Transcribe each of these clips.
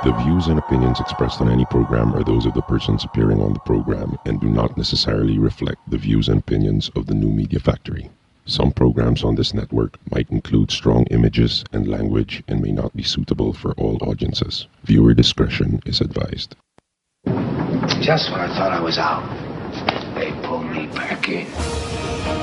The views and opinions expressed on any program are those of the persons appearing on the program and do not necessarily reflect the views and opinions of the New Media Factory. Some programs on this network might include strong images and language and may not be suitable for all audiences. Viewer discretion is advised. Just when I thought I was out, they pulled me back in.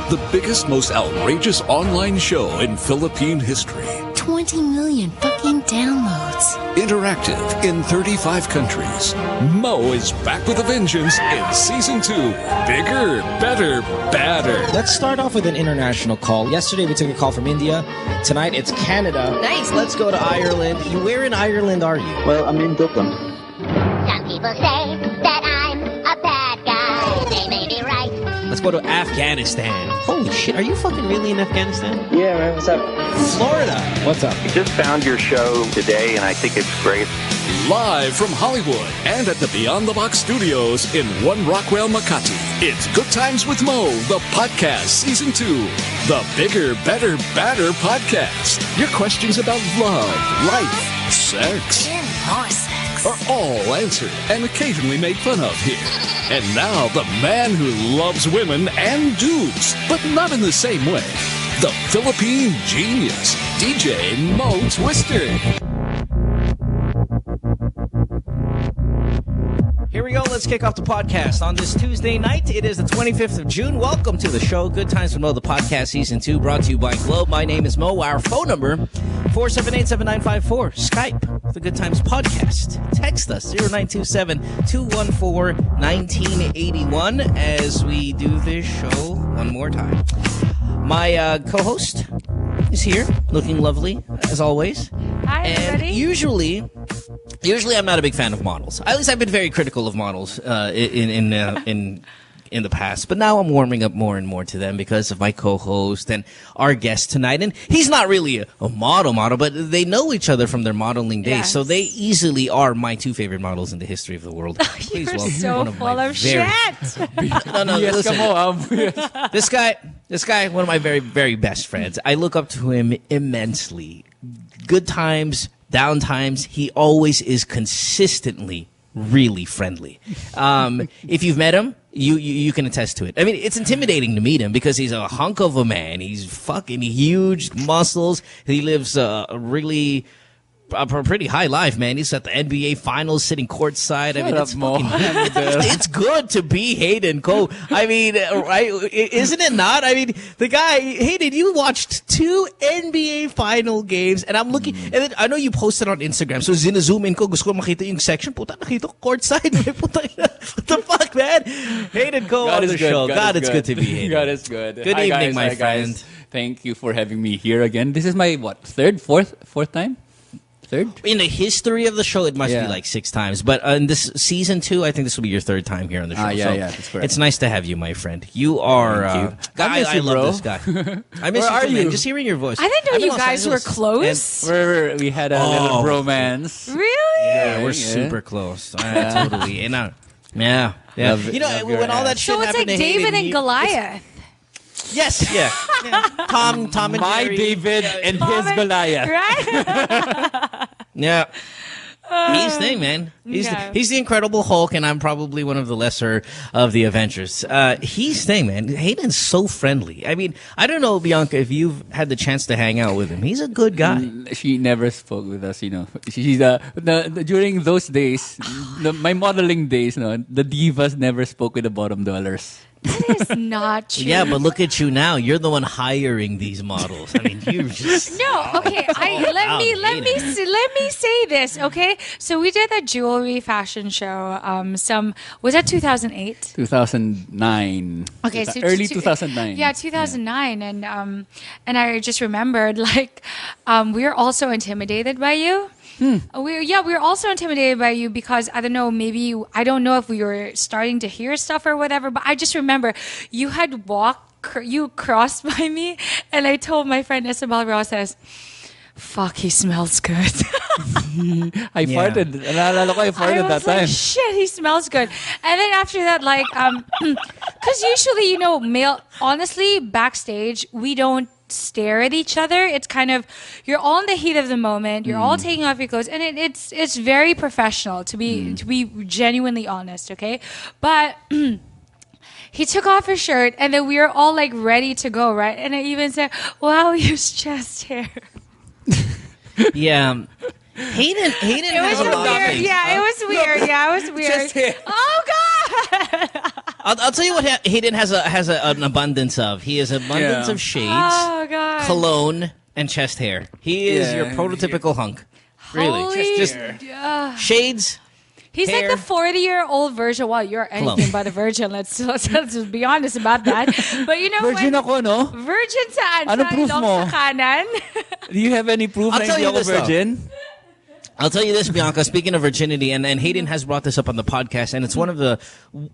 The biggest, most outrageous online show in Philippine history. 20 million fucking downloads. Interactive in 35 countries. Mo is back with a vengeance in Season 2. Bigger, better, badder. Let's start off with an international call. Yesterday we took a call from India. Tonight it's Canada. Nice. Let's go to Ireland. Where in Ireland are you? Well, I'm in Dublin. Some people say that I'm a bad guy. They may be right. Let's go to Afghanistan. Holy shit, are you fucking really in Afghanistan? Yeah, man, what's up? Florida. What's up? I just found your show today, and I think it's great. Live from Hollywood and at the Beyond the Box studios in One Rockwell, Makati. It's Good Times with Mo, the podcast, Season 2. The Bigger, Better, Badder podcast. Your questions about love, life, sex. And more sex. Are all answered and occasionally made fun of here. And now, the man who loves women and dudes, but not in the same way. The Philippine genius, DJ Mo Twister. Here we go. Let's kick off the podcast on this Tuesday night. It is the 25th of June. Welcome to the show. Good Times with Mo, the podcast, Season 2, brought to you by Globe. My name is Mo. Our phone number, 478-7954. Skype, the Good Times Podcast. Text us, 0927-214-1981 as we do this show one more time. My co-host is here, looking lovely, as always. Hi, everybody. And usually I'm not a big fan of models. At least I've been very critical of models in the past. But now I'm warming up more and more to them because of my co-host and our guest tonight. And he's not really a model, but they know each other from their modeling days. Yes. So they easily are my two favorite models in the history of the world. Please You're welcome so one of full my of very... shit. No, listen. This guy, one of my very, very best friends. I look up to him immensely. Good times, down times, he always is consistently really friendly. If you've met him, you can attest to it. I mean, it's intimidating to meet him because he's a hunk of a man. He's fucking huge muscles. He lives a pretty high life, man. He's at the NBA Finals, sitting courtside. I mean, it's good to be Hayden Kho. I mean, right? Isn't it not? I mean, the guy, Hayden, you watched 2 NBA Final games, and I'm looking, and then I know you posted on Instagram, so zina-zoom in ko, gusto ko makita yung section, puta, nakita ko courtside. Puta, what the fuck, man? Hayden Kho on the show. God, it's good to be Hayden. God, it's good. Good evening, my friend. Guys. Thank you for having me here again. This is my, fourth time? Third? In the history of the show, it must be like 6 times. But in this season 2, I think this will be your 3rd time here on the show. That's correct. It's nice to have you, my friend. You are... I love this guy. I miss you too, man. Just hearing your voice. I didn't know you guys were close. We had a little bromance. Really? Yeah, we're super close. Totally. And, yeah. You know, when all that shit So it's happened like to Hayden, David and Goliath. Yes, yeah. Tom and My Jerry. David and his Goliath. Right? Yeah. He's the thing, man. He's the Incredible Hulk, and I'm probably one of the lesser of the Avengers. He's the thing, man. Hayden's so friendly. I mean, I don't know, Bianca, if you've had the chance to hang out with him. He's a good guy. She never spoke with us, you know. She's during those days, my modeling days, the divas never spoke with the bottom dollars. That is not true. Yeah, but look at you now. You're the one hiring these models. I mean, you just... No, okay. Let me say this, okay? So we did a jewelry fashion show. Was that 2008? 2009. Okay, so early 2009. Yeah, 2009, and I just remembered we were also intimidated by you. We're also intimidated by you because I don't know, I don't know if we were starting to hear stuff or whatever, but I just remember you had you crossed by me, and I told my friend Isabel Rosas, fuck, he smells good. I farted. Naalala ko, I farted that time. Shit, he smells good. And then after that, because usually, honestly, backstage, we don't stare at each other. It's kind of, you're all in the heat of the moment. You're all taking off your clothes, and it's very professional, to be genuinely honest. Okay, but. He took off his shirt, and then we were all like ready to go, right? And I even said, "Wow, his chest hair." Yeah. Hayden has a lot of weird. things. Yeah, it was weird. Yeah, it was weird. Oh God! I'll tell you what Hayden has an abundance of. He has an abundance of shades, Oh God! cologne, and chest hair. He is your prototypical hunk. Really, Holy- just shades. He's hair. like the 40-year-old version. Well, you're anything Cologne. but a virgin. Let's be honest about that. But you know, Virgin ako, no? Virgin saan? Ano Sa proof ilong mo? sa kanan? Do you have any proof I'll na tell hindi you ako this, though. virgin? I'll tell you this, Bianca, speaking of virginity, and Hayden has brought this up on the podcast, and it's one of the,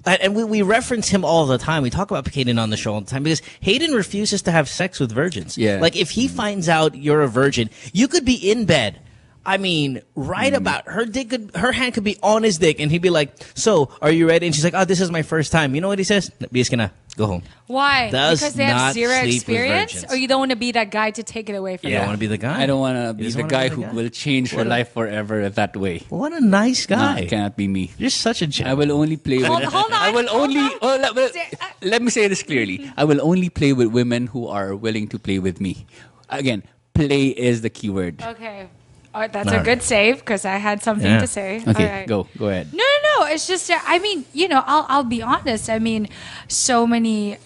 and we reference him all the time. We talk about Hayden on the show all the time because Hayden refuses to have sex with virgins. Yeah. Like, if he finds out you're a virgin, you could be in bed. I mean, right about her hand could be on his dick, and he'd be like, "So, are you ready?" And she's like, "Oh, this is my first time." You know what he says? Bis ka na. Go home. Why? Does Because they have not zero sleep with experience, virgins. or you don't want to be that guy to take it away from You them? don't want to be the guy. I don't want to You be just the wanna guy be who the guy? will change her life forever that way. What a nice No, guy. it cannot be me. You're such a gem. I will only play with. Hold on, I will hold only. on. Let me say this clearly. I will only play with women who are willing to play with me. Again, play is the key word. Okay. All right, that's All a right. good save because I had something Yeah. to say. Okay, All right. go ahead. No. It's just, I mean, you know, I'll be honest. I mean,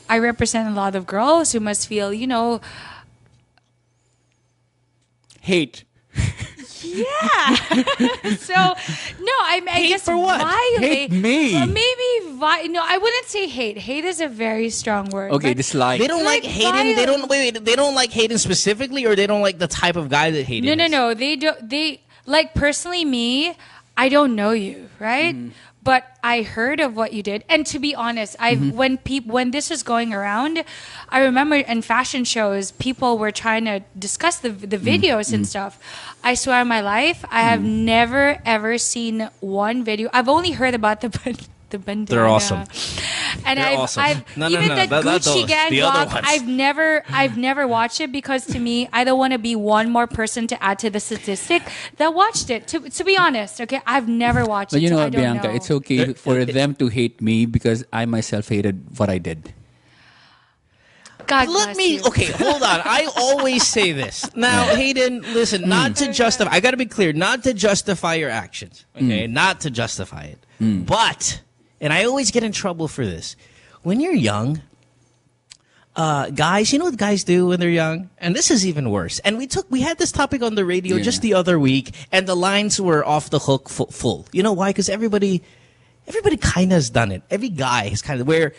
I represent a lot of girls who must feel, you know, Hate. yeah. So, no, I guess for what? violate. Hate me. No, I wouldn't say hate. Hate is a very strong word. Okay, but- dislike. They don't like Like Hayden. They don't violence. wait. They don't like Hayden specifically, or they don't like the type of guy that Hayden. is. No. They don't. They like personally me. I don't know you, right? But I heard of what you did, and to be honest, when this was going around, I remember in fashion shows, people were trying to discuss the videos and stuff. I swear on my life, I have never ever seen one video. I've only heard about the bandana. They're awesome. And They're awesome. No, even the not Gucci those. gang The other walk, ones. I've never watched it because to me, I don't want to be one more person to add to the statistic that watched it. To be honest, okay, I've never watched But it. you know so I what, don't Bianca? know. It's okay for them to hate me because I myself hated what I did. God Let bless me. you. Okay, hold on. I always say this. Now, Hayden, listen. Not to justify. I got to be clear. Not to justify your actions. Okay, not to justify it. But, and I always get in trouble for this. When you're young, guys, you know what guys do when they're young? And this is even worse. And we had this topic on the radio just the other week, and the lines were off the hook full. You know why? Because everybody kind of has done it. Every guy has kind of where.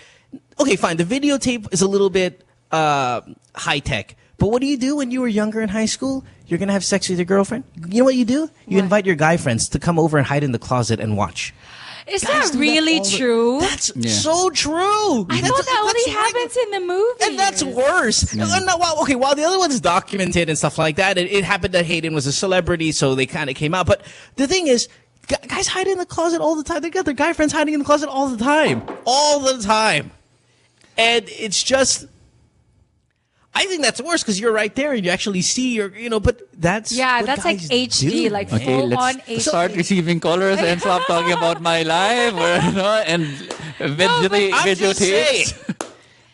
Okay, fine. The videotape is a little bit high tech. But what do you do when you were younger in high school? You're gonna have sex with your girlfriend. You know what you do? You invite your guy friends to come over and hide in the closet and watch. Is Guys that do really all the- true? That's so true. I thought that only happens in the movies. And that's worse. While the other one's documented and stuff like that, it happened that Hayden was a celebrity, so they kind of came out. But the thing is, guys hide in the closet all the time. They got their guy friends hiding in the closet all the time. All the time. And it's just... I think that's worse because you're right there and you actually see but that's what that's like guys HD, do. like Okay, full on let's HD. start receiving callers and stop talking about my life and videotapes.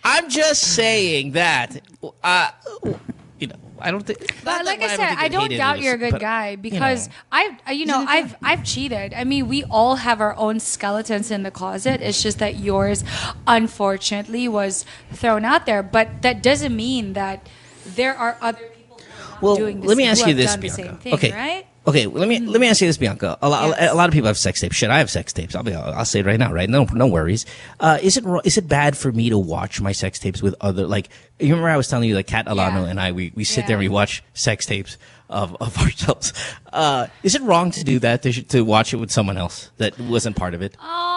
I'm just saying that. I don't think. But like I said, I don't doubt you're a good guy because I've cheated. I mean, we all have our own skeletons in the closet. It's just that yours, unfortunately, was thrown out there. But that doesn't mean that there are other people who are not doing this. Let me ask who you have this, done the Bianca. same thing, Okay, right? Okay, let me ask you this, Bianca. A lot of people have sex tapes. Shit, I have sex tapes. I'll say it right now, right? No worries. Is it bad for me to watch my sex tapes with other, like, you remember I was telling you, like, Kat Alano and I, we sit there and we watch sex tapes of ourselves. Is it wrong to do that, to watch it with someone else that wasn't part of it?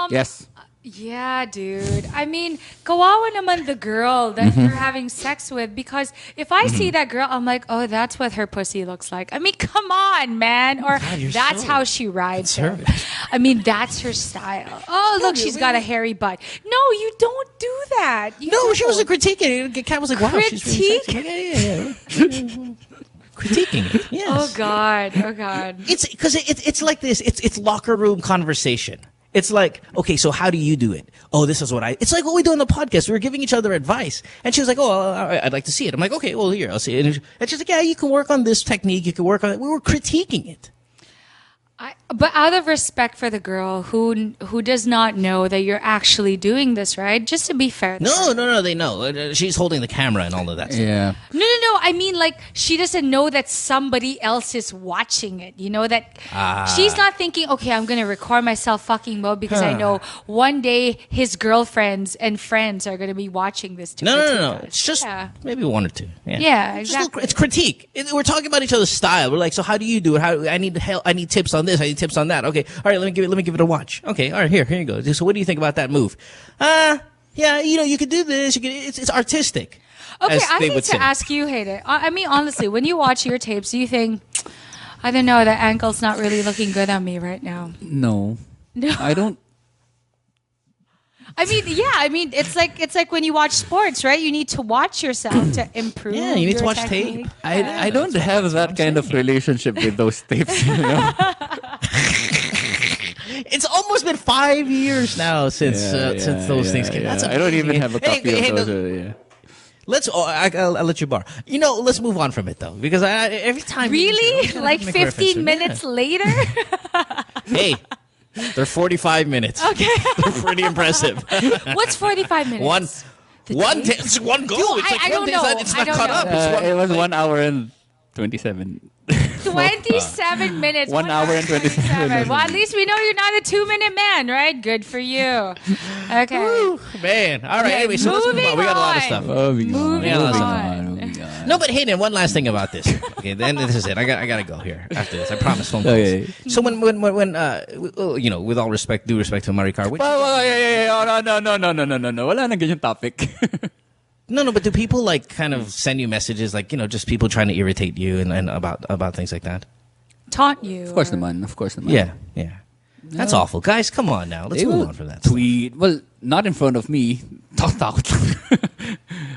Yes. Yeah, dude. I mean, kawawa naman the girl that you're having sex with, because if I see that girl, I'm like, oh, that's what her pussy looks like. I mean, come on, man. Or God, you're that's so how she rides him. conservative. I mean, that's her style. Oh, look, she's got a hairy butt. No, you don't do that. You No, she don't. wasn't critiquing it. Kat was like, wow, she's really sexy. I'm like, yeah. Critiquing it. Yes. Oh God. Oh God. It's because it's like this. It's locker room conversation. It's like, okay, so how do you do it? Oh, this is what I. It's like what we do on the podcast. We were giving each other advice, and she was like, "Oh, I'd like to see it." I'm like, "Okay, well, here, I'll see it." And she's like, "Yeah, you can work on this technique. You can work on it." We were critiquing it. But out of respect for the girl who does not know that you're actually doing this, right? Just to be fair. No, they know. She's holding the camera and all of that stuff. Yeah. No. I mean, like, she doesn't know that somebody else is watching it. You know, that she's not thinking, okay, I'm going to record myself fucking Mo because I know one day his girlfriends and friends are going to be watching this too. No. It's just maybe one or two. Yeah, It's exactly. it's critique. We're talking about each other's style. We're like, so how do you do it? I need help. I need tips on this. I need tips on that. Okay, all right. Let me give it a watch. Okay, all right. Here you go. So, what do you think about that move? Yeah, you could do this. It's artistic. Okay, as I they need would to say. ask you, Hayden. I mean, honestly, when you watch your tapes, do you think, I don't know, the ankle's not really looking good on me right now? No. No. I don't. I mean, yeah. I mean, it's like when you watch sports, right? You need to watch yourself to improve. Yeah, you need to your watch technique. tape. I don't have that kind of relationship with those tapes. You know? It's almost been 5 years now since those things came. That's I don't even amazing. have a copy Hey, of those. no, I'll let you borrow. Let's move on from it though, because every time Really? Like make a reference to 15 it. minutes later? Hey, they're 45 minutes. Okay. They're pretty impressive. What's 45 minutes? It's one goal. Dude, It's like I don't know. It's I not don't caught know. up. It's one, It was 1 hour and 27. 27 minutes. 1 hour and 27 minutes. Well, at least we know you're not a 2-minute man, right? Good for you. Okay. Woo, man. All right. Anyway, so let's move on. We got a lot of stuff. Moving on. on. No, but Hayden, one last thing about this. Okay, then this is it. I gotta go here after this. I promise. Phone calls. Okay. So when with all respect, due respect to Maricar, No. Wala na ganyan topic. no, but do people like kind of send you messages like just people trying to irritate you and about things like that? Taunt you. Of course naman. Yeah. That's awful, guys. Come on now, let's They move will on from that. tweet. Well, not in front of me. Talk.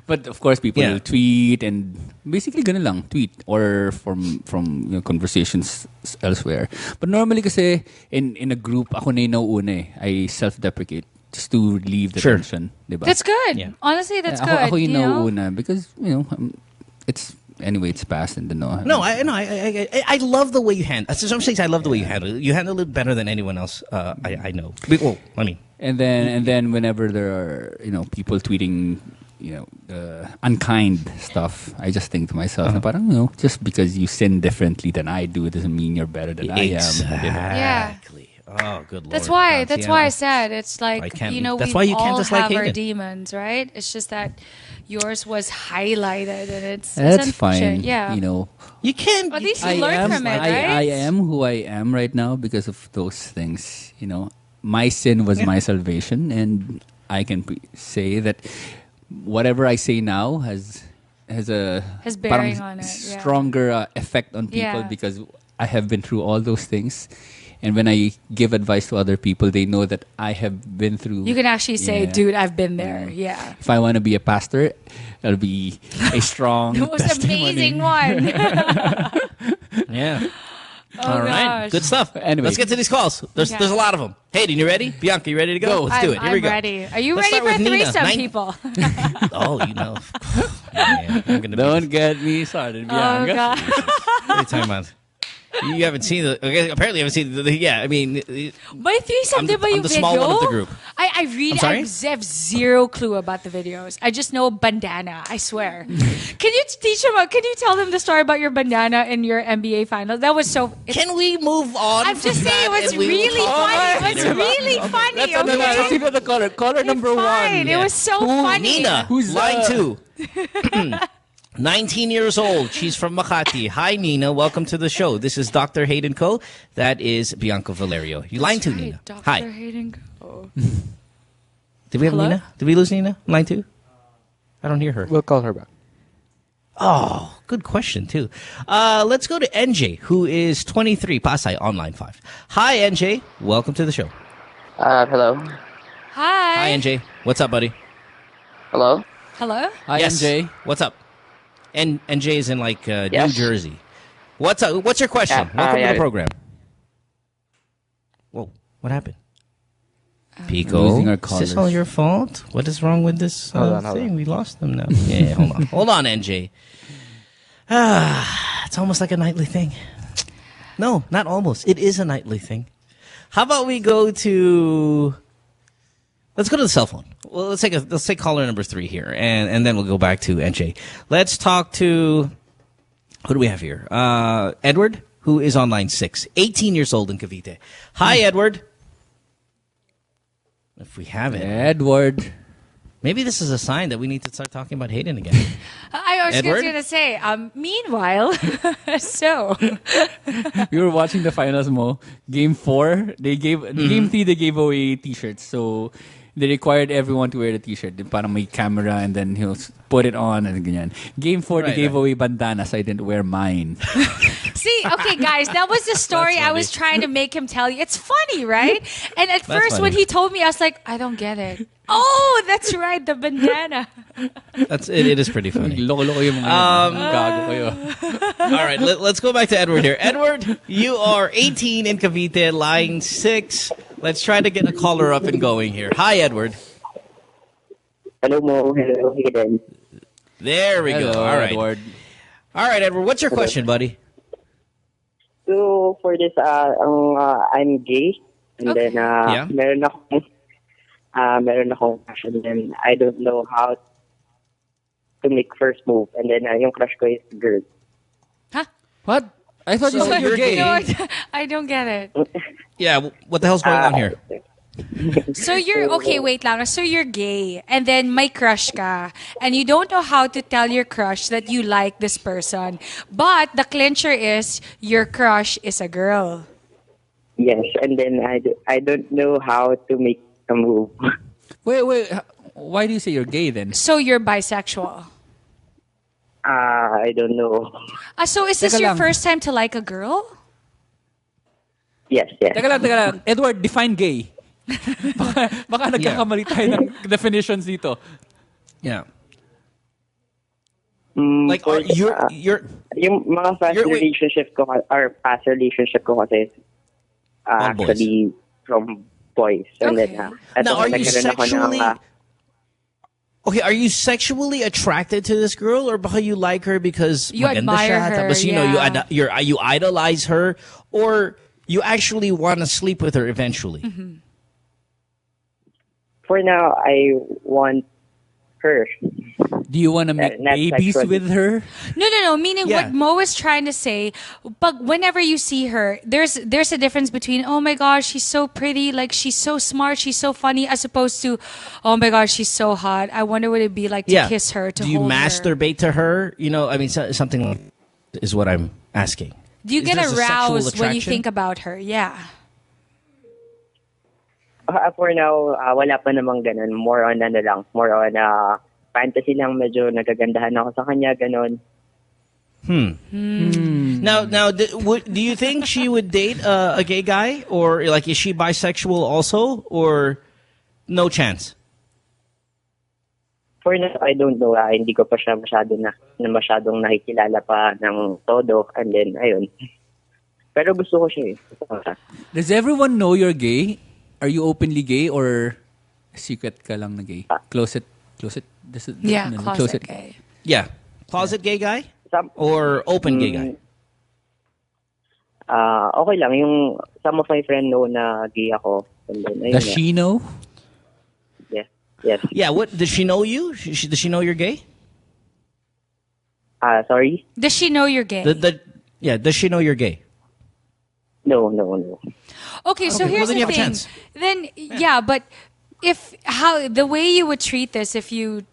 But of course, people will tweet and basically ganun lang, tweet or from conversations elsewhere. But normally kasi in a group, ako na yung nauuna eh. I self-deprecate just to relieve the tension. Diba? That's good. Yeah. Honestly, that's good. Ako yung you know? nauuna because it's anyway, it's past and No, I love the way you handle. Some things I love the way you handle it. You handle it better than anyone else. I know. Well, I mean, and then whenever there are people tweeting unkind stuff, I just think to myself, na parang just because you sin differently than I do doesn't mean you're better than I am. Exactly. Oh, good Lord. That's why I said it's like that's we why you can't all dislike have our Hayden. demons, right? It's just that yours was highlighted and it's That's unfortunate. fine. Yeah. You can't. At least you learn from it, right? I am who I am right now because of those things. My sin was my salvation, and I can say that whatever I say now has bearing on it. Yeah. Stronger effect on people because I have been through all those things. And when I give advice to other people, they know that I have been through. You can actually say, "Dude, I've been there." Yeah. If I want to be a pastor, it'll be a strong, the most testimony. amazing one. Yeah. Oh, all right. gosh. Good stuff. Anyway. Let's get to these calls. There's a lot of them. Hayden, you ready? Bianca, you ready to go? Let's do it. Here we go. I'm ready. Are you Let's ready start for with Nina. threesome, people? Oh, Man, I'm gonna Don't get me started, Bianca. Oh, God. What are you talking about? You haven't seen the. Okay, apparently, you haven't seen the. Yeah, I mean. By threesome, di ba yung I'm the video? small one of the group. I really I'm sorry? I have zero clue about the videos. I just know bandana. I swear. Can you teach them? Can you tell them the story about your bandana in your NBA final? That was so. Can we move on? I'm just from saying that it was and we will really talk funny. about It was later? really funny. Let's see Okay. the caller. Caller number Fine. one. It was so funny. Nina, Who's, line 2. 19 years old. She's from Makati. Hi, Nina. Welcome to the show. This is Dr. Hayden Kho. That is Bianca Valerio. You line 2, Nina. Dr. Hi. Hayden Kho. Did we have Hello? Nina? Did we lose Nina? Line 2? I don't hear her. We'll call her back. Oh, good question, too. Let's go to NJ, who is 23, Pasay, on line 5. Hi, NJ. Welcome to the show. Hello. Hi. Hi, NJ. What's up, buddy? Hello. Hello? Hi, Yes. NJ. What's up? NJ is in, like, New Yes. Jersey. What's up? What's your question? Welcome to the program. Whoa, what happened? Pico, Losing our is this callers. all your fault? What is wrong with this Hold thing? on. We lost them now. Yeah, hold on. Hold on, NJ. It's almost like a nightly thing. No, not almost. It is a nightly thing. How about we go to... Let's go to the cell phone. Well, let's take caller number 3 here, and then we'll go back to NJ. Let's talk to... Who do we have here? Edward, who is on line 6. 18 years old in Cavite. Hi, Edward. If we have it. Edward. Maybe this is a sign that we need to start talking about Hayden again. I was just Edward? going to say, meanwhile, so. We were watching the finals, Mo. Game 4, Game 3, they gave away t-shirts. So, they required everyone to wear the t-shirt. Parang may camera and then he'll put it on and ganyan. Game 4, they gave away bandanas. I didn't wear mine. See, okay, guys, that was the story That's I funny. was trying to make him tell you. It's funny, right? And at first, when funny. he told me, I was like, I don't get it. Oh, that's right, the bandana. It is pretty funny. Loko-loko yung mga yun. Gago kayo. All right, let's go back to Edward here. Edward, you are 18 in Cavite, line 6. Let's try to get a caller up and going here. Hi, Edward. Hello, Mo. Hello, Hayden. There we Hello, go. All right. Edward. All right, Edward, what's your question, buddy? So, for this, I'm gay. And Okay. then, Yeah. meron akong crush. And then, I don't know how to make first move. And then, yung crush ko is girl. What? I thought you said you're gay. No, I don't get it. Yeah, what the hell's going on here? So you're, okay, wait lang. So you're gay, and then may crush ka, and you don't know how to tell your crush that you like this person. But the clincher is, your crush is a girl. Yes. And then, I don't know how to make a move. Wait. Why do you say you're gay then? So you're bisexual. I don't know. So is this Teka your lang. first time to like a girl? Yes. Teka lang. Edward, define gay. baka nagkakamali tayo ng definitions dito. Yeah. Like, For- you're yung mga past You're- wait. relationship ko, or past relationship ko kasi, All boys. actually, from boys. And Okay. then, Now, are you nagkaroon ako ng, sexually... Okay, are you sexually attracted to this girl, or baka you like her because You maganda admire siya, her, tapos, you know, you idolize her, or you actually want to sleep with her eventually? Mm-hmm. for now, I want her. Do you want to make Not babies sexually. with her? No. Meaning Yeah. what Mo is trying to say, but whenever you see her, there's a difference between, oh my gosh, she's so pretty, like she's so smart, she's so funny, as opposed to, oh my gosh, she's so hot. I wonder what it'd be like to kiss her, to Do you hold her. masturbate to her? You know, I mean, something like is what I'm asking. Do you Is get this a sexual aroused when you attraction? think about her? Yeah. For now, wala pa namang ganun. More on fantasy lang, medyo nagagandahan ako sa kanya, ganun. Now, do you think she would date a gay guy, or like is she bisexual also, or no chance? For now, I don't know. Hindi ko pa siya masyadong nakikilala pa ng todo. And then, ayun. Pero gusto ko siya eh. Gusto ko siya. Does everyone know you're gay? Are you openly gay or secret ka lang na gay? Closet. Yeah, closet gay. Yeah, closet gay guy Some, or open gay guy. Okay lang. Yung some of my friends know na gay ako. And then, ayun Does nga. she know? Yes. Yeah, what does she know you? Does she know you're gay? Sorry? Does she know you're gay? Does she know you're gay? No. Okay, so Okay, here's well, then the you have a thing. chance. Then yeah, but the way you would treat this if you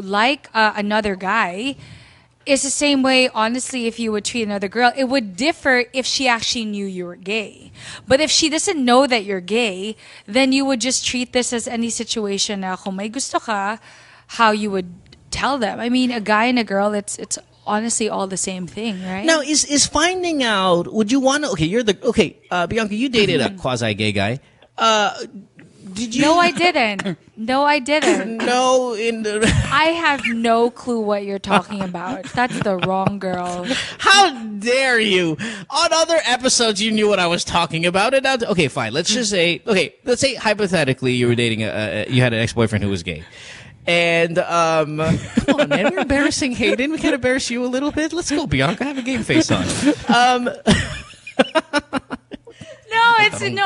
like another guy, It's the same way, honestly, if you would treat another girl. It would differ if she actually knew you were gay. But if she doesn't know that you're gay, then you would just treat this as any situation na kung may gusto ka, how you would tell them. I mean, a guy and a girl, it's honestly all the same thing, right? Now, is finding out, would you want to, Bianca, you dated a quasi-gay guy. Did you? No, I didn't. No, I didn't. No, I have no clue what you're talking about. That's the wrong girl. How dare you? On other episodes, you knew what I was talking about. And now, okay, fine. Let's just say, let's say hypothetically you were dating you had an ex-boyfriend who was gay. And, come on, man, we're embarrassing Hayden. We can embarrass you a little bit. Let's go, Bianca. Have a game face on.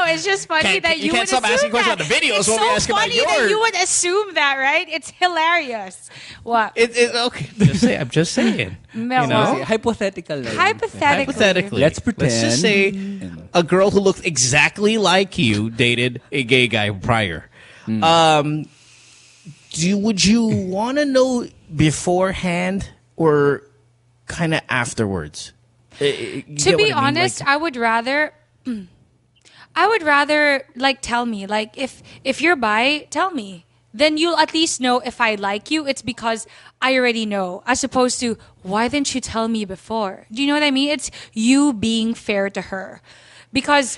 It's just funny that you can't would stop assume asking questions that. about the videos It's when we ask so about funny yours. that you would assume that, right? It's hilarious. What? Okay, I'm just saying. No, you know? Hypothetical. Hypothetically. Let's pretend. Let's just say a girl who looked exactly like you dated a gay guy prior. Would you want to know beforehand or kind of afterwards? To be honest, I would rather like tell me, like if you're bi, tell me. Then you'll at least know if I like you. It's because I already know, as opposed to why didn't you tell me before? Do you know what I mean? It's you being fair to her, because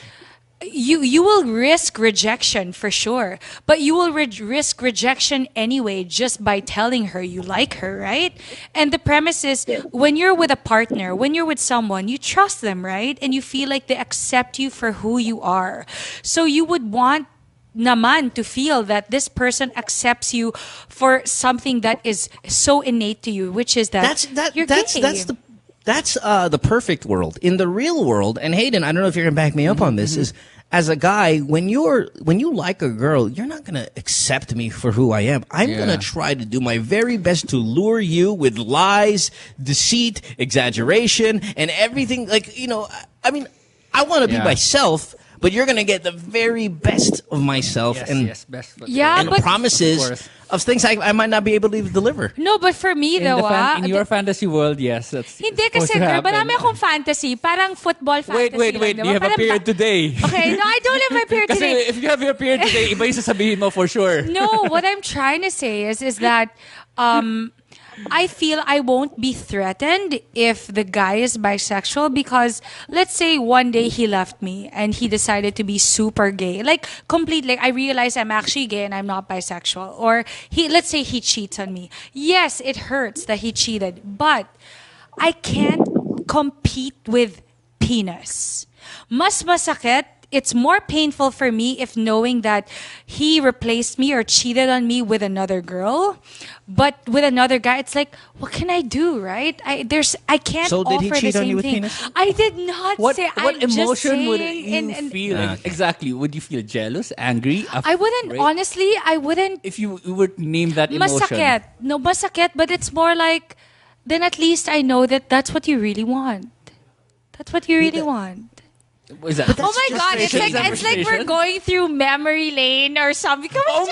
you will risk rejection for sure, but you will risk rejection anyway just by telling her you like her, right? And the premise is when you're with a partner, when you're with someone, you trust them, right? And you feel like they accept you for who you are. So you would want naman to feel that this person accepts you for something that is so innate to you, which is that you're gay. That's the perfect world. In the real world, and Hayden, I don't know if you're gonna back me up on this, is as a guy, when you like a girl, you're not gonna accept me for who I am. I'm gonna try to do my very best to lure you with lies, deceit, exaggeration, and everything. Like, you know, I mean, I want to be myself, but you're gonna get the very best of myself and promises of things I might not be able to deliver. No, but for me though, in your fantasy world, yes, that's hindi kasi marami akong fantasy, parang football fantasy. Wait, you have a period today. Okay, no, I don't have my period kasi today. if you have your period today, iba yung sasabihin mo for sure. No, what I'm trying to say is that I feel I won't be threatened if the guy is bisexual, because let's say one day he left me and he decided to be super gay, like completely. I realize I'm actually gay and I'm not bisexual, or let's say he cheats on me. Yes, it hurts that he cheated, but I can't compete with penis. Mas masakit. It's more painful for me if knowing that he replaced me or cheated on me with another girl. But with another guy, it's like, what can I do, right? I can't So did he offer cheat the on you same with thing. penis? I did not say. What I'm just emotion would saying, you feel? Exactly. Would you feel jealous, angry? I wouldn't. Right? Honestly, I wouldn't. If you would name that emotion. Masakit. No, masakit. But it's more like, then at least I know that that's what you really want. That's what you really want. Is that? Oh my God! It's like we're going through memory lane or something. Come on,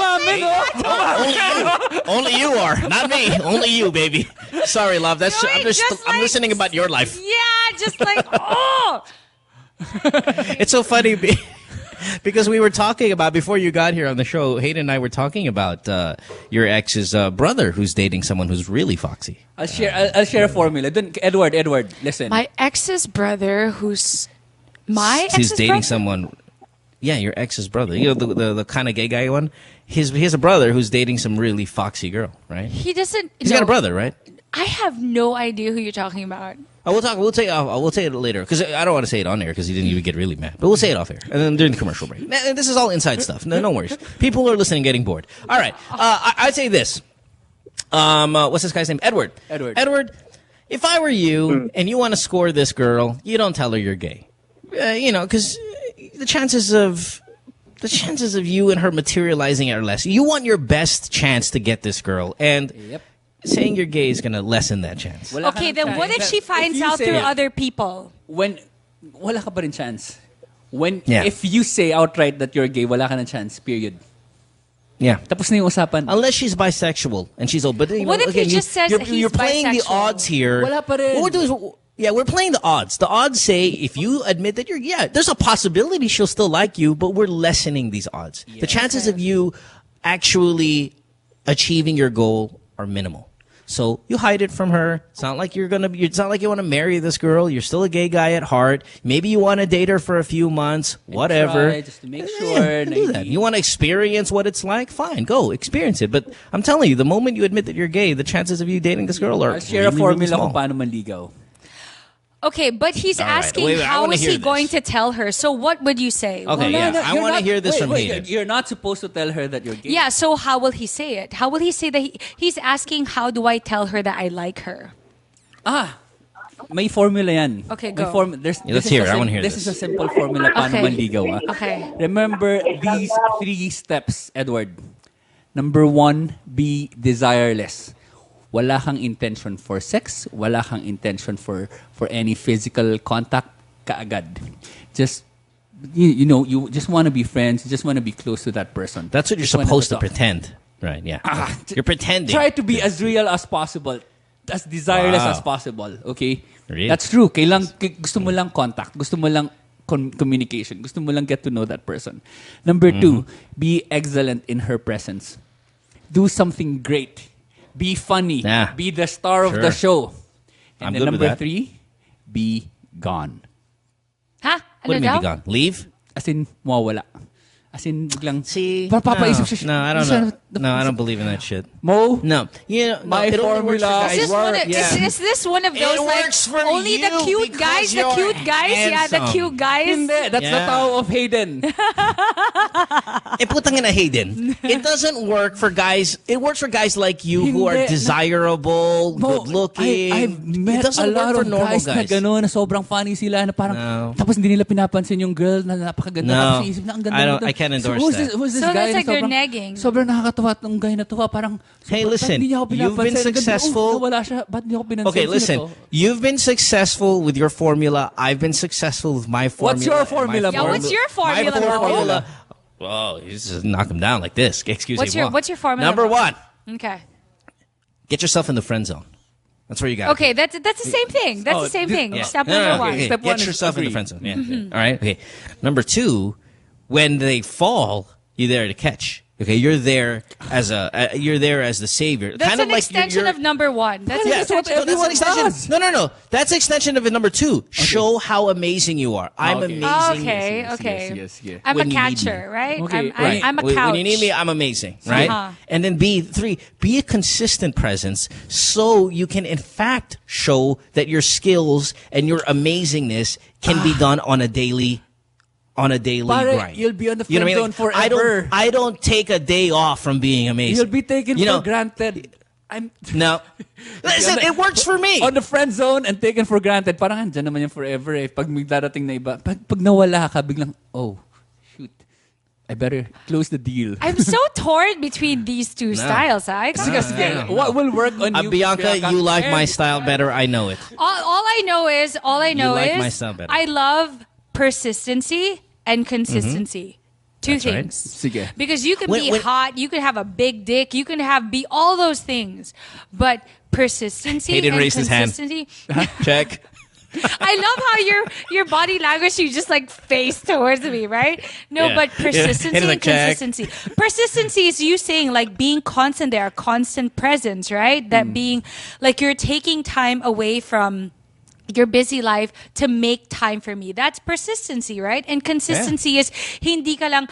Only you are, not me. Only you, baby. Sorry, love. I'm listening about your life. Yeah, just like It's so funny because we were talking about, before you got here on the show, Hayden and I were talking about your ex's brother who's dating someone who's really foxy. I'll share a formula. Edward, listen. My ex's brother who's. He's dating someone. Yeah, your ex's brother. You know, the kind of gay guy one. He has a brother who's dating some really foxy girl, right? He doesn't. He's got a brother, right? I have no idea who you're talking about. We'll say it later, because I don't want to say it on air because he didn't even get really mad. But we'll say it off air, and then during the commercial break. This is all inside stuff. No worries. People are listening, getting bored. All right. I'd say this. What's this guy's name? Edward. If I were you and you want to score this girl, you don't tell her you're gay. You know, because the chances of you and her materializing are less. You want your best chance to get this girl, and saying you're gay is going to lessen that chance. Okay, then what if she finds out through other people? When wala ka pa rin chance. If you say outright that you're gay, wala ka na chance. Period. Yeah. Tapos na yung usapan. Unless she's bisexual and she's old. But What if he just says that he's you're playing the bisexual? odds here. Wala pa rin. What we're doing is, we're playing the odds. The odds say if you admit that there's a possibility she'll still like you, but we're lessening these odds. The chances of you actually achieving your goal are minimal. So you hide it from her. It's not like it's not like you want to marry this girl. You're still a gay guy at heart. Maybe you want to date her for a few months, whatever. Try, just to make sure. Do that. You want to experience what it's like? Fine, go experience it. But I'm telling you, the moment you admit that you're gay, the chances of you dating this girl are I'll share really, a formula really kung paano manligaw. Okay, but he's asking Wait, I how wanna is hear he this. going to tell her? So what would you say? Okay, I want to hear this from Hayden. You're not supposed to tell her that you're gay. Yeah, so how will he say it? How will he say that he's asking how do I tell her that I like her? May formula yan. Okay, May go. Let's hear it. I want to hear this. this. This is a simple formula paano manligaw. Okay. Remember these 3 steps, Edward. Number 1, be desireless. Wala kang intention for sex, wala kang intention for any physical contact kaagad. Just you just want to be friends, you just want to be close to that person. That's what you're supposed to pretend. Right, yeah. You're pretending. Try to be as real as possible, as desireless as possible, okay? Really? That's true. Gusto mo lang contact, gusto mo lang communication, gusto mo lang get to know that person. Number 2, be excellent in her presence. Do something great. Be funny. Be the star of the show. And then number 3, be gone. Huh? What do you mean be gone? Leave? As in, mawawala. As in, biglang... See? Papaisip siya. No, I don't know. No, I don't believe in that shit. Mo? No. My formula is this one of those works for only the you cute guys? The cute guys? Yeah, the cute guys. Hindi. That's the tao of Hayden. Putang ina Hayden. It doesn't work for guys. It works for guys like you who are desirable, good looking. I've met a lot of guys na gano'n, na sobrang funny sila, na parang, tapos hindi nila pinapansin yung girl na napakaganda. No. Tapos isip na, ang ganda. I can't endorse that. Who's this So guy? that's like they're Sobrang- negging. Sobrang nakakatawa itong guy na to. Parang, Hey, ba't listen, hindi niya ako you've been pinapansin? successful. Wala siya. Ba't hindi ako pinansin? Okay, Sino listen. to? You've been successful with your formula. I've been successful with my formula. What's your formula, Yeah, what's your formula, My Mo? formula. Whoa, you just knock him down like this. Excuse me. What's your formula? Number 1, Okay. get yourself in the friend zone. That's where you got. Okay, that's the same thing. That's the same thing. Step number 1. Okay. Step one Get is yourself in the agree. friend zone. Yeah. All right. Okay. Number 2, when they fall, you're there to catch. Okay, you're there as the savior. That's kind of an like extension of number 1. That's an That's extension. an extension. No. That's an extension of number 2. Show how amazing you are. I'm Okay. amazing. Okay. Yes. I'm When a you need catcher, right? Okay, I'm a When couch. you need me, I'm amazing, right? Uh-huh. And then 3, be a consistent presence so you can in fact show that your skills and your amazingness can be done on a daily grind. You'll be on the You know friend what I mean? zone forever. I don't take a day off from being amazing. You'll be taken You know, for granted. No. Listen, it works for me. On the friend zone and taken for granted. Parang andyan naman yung forever eh. Pag may darating na iba. Pag nawala ka, biglang, oh, shoot. I better close the deal. I'm so torn between these two styles. I Sige, sige. What will work on you? Bianca, you like my style better. I know it. all I know is like my style better. I love persistency and consistency. Two That's right. things. Sige. Because you can When- be when- hot, you can have a big dick, you can be all those things, but persistency Hayden and raised his hand. consistency. Check. I love how your body language, you just like face towards me, right? No, Yeah. but Yeah. persistency Hayden's and like, check. consistency. Persistency is you saying like being constant there, constant presence, right? That being like you're taking time away from your busy life to make time for me. That's persistency, right? And consistency is hindi ka lang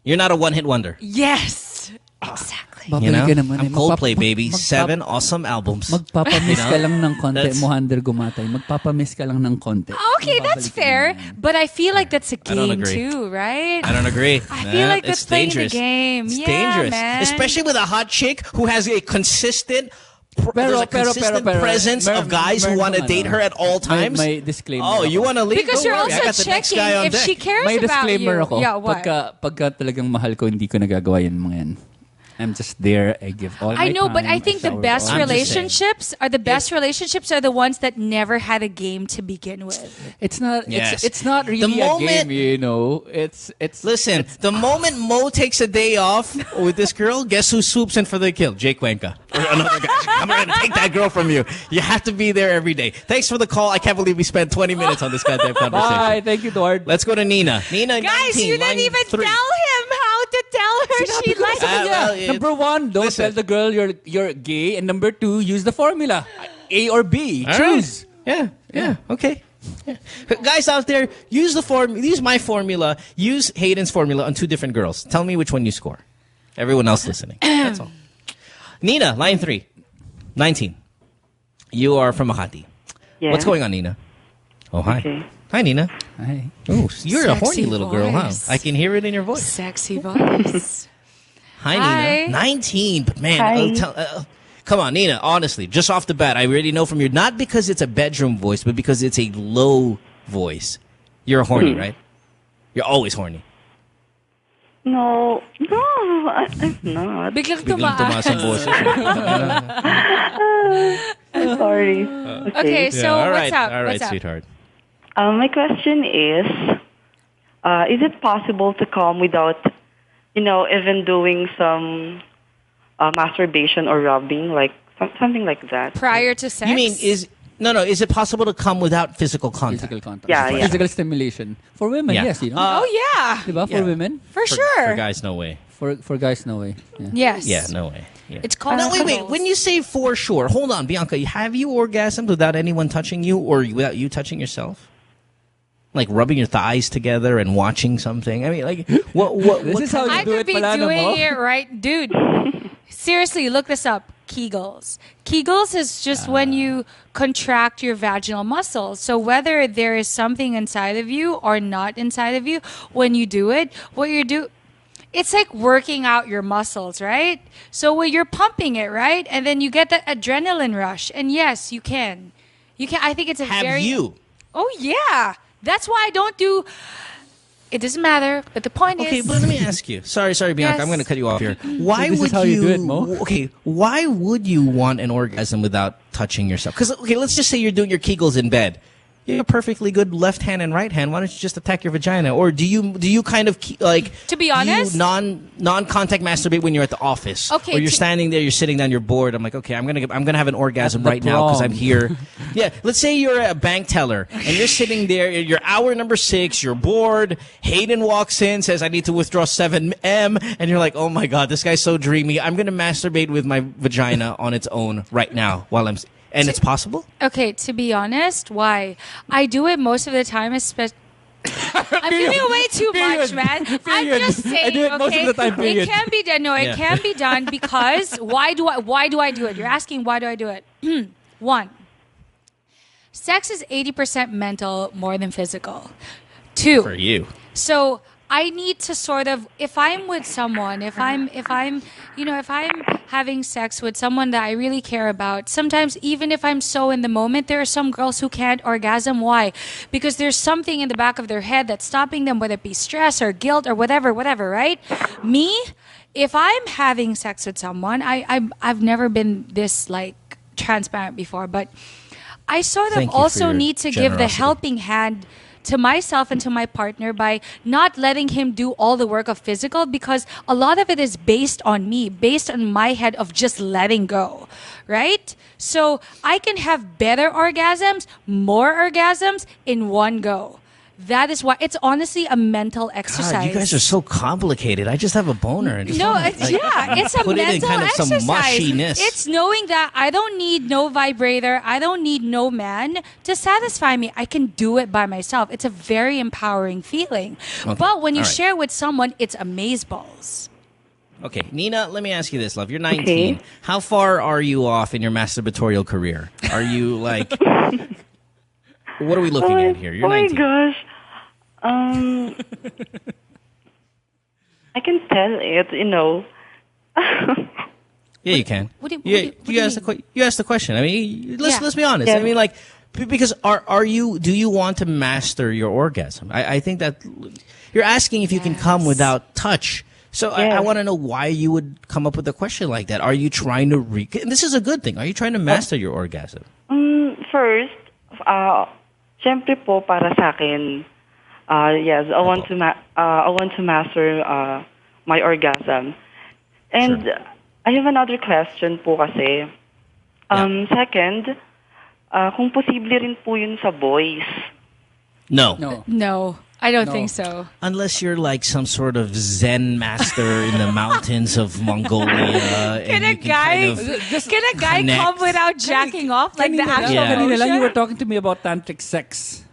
You're not a one-hit wonder. yes. Exactly. You know? Babalik ka naman I'm eh. Coldplay, baby. 7 awesome albums. Magpapamiss ka lang ng konti. That's- Mohander gumatay. Magpapamiss ka lang ng konti. Okay, that's fair, but I feel like that's a don't game agree. too, right? I don't agree. I feel like it's that's playing the dangerous. game. It's Yeah, dangerous. man. Especially with a hot chick who has a consistent Pero, presence of guys who want to date her at all times. May disclaimer. Oh, you want to leave? Because Don't you're worry. I also got the next checking guy on if deck. she cares May about disclaimer you. ako. Yeah, what? Pagka talagang mahal ko, hindi ko nagagawa yan mga yan. I'm just there. I give all my I know, time. but I think the shower best all. relationships are the ones that never had a game to begin with. It's not. Yes. It's not really a game. You know. It's. Listen, the moment Mo takes a day off with this girl, guess who swoops in for the kill? Jake Cuenca. Or another guy. I'm going to take that girl from you. You have to be there every day. Thanks for the call. I can't believe we spent 20 minutes on this goddamn conversation. Bye. Thank you, Dord. Let's go to Nina. Nina, Guys, 19, you didn't line even 3. tell him how to tell her she likes him. Number one, don't tell the girl you're gay, and number two, use the formula A or B. All Choose. Right. Yeah. Okay. Yeah. Guys out there, use my formula. Use Hayden's formula on 2 different girls. Tell me which one you score. Everyone else listening. That's all. Nina, line 3, 19. You are from Makati. Yeah. What's going on, Nina? Oh, hi. Okay. Hi, Nina. Hi. Oh, you're a horny Sexy little girl, huh? voice. I can hear it in your voice. Sexy voice. Hi, Hi. Nina. 19, but man, Hi. come on, Nina. Honestly, just off the bat, I already know from your, not because it's a bedroom voice, but because it's a low voice. You're horny, right? You're always horny. No, I'm not. Biglang Biglang tumaas ang boses. Sorry. Okay, so all right, what's up? all right, What's up? sweetheart. My question is it possible to come without, even doing some masturbation or rubbing, like something like that? Prior to sex? You mean is it possible to come without physical contact? Physical contact. Yeah, yeah. Physical stimulation for women. Yeah. Yes, you know. Oh, yeah. Diba? For women. For sure. For guys, no way. For guys, no way. Yeah. Yes. Yeah, no way. Yeah. It's called No, wait. cuddles. When you say for sure, hold on, Bianca. Have you orgasmed without anyone touching you or without you touching yourself? Like rubbing your thighs together and watching something? I mean, like, what This is how you I do could it, be Palana doing mo. it right. Dude, seriously, look this up. Kegels. Kegels is just when you contract your vaginal muscles. So whether there is something inside of you or not inside of you, when you do it, it's like working out your muscles, right? So when you're pumping it, right? And then you get that adrenaline rush. And yes, you can. I think it's a have very... you? Oh, yeah. That's why I don't do... It doesn't matter, but the point Okay, is... but let me ask you. Sorry, Bianca. Yes. I'm going to cut you off here. Why So this would is how you do it, Mo? Okay, why would you want an orgasm without touching yourself? Because let's just say you're doing your Kegels in bed. You have a perfectly good left hand and right hand. Why don't you just attack your vagina? Or do you kind of like To be honest- you non-contact masturbate when you're at the office? Okay, Or you're to- standing there, you're sitting down, you're bored. I'm like, okay, I'm gonna have an orgasm right now because I'm here. Yeah, let's say you're a bank teller and you're sitting there. You're hour number 6. You're bored. Hayden walks in, says, "I need to withdraw 7M," and you're like, "Oh my god, this guy's so dreamy. I'm gonna masturbate with my vagina on its own right now while I'm." And it's possible? Okay, to be honest, why? I do it most of the time, especially... I'm giving away too much, man. I'm just saying, I do it okay? most of the time, period. It can be done. No, it Yeah. can be done because why do I do it? You're asking why do I do it? 1, sex is 80% mental more than physical. 2, For you. so I need to sort of, if I'm with someone, if I'm having sex with someone that I really care about, sometimes even if I'm so in the moment, there are some girls who can't orgasm. Why? Because there's something in the back of their head that's stopping them, whether it be stress or guilt or whatever, right? Me, if I'm having sex with someone, I've never been this like transparent before, but I sort of Thank you for also your need to give the generosity. helping hand to myself and to my partner by not letting him do all the work of physical, because a lot of it is based on me, based on my head of just letting go, right? So I can have better orgasms, more orgasms in one go. That is why it's honestly a mental exercise. God, you guys are so complicated. I just have a boner. And No, wanna, it's it's a put it in mental kind of some exercise. mushiness. It's knowing that I don't need no vibrator, I don't need no man to satisfy me. I can do it by myself. It's a very empowering feeling. Okay. But when you All right. share with someone, it's amazeballs. Okay, Nina, let me ask you this, love. You're 19. Okay. How far are you off in your masturbatorial career? Are you like... What are we looking at here? You're 19. my gosh. I can tell it, Yeah, you can. What do you you asked you asked the question. I mean, let's be honest. Yeah. I mean, like, because do you want to master your orgasm? I think that you're asking if you can come without touch. So I want to know why you would come up with a question like that. Are you trying to and this is a good thing. Are you trying to master your orgasm? First, syempre po para sa akin, yes, I want to master my orgasm. And I have another question po kasi. Second, kung posible rin po yun sa boys. No. I don't think so. Unless you're like some sort of Zen master in the mountains of Mongolia. Can a guy come without jacking off? Like the actual motion? You were talking to me about tantric sex.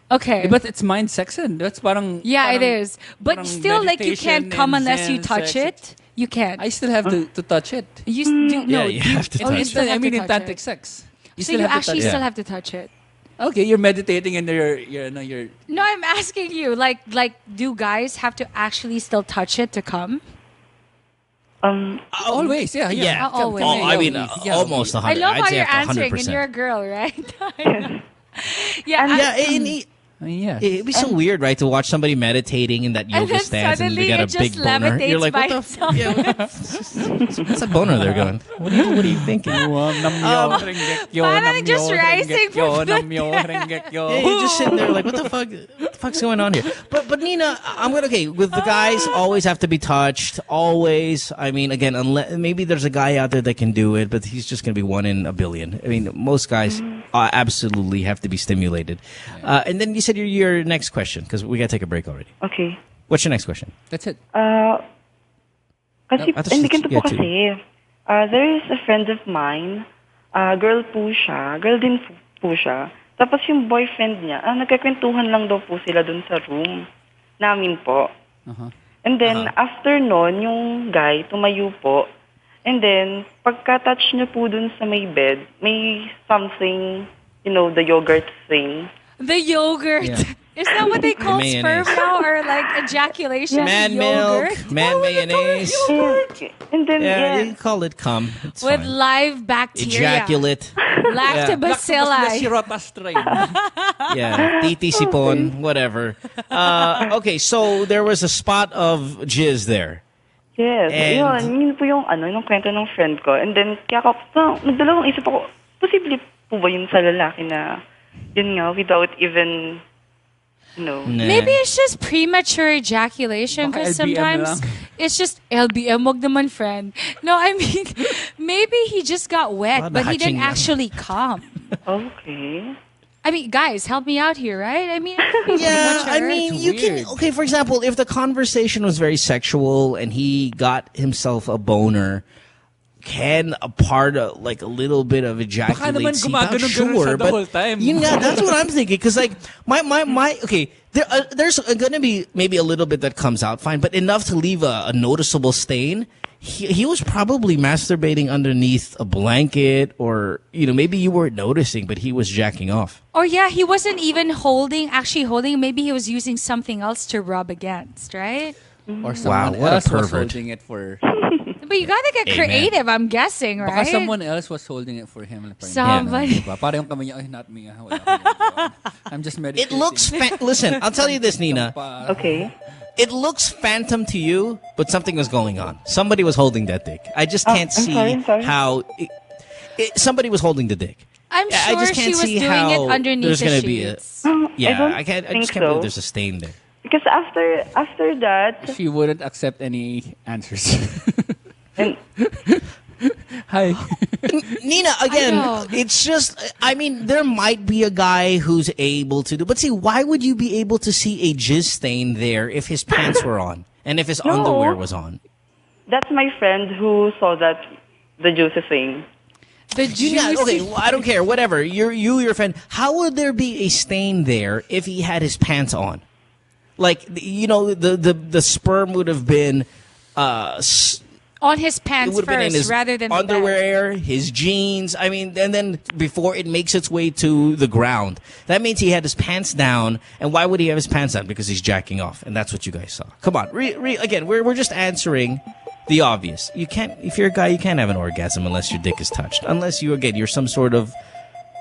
Okay. But it's mind sex and that's parang... Yeah, it is. But still, like, you can't come unless you touch it. You can't. I still have to touch it. You have to touch it. I mean, in tantric sex. So you actually still have to touch it. Okay, you're meditating and you're. No, I'm asking you. Like, do guys have to actually still touch it to come? Always, yeah. Always. Almost 100. I love how I'd say you're up to answering, 100%. and you're a girl, right? It'd be so weird, right, to watch somebody meditating in that yoga stance and they got a big boner. You're like, what the fuck? What's a boner they're going? What are you thinking? Parang just rising from the you're just sitting there like, what the fuck's going on here? But Nina, with the guys, always have to be touched. Always. I mean, again, unless maybe there's a guy out there that can do it, but he's just going to be 1 in a billion. I mean, most guys absolutely have to be stimulated. And then you said your next question, because we got to take a break already. Okay. What's your next question? That's it. Kasi, hindi ganito po kasi. There is a friend of mine, girl din po siya. Tapos yung boyfriend niya, nagkakwentuhan lang daw po sila dun sa room namin po. And then, after nun, yung guy, tumayo po. And then, pagka-touch niya po dun sa may bed, may something, the yogurt thing. The yogurt. Yeah. Is that what they call sperm now, or like ejaculation? Man yogurt? milk, man mayonnaise. And then, you call it cum. It's with fine. Live bacteria. Ejaculate. Lactobacilli. Yeah, titi sipon, whatever. Okay, so there was a spot of jizz there. Yes, yun po yung kwento ng friend ko. And then, kaya nagdalawang isip ako, posible po ba yun sa lalaki na yun nga, without even, Nah. Maybe it's just premature ejaculation, because sometimes it's just LBM, wag naman friend. No, I mean, maybe he just got wet, but he didn't actually come. Okay. I mean, guys, help me out here, right? I mean, you can. Okay, for example, if the conversation was very sexual and he got himself a boner, can a part of like a little bit of ejaculate seep out? Sure, but that's what I'm thinking. Because like my okay, there's gonna be maybe a little bit that comes out fine, but enough to leave a noticeable stain. He was probably masturbating underneath a blanket, or maybe you weren't noticing, but he was jacking off. Or he wasn't even holding. Maybe he was using something else to rub against, right? Or someone else was holding it for. But you gotta get creative, I'm guessing, right? Baka someone else was holding it for him. Somebody. Parang yung kamay niya, not me. I'm just meditating. It looks. Listen, I'll tell you this, Nina. Okay. It looks phantom to you, but something was going on. Somebody was holding that dick. I just can't see how. Somebody was holding the dick. I'm sure I just can't she was see doing how it underneath there's the sheets. I just can't believe there's a stain there. Because after that, she wouldn't accept any answers. Hi. Nina, again, it's just, I mean, there might be a guy who's able to do, but see, why would you be able to see a jizz stain there if his pants were on and if his underwear was on? That's my friend who saw that, the juicy thing. The juicy. Okay, well, I don't care, whatever. Your friend, how would there be a stain there if he had his pants on? Like, the sperm would have been, on his pants first, his rather than underwear, his jeans. I mean, and then before it makes its way to the ground, that means he had his pants down. And why would he have his pants down? Because he's jacking off, and that's what you guys saw. Come on, again, we're just answering the obvious. You can't, if you're a guy, you can't have an orgasm unless your dick is touched. Unless you're some sort of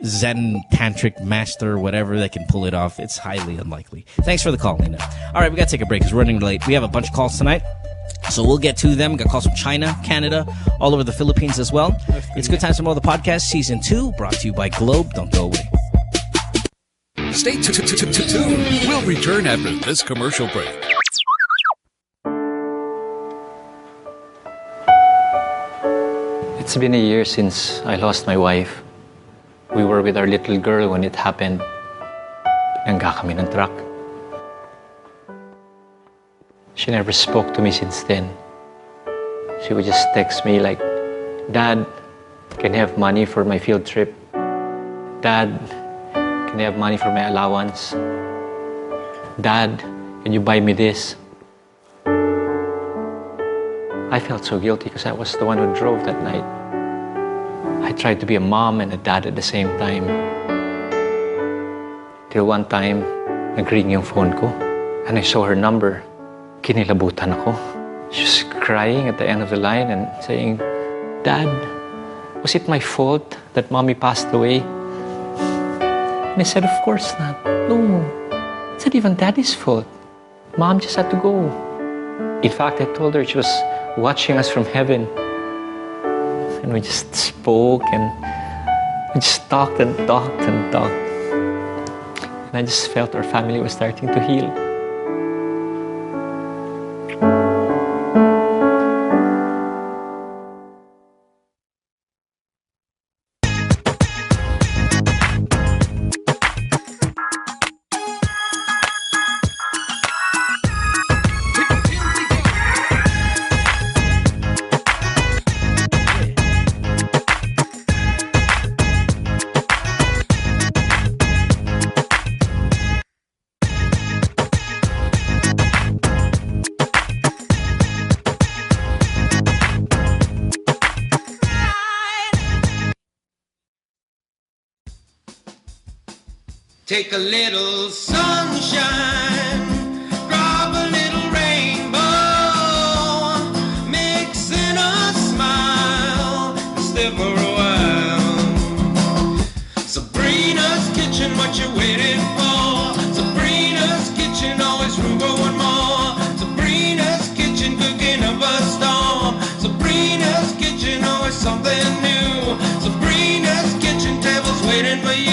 Zen tantric master or whatever that can pull it off. It's highly unlikely. Thanks for the call, Nina. All right, we got to take a break because we're running late. We have a bunch of calls tonight. So we'll get to them. Got calls from China, Canada, all over the Philippines as well. It's Good Times with Mo, the podcast, Season 2, brought to you by Globe. Don't go away. Stay tuned. We'll return after this commercial break. It's been a year since I lost my wife. We were with our little girl when it happened. Pinangga kami ng truck. She never spoke to me since then. She would just text me like, "Dad, can I have money for my field trip? Dad, can I have money for my allowance? Dad, can you buy me this?" I felt so guilty because I was the one who drove that night. I tried to be a mom and a dad at the same time. Till one time, nag-ring yung phone ko and I saw her number. Kinilabutan ako. She was crying at the end of the line and saying, "Dad, was it my fault that Mommy passed away?" And I said, "Of course not. No, it's not even Daddy's fault. Mom just had to go." In fact, I told her she was watching us from heaven. And we just spoke and we just talked and talked and talked. And I just felt our family was starting to heal. Take a little sunshine, drop a little rainbow, mix in a smile, and stay for a while. Sabrina's kitchen, what you waiting for? Sabrina's kitchen, always room for one more. Sabrina's kitchen, cooking up a storm. Sabrina's kitchen, always something new. Sabrina's kitchen, tables waiting for you.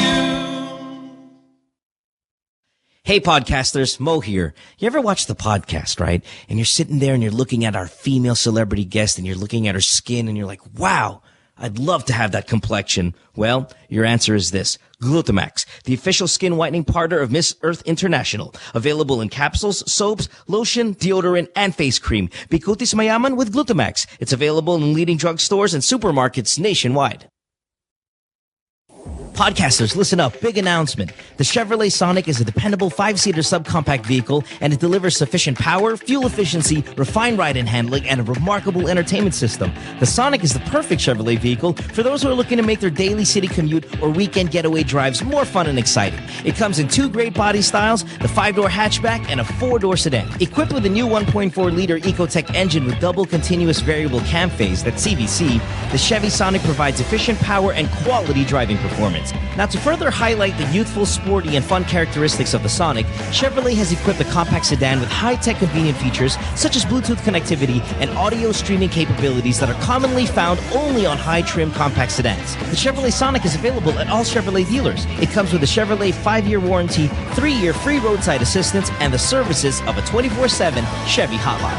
Hey, podcasters, Mo here. You ever watch the podcast, right? And you're sitting there and you're looking at our female celebrity guest and you're looking at her skin and you're like, wow, I'd love to have that complexion. Well, your answer is this. Glutamax, the official skin whitening partner of Miss Earth International. Available in capsules, soaps, lotion, deodorant, and face cream. Bikutis Mayaman with Glutamax. It's available in leading drugstores and supermarkets nationwide. Podcasters, listen up. Big announcement. The Chevrolet Sonic is a dependable 5-seater subcompact vehicle, and it delivers sufficient power, fuel efficiency, refined ride and handling, and a remarkable entertainment system. The Sonic is the perfect Chevrolet vehicle for those who are looking to make their daily city commute or weekend getaway drives more fun and exciting. It comes in 2 great body styles, the 5-door hatchback and a 4-door sedan. Equipped with a new 1.4-liter Ecotec engine with double continuous variable cam phase, that's CVC, the Chevy Sonic provides efficient power and quality driving performance. Now, to further highlight the youthful, sporty, and fun characteristics of the Sonic, Chevrolet has equipped the compact sedan with high-tech convenient features such as Bluetooth connectivity and audio streaming capabilities that are commonly found only on high-trim compact sedans. The Chevrolet Sonic is available at all Chevrolet dealers. It comes with a Chevrolet 5-year warranty, 3-year free roadside assistance, and the services of a 24/7 Chevy hotline.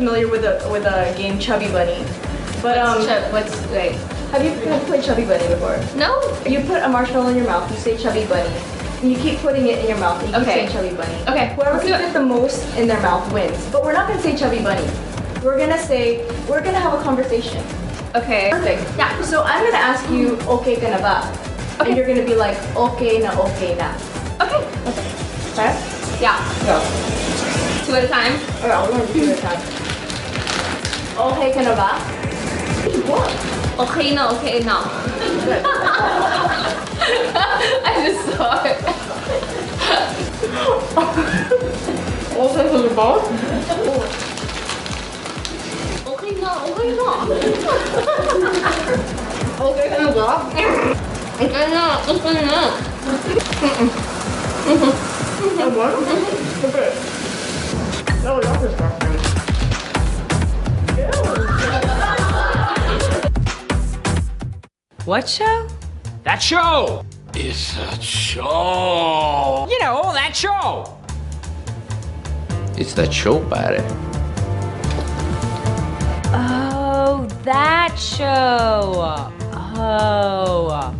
Familiar with a game Chubby Bunny, but wait. Have you played Chubby Bunny before? No. You put a marshmallow in your mouth, you say Chubby Bunny, and you keep putting it in your mouth, and you keep saying Chubby Bunny. Okay. Whoever can fit the most in their mouth wins. But we're not gonna say Chubby Bunny. We're gonna have a conversation. Okay. Perfect. Yeah. So I'm gonna ask you, okay ka na ba? Okay. And you're gonna be like, okay na. Okay. Okay? Yeah. Go. 2 at a time? Alright, we're gonna do 2 at a time. Okay ka na ba? What? Okay na. I just saw it. Okay ka na ba? Okay na. Okay ka na ba? Okay na. Okay na. What? Okay. No, that's disgusting. What show? That show! It's a show! You know, that show! It's that show, pare. Oh, that show. Oh.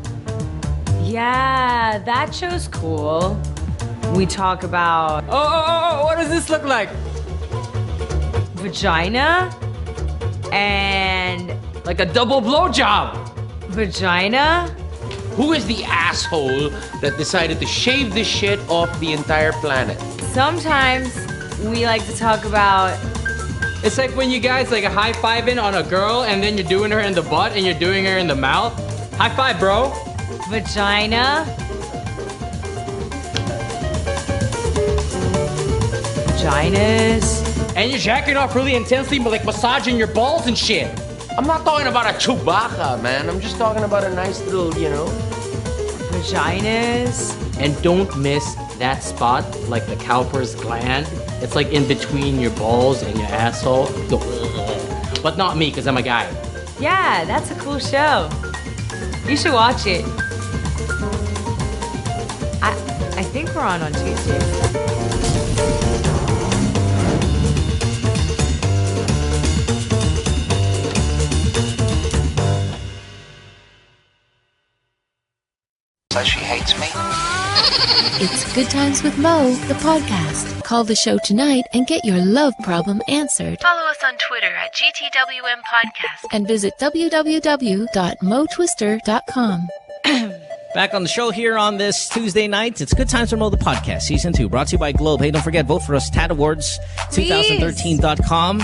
Yeah, that show's cool. We talk about... Oh, what does this look like? Vagina and... Like a double blowjob! Vagina? Who is the asshole that decided to shave this shit off the entire planet? Sometimes we like to talk about... It's like when you guys like a high-fiving on a girl and then you're doing her in the butt and you're doing her in the mouth. High five, bro. Vagina. Vaginas. And you're jacking off really intensely, but like massaging your balls and shit. I'm not talking about a Chewbacca, man. I'm just talking about a nice little, you know. Vaginas. And don't miss that spot, like the cowper's gland. It's like in between your balls and your asshole. But not me, because I'm a guy. Yeah, that's a cool show. You should watch it. I think we're on Tuesday. So she hates me? It's Good Times with Mo, the podcast. Call the show tonight and get your love problem answered. Follow us on Twitter at GTWM Podcast. And visit www.motwister.com. Back on the show here on this Tuesday night. It's Good Times with Mo, the podcast, Season 2, brought to you by Globe. Hey, don't forget, vote for us, TATAwards2013.com.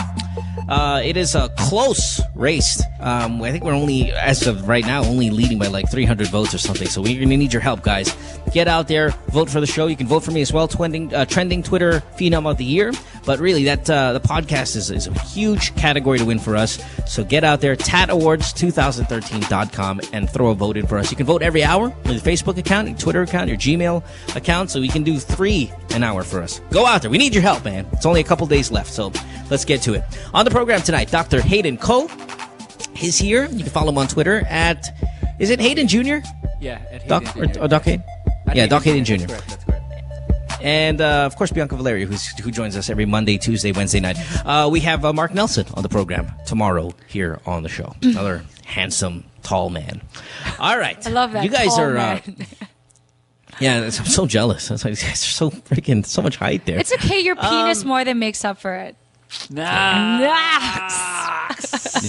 It is a close race. I think we're only, as of right now, only leading by like 300 votes or something. So we're going to need your help, guys. Get out there, vote for the show. You can vote for me as well. Trending Twitter Phenom of the Year. But really, that the podcast is a huge category to win for us. So get out there, TATAwards2013.com, and throw a vote in for us. You can vote every hour with your Facebook account, your Twitter account, your Gmail account. So we can do 3 an hour for us. Go out there. We need your help, man. It's only a couple days left. So let's get to it. On the program tonight, Dr. Hayden Kho is here. You can follow him on Twitter at, is it Hayden Jr.? Yeah, at Hayden Doc, Jr. or Doc Hayden? Yeah, Doc Hayden Jr. That's correct. And, of course, Bianca Valerio, who joins us every Monday, Tuesday, Wednesday night. We have Mark Nelson on the program tomorrow here on the show. Another handsome, tall man. All right. I love that. You guys tall are... man. Yeah, I'm so jealous. That's why you guys are so freaking, so much height there. It's okay. Your penis more than makes up for it. Did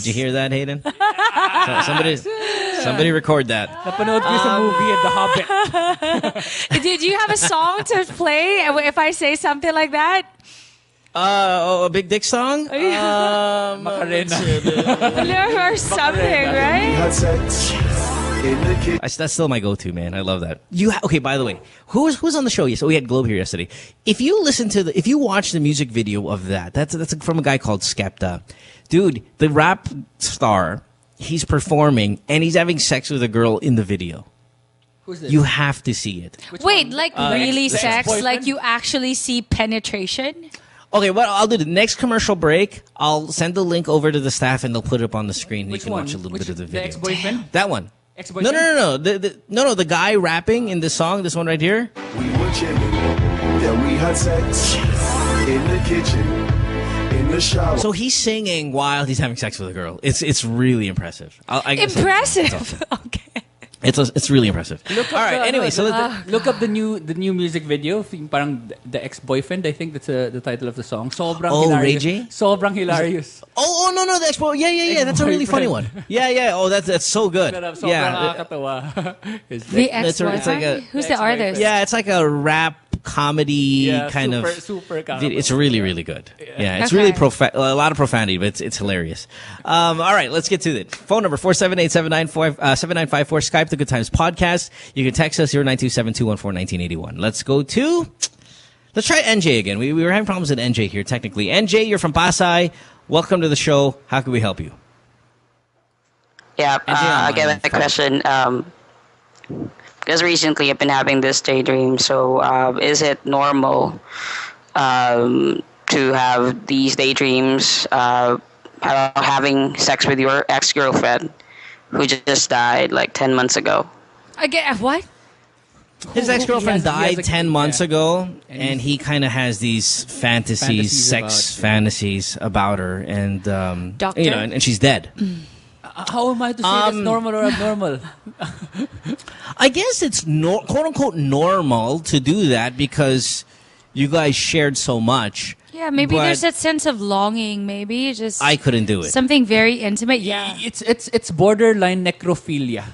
you hear that, Hayden? Somebody record that. Napanood ko sa movie at The Hobbit. Did you have a song to play if I say something like that? A Big Dick song? Macarena. Or something, right? That's still my go-to, man. I love that. Okay, by the way, who's on the show? So we had Globe here yesterday. If you watch the music video of that's from a guy called Skepta. Dude, the rap star, he's performing and he's having sex with a girl in the video. Who's this? You have to see it. Wait, like really the sex? ex-boyfriend? Like you actually see penetration? Okay, what I'll do, the next commercial break, I'll send the link over to the staff and they'll put it up on the screen and you can watch a little bit of the video. The ex-boyfriend? That one. Ex-boyfriend? No. The guy rapping in this song, this one right here. We were chilling, then we had sex in the kitchen, in the shower. So he's singing while he's having sex with a girl. It's really impressive. Impressive. Okay. It's really impressive. Look All right. Anyway, look up the new music video. Parang the ex-boyfriend. I think that's the title of the song. Sobrang hilarious. Ray J? Sobrang hilarious. Oh no, the ex-boy. Yeah. That's a really funny one. Yeah. Oh, that's so good. Yeah. The ex-boyfriend? Who's the artist? Yeah, it's like a rap comedy kind of. Super it's really, really good. Yeah, it's really a lot of profanity, but it's hilarious. All right, let's get to it. Phone number 478-7954. Skype the Good Times Podcast. You can text us 0927-214-1981. Let's try NJ again. We were having problems with NJ here technically. NJ, you're from Pasay. Welcome to the show. How can we help you? Yeah, I get a question. Because recently I've been having this daydream. So, is it normal to have these daydreams having sex with your ex-girlfriend who just died like 10 months ago? Again, what? His ex-girlfriend He has died 10 months ago, and he kind of has these sex fantasies about her, and Doctor? and she's dead. How am I to say that's normal or abnormal? I guess it's quote unquote normal to do that because you guys shared so much. Yeah, maybe but there's that sense of longing. Maybe just I couldn't do it. something very intimate. Yeah, It's borderline necrophilia.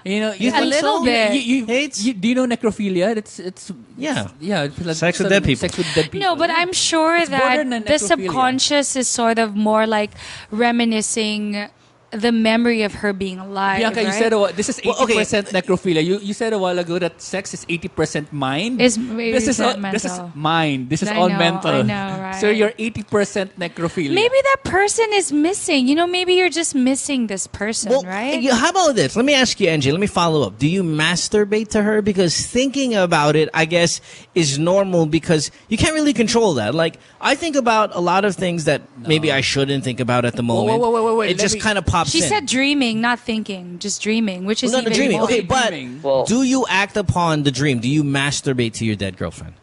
a little bit. Do you know necrophilia? It's It's like sex with dead people. Sex with dead people. No, but I'm sure borderline that the necrophilia. subconscious is sort of more like reminiscing the memory of her being alive. Bianca, right? you said this is 80% necrophilia. You said a while ago that sex is 80% mind. This is mind. This is all mental. I know, right? So you're 80% necrophilia. Maybe that person is missing. Maybe you're just missing this person, right? How about this? Let me ask you, Angie. Let me follow up. Do you masturbate to her? Because thinking about it, I guess, is normal because you can't really control that. Like, I think about a lot of things that maybe I shouldn't think about at the moment. Wait. It just kind of pops She in. said dreaming, not thinking. Just dreaming, which is No, even dreaming. more. Okay, but do you act upon the dream? Do you masturbate to your dead girlfriend?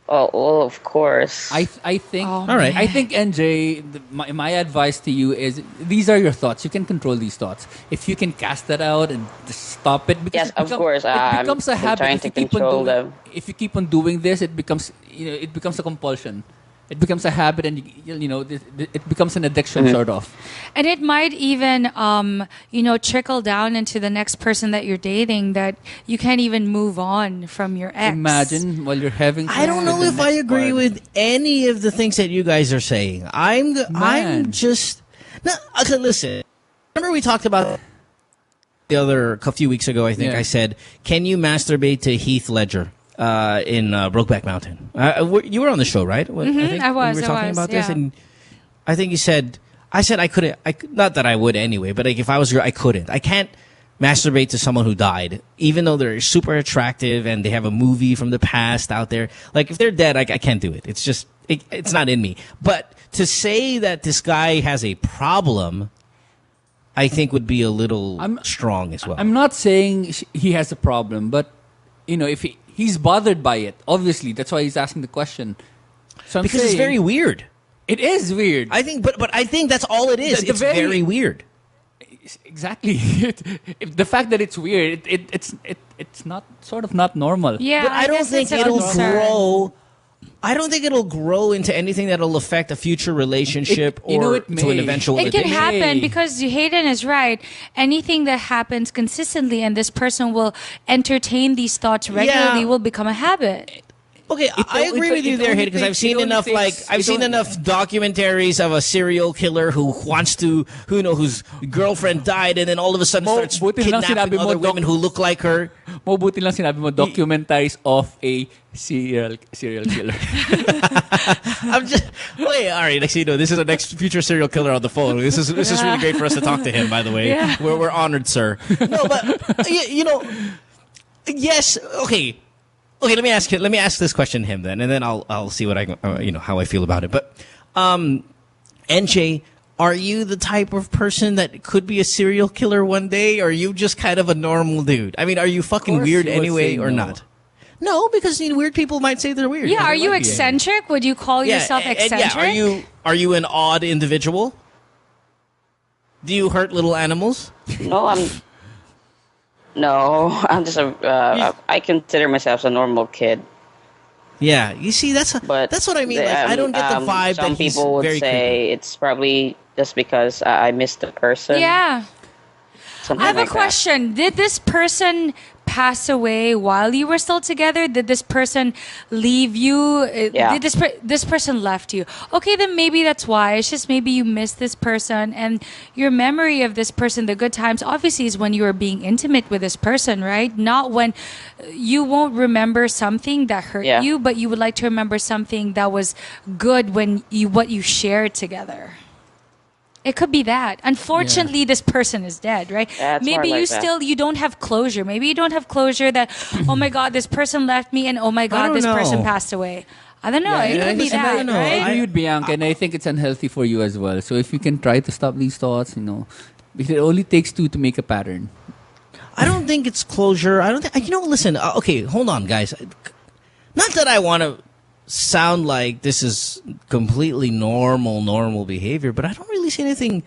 Oh, well, of course. I think. Oh, all right. I think NJ, my advice to you is these are your thoughts. You can control these thoughts. If you can cast that out and just stop it. Because Yes, of course. It becomes a I'm habit. trying If to you keep on control doing, them. if you keep on doing this, it becomes a compulsion. It becomes a habit, and it becomes an addiction, sort of. And it might even, trickle down into the next person that you're dating that you can't even move on from your ex. Imagine while you're having. I don't know if I agree with any of the things that you guys are saying. I'm just okay. Listen, remember we talked about a few weeks ago. I think I said, "Can you masturbate to Heath Ledger?" In Brokeback Mountain. You were on the show, right? I was. We were talking about this, yeah. and I think you said, I said I couldn't. Not that I would anyway, but like if I was I couldn't. I can't masturbate to someone who died, even though they're super attractive and they have a movie from the past out there. Like if they're dead, I can't do it. It's just it's not in me. But to say that this guy has a problem, I think would be a little strong as well. I'm not saying he has a problem, but if he's bothered by it, obviously that's why he's asking the question. So because it's very weird. It is weird. I think, but I think that's all it is. It's very weird. Exactly. The fact that it's weird, it's not sort of not normal. Yeah, but I don't think it'll grow. I don't think it'll grow into anything that'll affect a future relationship or to an eventual It can addiction. happen because Hayden is right. Anything that happens consistently and this person will entertain these thoughts regularly will become a habit. Okay, I agree with you there, Hayden, because I've seen enough documentaries of a serial killer whose girlfriend died and then all of a sudden starts kidnapping other women who look like her. Mabuti lang sinabi mo documentaries of a serial killer. I'm just wait. All right, next this is the next future serial killer on the phone. This is really great for us to talk to him. By the way, we're honored, sir. No, but yes. Okay. Okay, let me ask this question to him then, and then I'll see what how I feel about it. But NJ, are you the type of person that could be a serial killer one day, or are you just kind of a normal dude? I mean, are you fucking weird anyway or not? No, because weird people might say they're weird. Yeah, are you eccentric? Would you call yourself eccentric? Are you an odd individual? Do you hurt little animals? No, I'm just I consider myself a normal kid. Yeah, you see, that's what I mean. Like, I don't get the vibe some that he's people would very say it's probably just because I missed the person. Yeah. Something I have like a question. Did this person pass away while you were still together? Did this person leave you? Yeah. Did this person left you? Okay, then maybe that's why. It's just maybe you missed this person, and your memory of this person, the good times, obviously is when you were being intimate with this person, right? Not when you won't remember something that hurt you, but you would like to remember something that was good when what you shared together. It could be that. Unfortunately, this person is dead, right? Yeah, it's Maybe more you like that. still you don't have closure. Maybe you don't have closure that oh my god, this person left me, and oh my god, don't this person know. passed away. I don't know. It could be And that, I right? agree with Bianca, and I think it's unhealthy for you as well. So if you can try to stop these thoughts, because it only takes two to make a pattern. I don't think it's closure. I don't think. Listen. Okay, hold on, guys. Not that I want to sound like this is completely normal behavior, but I don't really see anything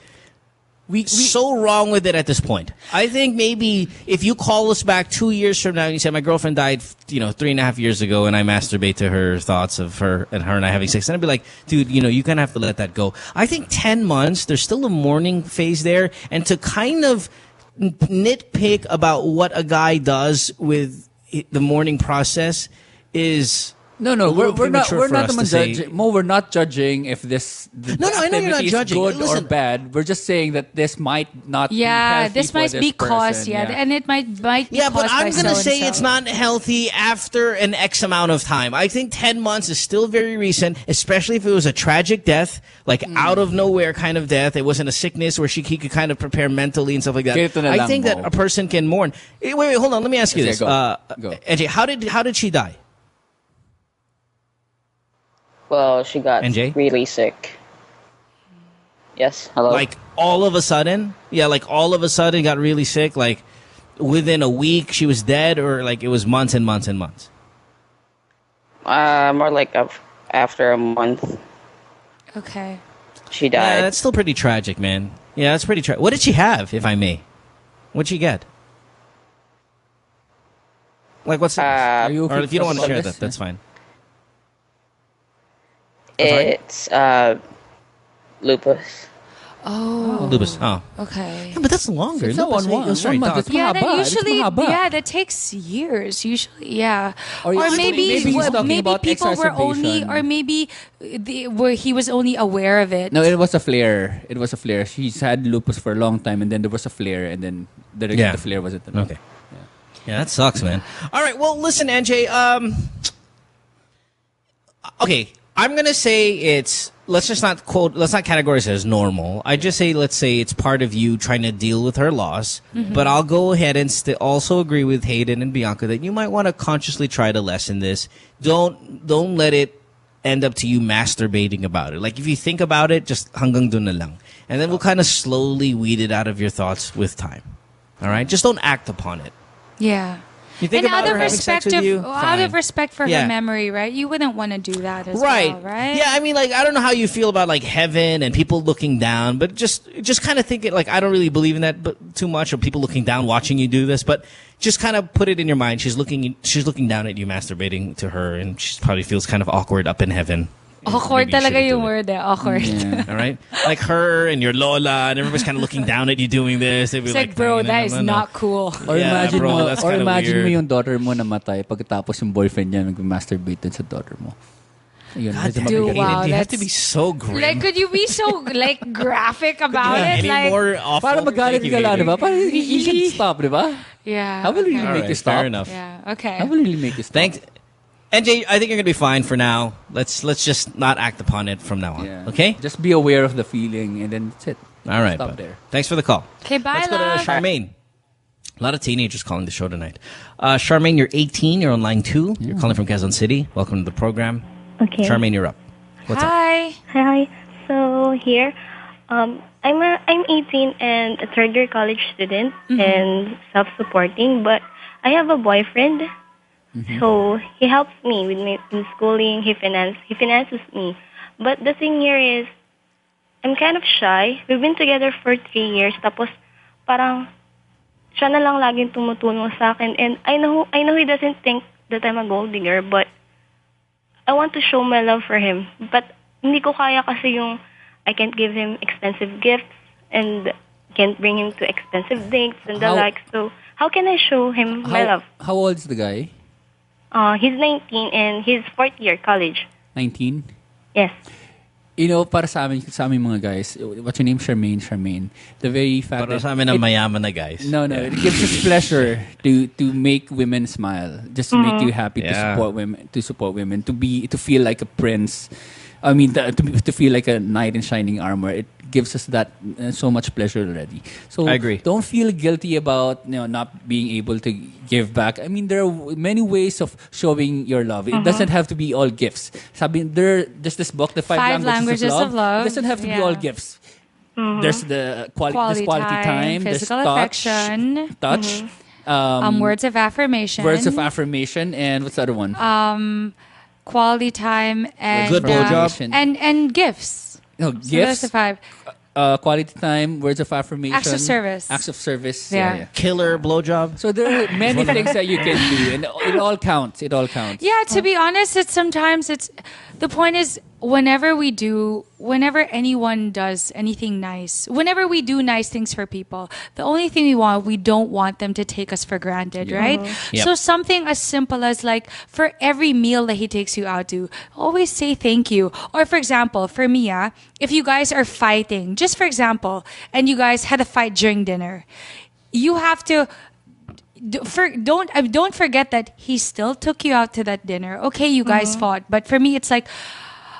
so wrong with it at this point. I think maybe if you call us back 2 years from now and you say my girlfriend died, 3.5 years ago, and I masturbate to her thoughts of her and I having sex, and I'd be like, dude, you kind of have to let that go. I think 10 months, there's still a mourning phase there, and to kind of nitpick about what a guy does with the mourning process is No, we're not judging. Mo, we're not judging if this I know you're not activity is judging. good Listen, or bad. We're just saying that this might not be Yeah, healthy this for might be caused, person. and it might be yeah, but caused by I'm going to say so-and-so. it's not healthy after an X amount of time. I think 10 months is still very recent, especially if it was a tragic death, like out of nowhere kind of death. It wasn't a sickness where he could kind of prepare mentally and stuff like that. Kito na I lang think mo. that a person can mourn. Wait, hold on. Let me ask you Okay, this. go. NJ, how did she die? Well, she got NJ? really sick. Yes, hello? Like all of a sudden? Yeah, like all of a sudden got really sick, like within a week she was dead, or like it was months and months and months? More like after a month. Okay. She died. Yeah, that's still pretty tragic, man. Yeah, that's pretty tragic. What did she have, if I may? What'd she get? Like, what's Are you or if you don't want to about share this? that, that's fine. It's lupus. Oh. Lupus. Oh. Okay. Yeah, but that's longer. It's not Lupus, one sorry, month. Doc. It's Yeah, that mahaba. It's usually, mahaba. that takes years. Usually, yeah. Or maybe he's talking about people were only, exacerbation. or maybe where he was only aware of it. No, it was a flare. She's had lupus for a long time, and then there was a flare, and then the flare wasn't enough. Okay. Yeah, that sucks, man. All right, well, listen, NJ. Okay, I'm gonna say let's not categorize it as normal. I just say, let's say it's part of you trying to deal with her loss. Mm-hmm. But I'll go ahead and also agree with Hayden and Bianca that you might want to consciously try to lessen this. Don't let it end up to you masturbating about it. Like, if you think about it, just hanggang dun na lang. And then we'll kind of slowly weed it out of your thoughts with time. All right? Just don't act upon it. Yeah. You think and about out her of having sex with you? out of Fine. respect for Yeah. her memory, right? You wouldn't want to do that as Right. well, right? Yeah, I mean, like, I don't know how you feel about, like, heaven and people looking down, but just kind of think it, like, I don't really believe in that too much, or people looking down watching you do this, but just kind of put it in your mind. She's looking down at you masturbating to her, and she probably feels kind of awkward up in heaven. Awkward Maybe you talaga shouldn't yung do it. word awkward. Yeah. All right? Like her and your lola, and everybody's kind of looking down at you doing this. They'd be It's like, bro, that is not cool. Or Yeah, imagine bro, mo, that's or kinda imagine mo weird. yung daughter mo namatay pagkatapos yung boyfriend niya nag-masturbate dun sa daughter mo. Ayun, God medyo damn, Dude, mabigat. wow, you have to that's- be so grim. Like, could you be so like graphic about it? Any Like, more awful? Para magalit Thank you, ka lang, Hayden. di ba? Para you should stop, di ba? yeah. How will it really okay. make Alright, you stop? fair enough. Yeah. Okay. How will it really make you stop? Thanks. NJ, I think you're going to be fine for now. Let's just not act upon it from now on. Yeah. Okay? Just be aware of the feeling, and then that's it. All right. Stop bud. there. Thanks for the call. Okay, bye, Let's go to love. Charmaine. A lot of teenagers calling the show tonight. Charmaine, you're 18. You're on line 2. You're calling from Quezon City. Welcome to the program. Okay. Charmaine, you're up. What's up? Hi. Hi. So here, I'm 18 and a third year college student and self-supporting, but I have a boyfriend. So he helps me with my in schooling. He finances me. But the thing here is, I'm kind of shy. We've been together for 3 years. Tapos parang siya na lang laging tumutulong sa akin. And I know he doesn't think that I'm a gold digger, but I want to show my love for him. But hindi ko kaya kasi yung I can't give him expensive gifts and can't bring him to expensive dates and the How- like. So how can I show him my love? How old is the guy? He's 19 and he's 4th year college. 19? Yes. You know, para sa amin mga guys, what's your name? Charmaine. The very fact Para that sa amin ang mayaman na guys. No, it gives us pleasure to make women smile, just to make you happy, Yeah. to support women, to feel like a prince. I mean, to feel like a knight in shining armor. It gives us that so much pleasure already. So I agree. Don't feel guilty about not being able to give back. I mean, there are many ways of showing your love. It doesn't have to be all gifts. There's this book, The Five Languages of Love. It doesn't have to be all gifts. There's the quality time, physical there's affection, touch, words of affirmation. Words of affirmation, and what's the other one? Quality time and good blowjob and gifts. No, So gifts. that's the 5. Quality time, words of affirmation, Acts of service. acts of service. Yeah. Killer blowjob. So there are many things that you can do, and it all counts. It all counts. Yeah, to be honest, the point is whenever anyone does anything nice, whenever we do nice things for people, the only thing we don't want them to take us for granted, right? Yep. So something as simple as like for every meal that he takes you out to, always say thank you. Or for example, for me, if you guys are fighting, just for example, and you guys had a fight during dinner, you have to don't forget that he still took you out to that dinner. Okay, you guys fought, but for me, it's like,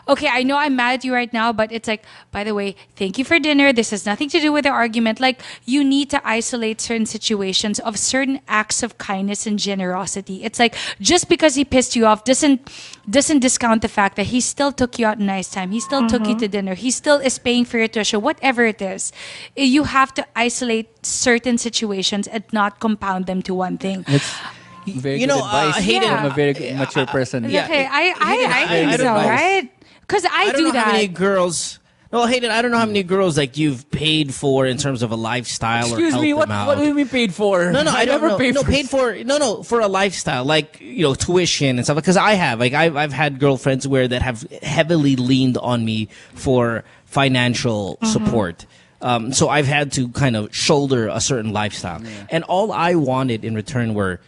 okay, I know I'm mad at you right now, but it's like, by the way, thank you for dinner. This has nothing to do with the argument. Like, you need to isolate certain situations of certain acts of kindness and generosity. It's like, just because he pissed you off doesn't discount the fact that he still took you out a nice time. He still took you to dinner. He still is paying for your tuition, whatever it is. You have to isolate certain situations and not compound them to one thing. Very You good know, advice Hayden- from a very mature person. Okay, I think so, right? Because I don't do know that. how many girls. No, Hayden, I don't know how many girls like you've paid for in terms of a lifestyle. Excuse or me, help what them out. do you mean paid for? No, I don't never know. paid No, for. paid for. No, for a lifestyle, like tuition and stuff. Because I have, I've had girlfriends that have heavily leaned on me for financial support. So I've had to kind of shoulder a certain lifestyle, and all I wanted in return were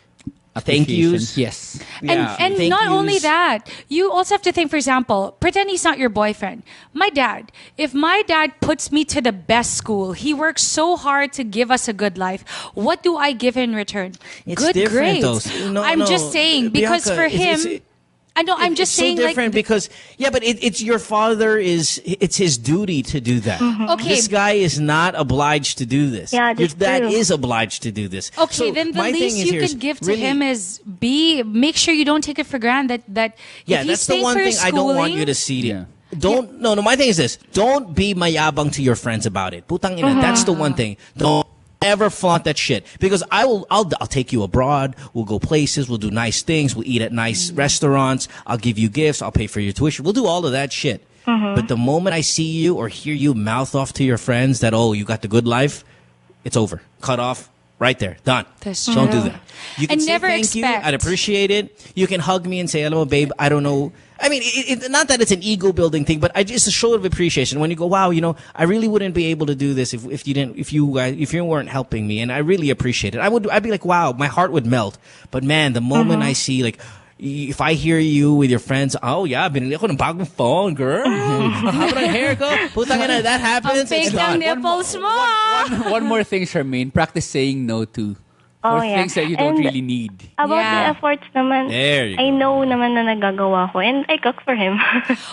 thank yous. Yes. Yeah, And thank not only yous. that, you also have to think, for example, pretend he's not your boyfriend. My dad, if my dad puts me to the best school, he works so hard to give us a good life, what do I give in return? It's Good different, grades. though. No, I'm no, just saying, because Bianca, for him... I know, I'm just it's saying, so different like... because but it's your father it's his duty to do that. Okay. This guy is not obliged to do this. Yeah, Your that's dad true. is obliged to do this. Okay, So then the my thing least is you here is can give to really- him is make sure you don't take it for granted that Yeah, if he's that's the staying one for thing I don't want schooling- you to see. Don't no. My thing is this: don't be mayabang to your friends about it. Putang ina, that's the one thing. Don't ever flaunt that shit because I'll take you abroad. We'll go places. We'll do nice things. We'll eat at nice restaurants. I'll give you gifts. I'll pay for your tuition. We'll do all of that shit. But the moment I see you or hear you mouth off to your friends that you got the good life, it's over. Cut off. Right there. Done. That's Don't true. do that. You can And say never thank you. expect. I'd appreciate it. You can hug me and say, hello, babe. I don't know. I mean, not that it's an ego building thing, but it's a show of appreciation. When you go, wow, I really wouldn't be able to do this if you weren't helping me. And I really appreciate it. I'd be like, wow, my heart would melt. But man, the moment I see if I hear you with your friends, oh yeah, binili ako ng bagong phone, girl. Haba ng hair ko. Putang ina, that happens. Ang fake It's done. ng nipples mo. One more thing, Charmaine. Practice saying no to. Oh, For yeah. things that you don't And really need. About Yeah. the efforts naman, There you I go. know naman na nagagawa ko and I cook for him.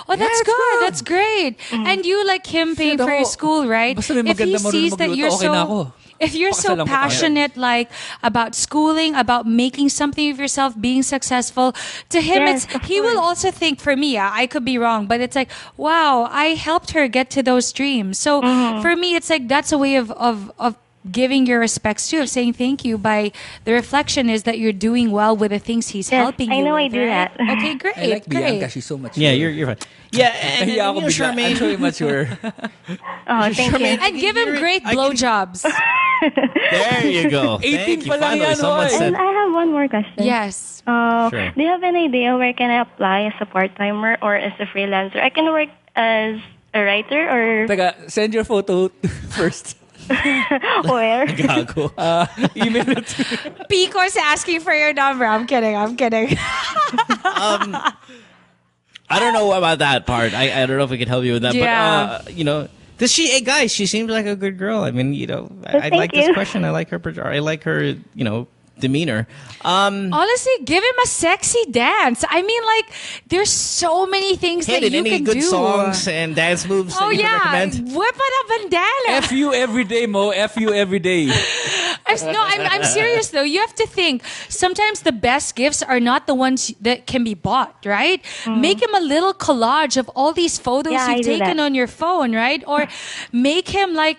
Oh, that's good. That's great. And you like him paying for your school, right? Basta may If he maganda marunong sees that magluto, you're okay na ako. if you're so Pakasalan mo tayo. passionate like about schooling, about making something of yourself, being successful, to him Yes, of he will course. also think, for me, I could be wrong, but it's like, wow, I helped her get to those dreams. So for me, it's like that's a way of giving your respects too, of saying thank you by the reflection is that you're doing well with the things he's Yes, helping I you know I with, do right? that. Okay, great. I like great. Bianca. She's so much. Yeah, you're fine. Yeah, and Nahiya ako bigla. I'm Charmaine. so immature. Oh, thank you. And give him great blowjobs. There you go. 18 Thank you. pa lang Finally, yan, someone hoy. said. And I have one more question. Yes. Sure. Do you have an idea where can I apply as a part-timer or as a freelancer? I can work as a writer or Teka, send your photo first. where? Gago. Email it. Pico's asking for your number. I'm kidding. I don't know about that part. I don't know if we can help you with that. Yeah. But, does she, hey guys, she seems like a good girl. I mean, I Thank like this you. question. I like her, I like her, demeanor. Honestly, give him a sexy dance. I mean, like, there's so many things that you any can good do. songs and dance moves that you can recommend? Whip on a bandana. F you every day, Mo. F you every day. I'm serious though. You have to think. Sometimes the best gifts are not the ones that can be bought, right? Make him a little collage of all these photos you've taken on your phone, right? Or make him like,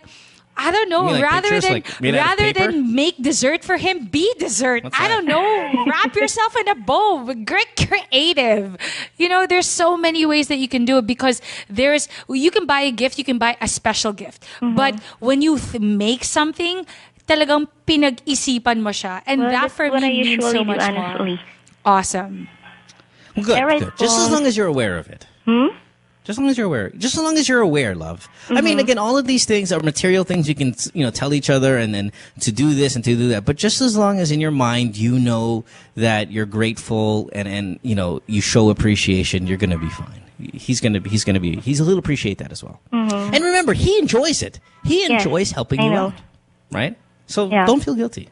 I don't know, like rather pictures, than make dessert for him, be dessert. I don't know. Wrap yourself in a bow. Get creative. You know, there's so many ways that you can do it because you can buy a gift, you can buy a special gift. But when you make something, talagang pinag-isipan mo siya. And that for me means so much more. Awesome. Good. Just as long as you're aware of it. Just as long as you're aware. Just as long as you're aware, love. I mean, again, all of these things are material things you can, tell each other and then to do this and to do that. But just as long as in your mind you know that you're grateful and you show appreciation, you're gonna be fine. He'll appreciate that as well. And remember, he enjoys it. He enjoys helping you out, right? So don't feel guilty.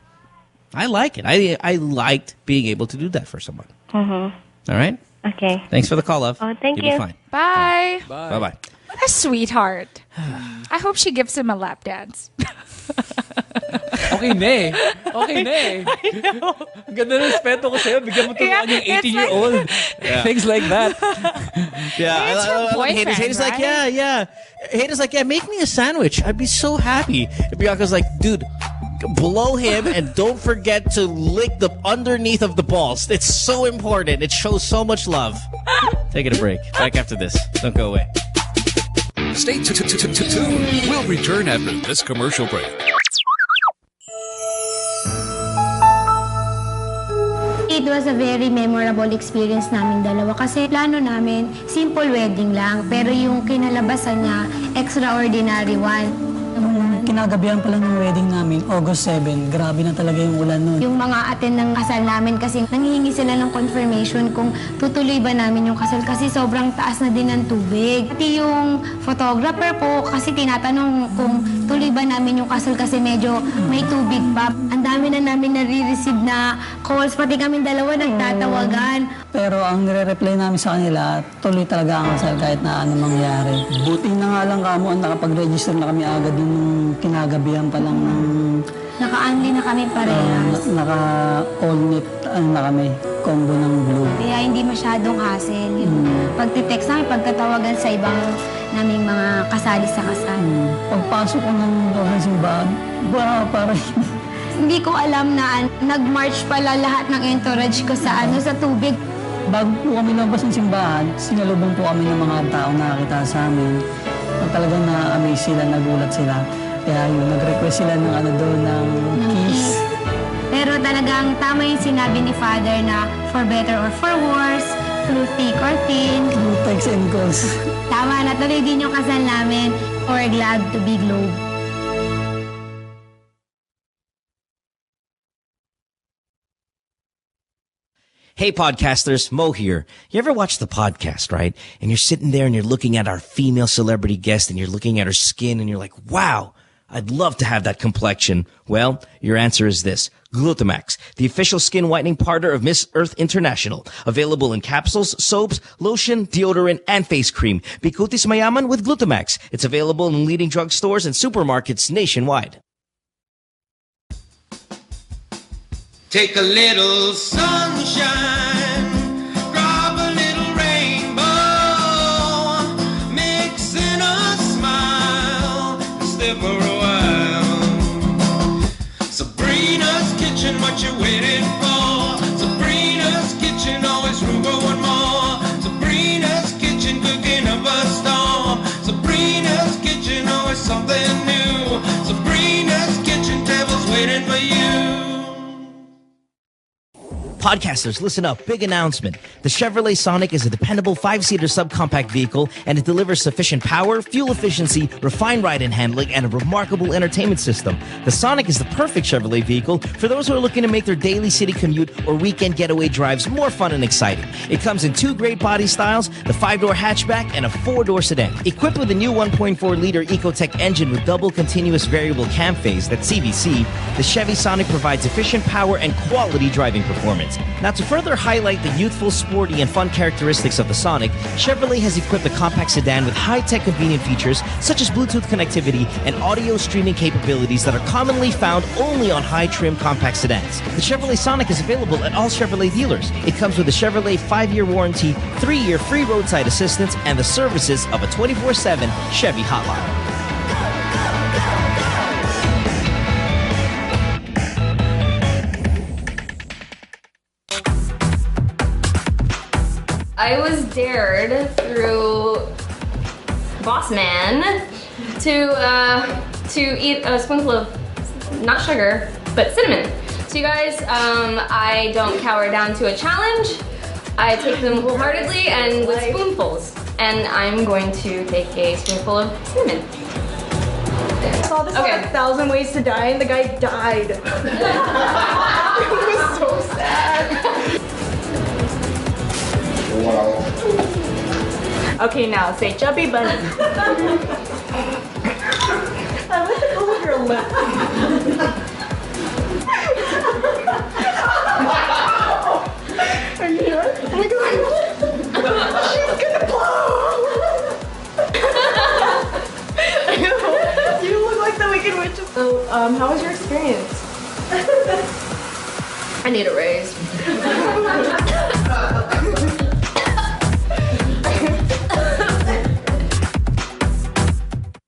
I like it. I liked being able to do that for someone. All right. Okay. Thanks for the call, love. Oh, thank You'll you. be fine. Bye. Bye. Bye. What a sweetheart. I hope she gives him a lap dance. Okay, ne. Ganda ng respeto ko sa'yo. Bigyan mo turuan yung 18-year-old. Things like that. Hayden's like, yeah. Hayden's like, make me a sandwich. I'd be so happy. And Bianca's like, dude, blow him and don't forget to lick the underneath of the balls. It's so important. It shows so much love. Taking a break. Back after this. Don't go away. Stay tuned. We'll return after this commercial break. It was a very memorable experience namin dalawa kasi plano namin simple wedding lang pero yung kinalabasan niya extraordinary one. Kinagabihan pa lang ng wedding namin, August 7. Grabe na talaga yung ulan nun. Yung mga attend ng kasal namin kasi nanghihingi sila ng confirmation kung tutuloy ba namin yung kasal kasi sobrang taas na din ng tubig. Pati yung photographer po kasi tinatanong kung tuloy ba namin yung kasal kasi medyo may tubig pa. Ang dami na namin nare-receive na calls, pati kami dalawa nagtatawagan. Pero ang nire-reply namin sa kanila, tuloy talaga ang kasal kahit na ano mangyari. Buti na nga lang kamo ang nakapag-register na kami agad yung kinagabihan pa lang ng... Naka-unli na kami parehas. Naka-all-knit na kami, combo ng blue. Kaya hindi masyadong hassle. Yung pagtitext namin, pagtatawagan sa ibang naming mga kasali sa kasal. Pagpasok ko ng simbahan, parang... Hindi ko alam na nag-march pala lahat ng entourage ko sa tubig. Bago po kami labas ng simbahan, sinalubong po kami ng mga tao na nakakita sa amin. Talagang na-amaze sila, nagulat sila. Kaya yun, nag-request sila ng ng kiss. Pero talagang tama yung sinabi ni Father na for better or for worse, through thick or thin. Through texts and calls. Tama, natuloy din yung kasal namin. We're glad to be Globe. Hey podcasters, Mo here. You ever watch the podcast, right? And you're sitting there and you're looking at our female celebrity guest and you're looking at her skin and you're like, wow, I'd love to have that complexion. Well, your answer is this. Glutamax, the official skin whitening partner of Miss Earth International. Available in capsules, soaps, lotion, deodorant, and face cream. Bikutis mayaman with Glutamax. It's available in leading drugstores and supermarkets nationwide. Take a little sunshine, grab a little rainbow, mix in a smile, and stay for a while. Sabrina's kitchen, what you waiting for? Sabrina's kitchen, always room for one more. Sabrina's kitchen, cooking up a storm. Sabrina's kitchen, always something new. Sabrina's kitchen, tables waiting for you. Podcasters, listen up. Big announcement. The Chevrolet Sonic is a dependable 5-seater subcompact vehicle, and it delivers sufficient power, fuel efficiency, refined ride and handling, and a remarkable entertainment system. The Sonic is the perfect Chevrolet vehicle for those who are looking to make their daily city commute or weekend getaway drives more fun and exciting. It comes in 2 great body styles, the 5-door hatchback and a 4-door sedan. Equipped with a new 1.4-liter Ecotec engine with double continuous variable cam phase, that's CVC, the Chevy Sonic provides efficient power and quality driving performance. Now, to further highlight the youthful, sporty, and fun characteristics of the Sonic, Chevrolet has equipped the compact sedan with high-tech convenient features such as Bluetooth connectivity and audio streaming capabilities that are commonly found only on high-trim compact sedans. The Chevrolet Sonic is available at all Chevrolet dealers. It comes with a Chevrolet 5-year warranty, 3-year free roadside assistance, and the services of a 24/7 Chevy hotline. I was dared through Boss Man to eat a spoonful of not sugar but cinnamon. So you guys, I don't cower down to a challenge. I take them wholeheartedly and with spoonfuls. And I'm going to take a spoonful of cinnamon. I saw this on 1,000 Ways to Die and the guy died. It was so sad. Wow. Okay, now say chubby bunny. I like the color of your lip. Are you here? Oh my god. She's gonna blow. You look like the Wicked Witch. So, how was your experience? I need a raise.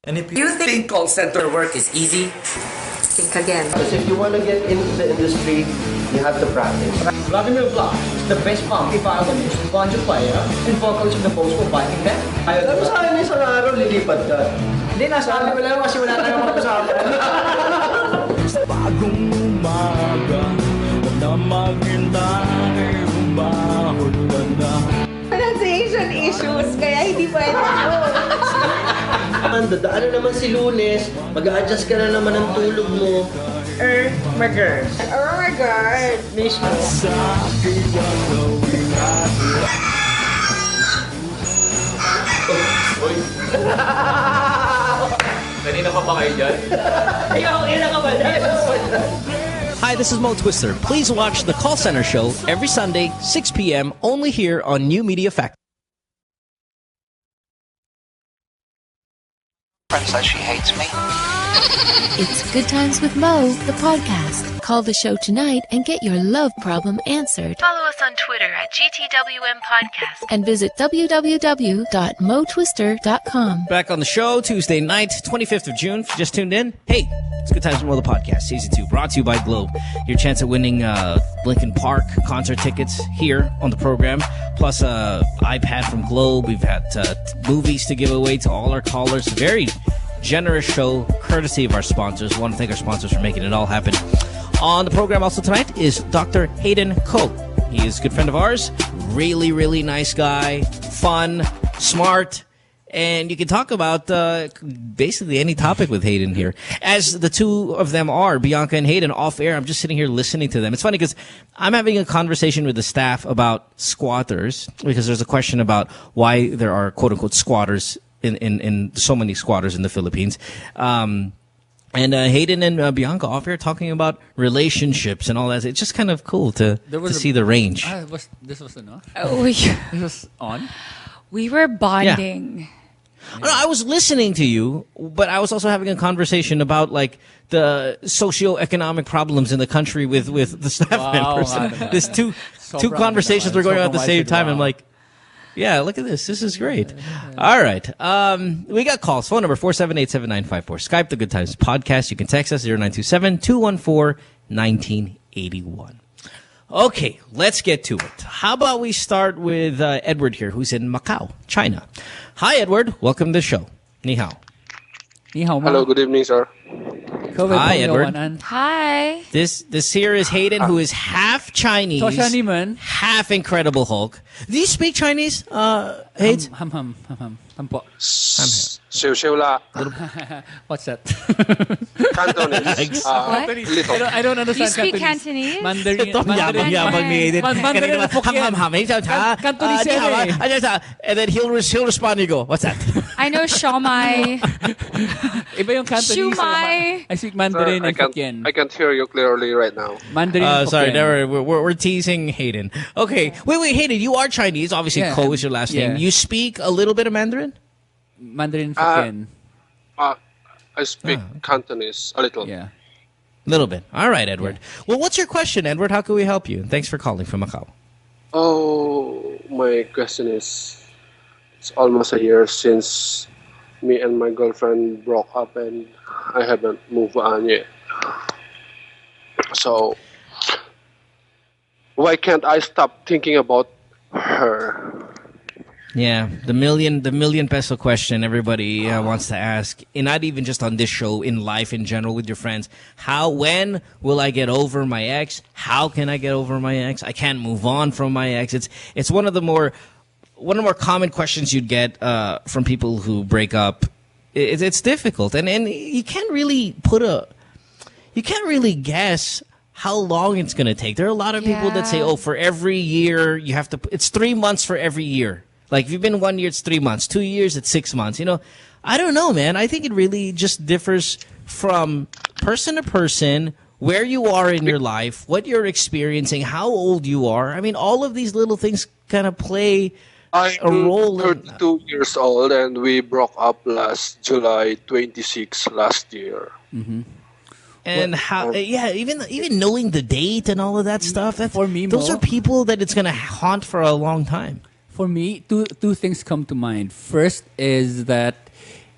And if you think call center work is easy, think again. Because if you want to get into the industry, you have to practice. Vladimir Vlad is the best funky violinist, banjo player, and vocalist of the post-war Viking band. Alam mo sa akin isang araw, lilipat ka. Hindi, nasabi ko lang kasi wala tayong mag-usapan. Sa bagong umaga, huwag na maghintay, bumahod ka na. Pronunciation issues, kaya hindi pwede. Dadaan naman si Lunes, mag-a-adjust ka na naman ng tulog mo. My God. Oh my God. Kanina pa ba kayo dyan? Hi, this is Mo Twister. Please watch the Call Center Show every Sunday, 6 p.m., only here on New Media Factory. Friend says she hates me. It's Good Times with Mo, the podcast. Call the show tonight and get your love problem answered. Follow us on Twitter at GTWM Podcast. And visit www.motwister.com. Back on the show, Tuesday night, 25th of June. If you just tuned in, hey, it's Good Times with Mo, the podcast, Season 2, brought to you by Globe. Your chance at winning Linkin Park concert tickets here on the program, plus iPad from Globe. We've had movies to give away to all our callers. Very generous show, courtesy of our sponsors. I want to thank our sponsors for making it all happen. On the program also tonight is Dr. Hayden Kho. He is a good friend of ours. Really, really nice guy. Fun, smart. And you can talk about basically any topic with Hayden here. As the two of them are, Bianca and Hayden, off air, I'm just sitting here listening to them. It's funny because I'm having a conversation with the staff about squatters, because there's a question about why there are quote-unquote squatters in so many squatters in the Philippines. And Hayden and Bianca off here talking about relationships and all that. It's just kind of cool to see the range. This was enough? This was on? We were bonding. Yeah. No, I was listening to you, but I was also having a conversation about like the socio-economic problems in the country with the staff members. There's two conversations were going on at the same time. I'm like, yeah, look at this. This is great. All right. We got calls. Phone number 478-7954. Skype, The Good Times Podcast. You can text us 0927-214-1981. Okay, let's get to it. How about we start with Edward here, who's in Macau, China. Hi, Edward. Welcome to the show. Ni hao. Ni hao. Hello, good evening, sir. Hi, Edward. Hi. This here is Hayden, who is half Chinese, half Incredible Hulk. Do you speak Chinese, Hayden? Ham po. What's that? Cantonese. What? I don't understand. You speak Cantonese? Mandarin. And then he'll respond. You go, what's that? I know Shomai. Iba yung Cantonese. Shumai. I speak Mandarin and Hokkien. I can't hear you clearly right now. Mandarin and sorry, Hokkien. we're teasing Hayden. Okay, wait, Hayden, you are Chinese. Obviously, Kho is your last name. You speak a little bit of Mandarin? Mandarin Hokkien. I speak Cantonese a little. Yeah. A little bit. All right, Edward. Well, what's your question, Edward? How can we help you? And thanks for calling from Macau. Oh, my question is, it's almost a year since me and my girlfriend broke up and I haven't moved on yet. So, why can't I stop thinking about her? Yeah, the million peso question everybody wants to ask, and not even just on this show, in life in general with your friends. When will I get over my ex? How can I get over my ex? I can't move on from my ex. It's one of the more common questions you'd get from people who break up. It's difficult, and you can't really guess how long it's going to take. There are a lot of people that say, for every year you have to. It's 3 months for every year. Like, if you've been 1 year, it's 3 months. 2 years, it's 6 months. I don't know, man. I think it really just differs from person to person, where you are in your life, what you're experiencing, how old you are. I mean, all of these little things kind of play a role. I'm 32 years old, and we broke up last July 26 last year. Mm-hmm. And even knowing the date and all of that stuff, those are people that it's going to haunt for a long time. For me, two things come to mind. First is that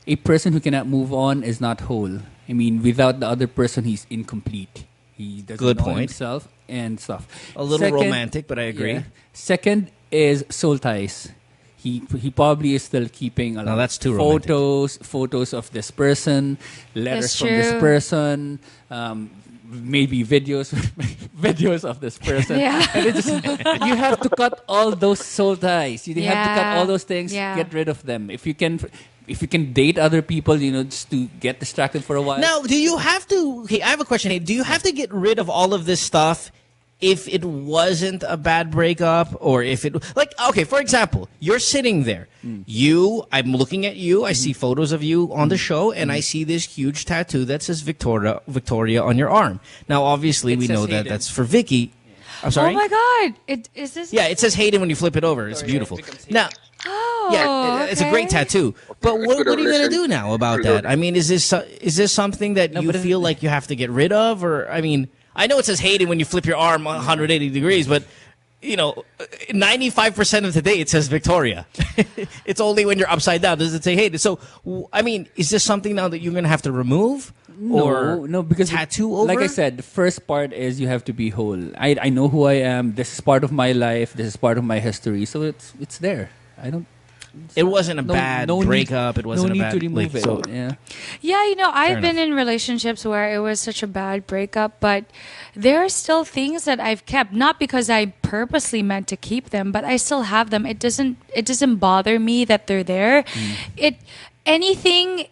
a person who cannot move on is not whole. I mean, without the other person, he's incomplete. He doesn't know himself and stuff. A little romantic, but I agree. Yeah. Second is soul ties. He probably is still keeping a lot that's too photos of this person, letters from this person, maybe videos of this person. Yeah. And you have to cut all those soul ties. You have to cut all those things, get rid of them. If you can date other people, just to get distracted for a while. Now, do you have to... Okay, I have a question. Hey, do you have to get rid of all of this stuff if it wasn't a bad breakup, or if it... Like, okay, for example, you're sitting there. I'm looking at you. I see photos of you on the show, and I see this huge tattoo that says Victoria on your arm. Now, obviously, we know that that's for Vicky. I'm sorry? Oh, my God. Is this... Yeah, it says Hayden when you flip it over. It's beautiful. Now... it's a great tattoo. But what are you going to do now about that? I mean, is this something that you feel like you have to get rid of? Or, I mean... I know it says Hayden when you flip your arm 180 degrees, but, 95% of the day it says Victoria. It's only when you're upside down does it say Hayden. So, I mean, is this something now that you're going to have to remove? No, because tattoo over? Like I said, the first part is you have to be whole. I know who I am. This is part of my life. This is part of my history. So it's there. It wasn't a bad breakup. It wasn't a bad... to remove it. So, I've been in relationships where it was such a bad breakup, but there are still things that I've kept, not because I purposely meant to keep them, but I still have them. It doesn't bother me that they're there. Anything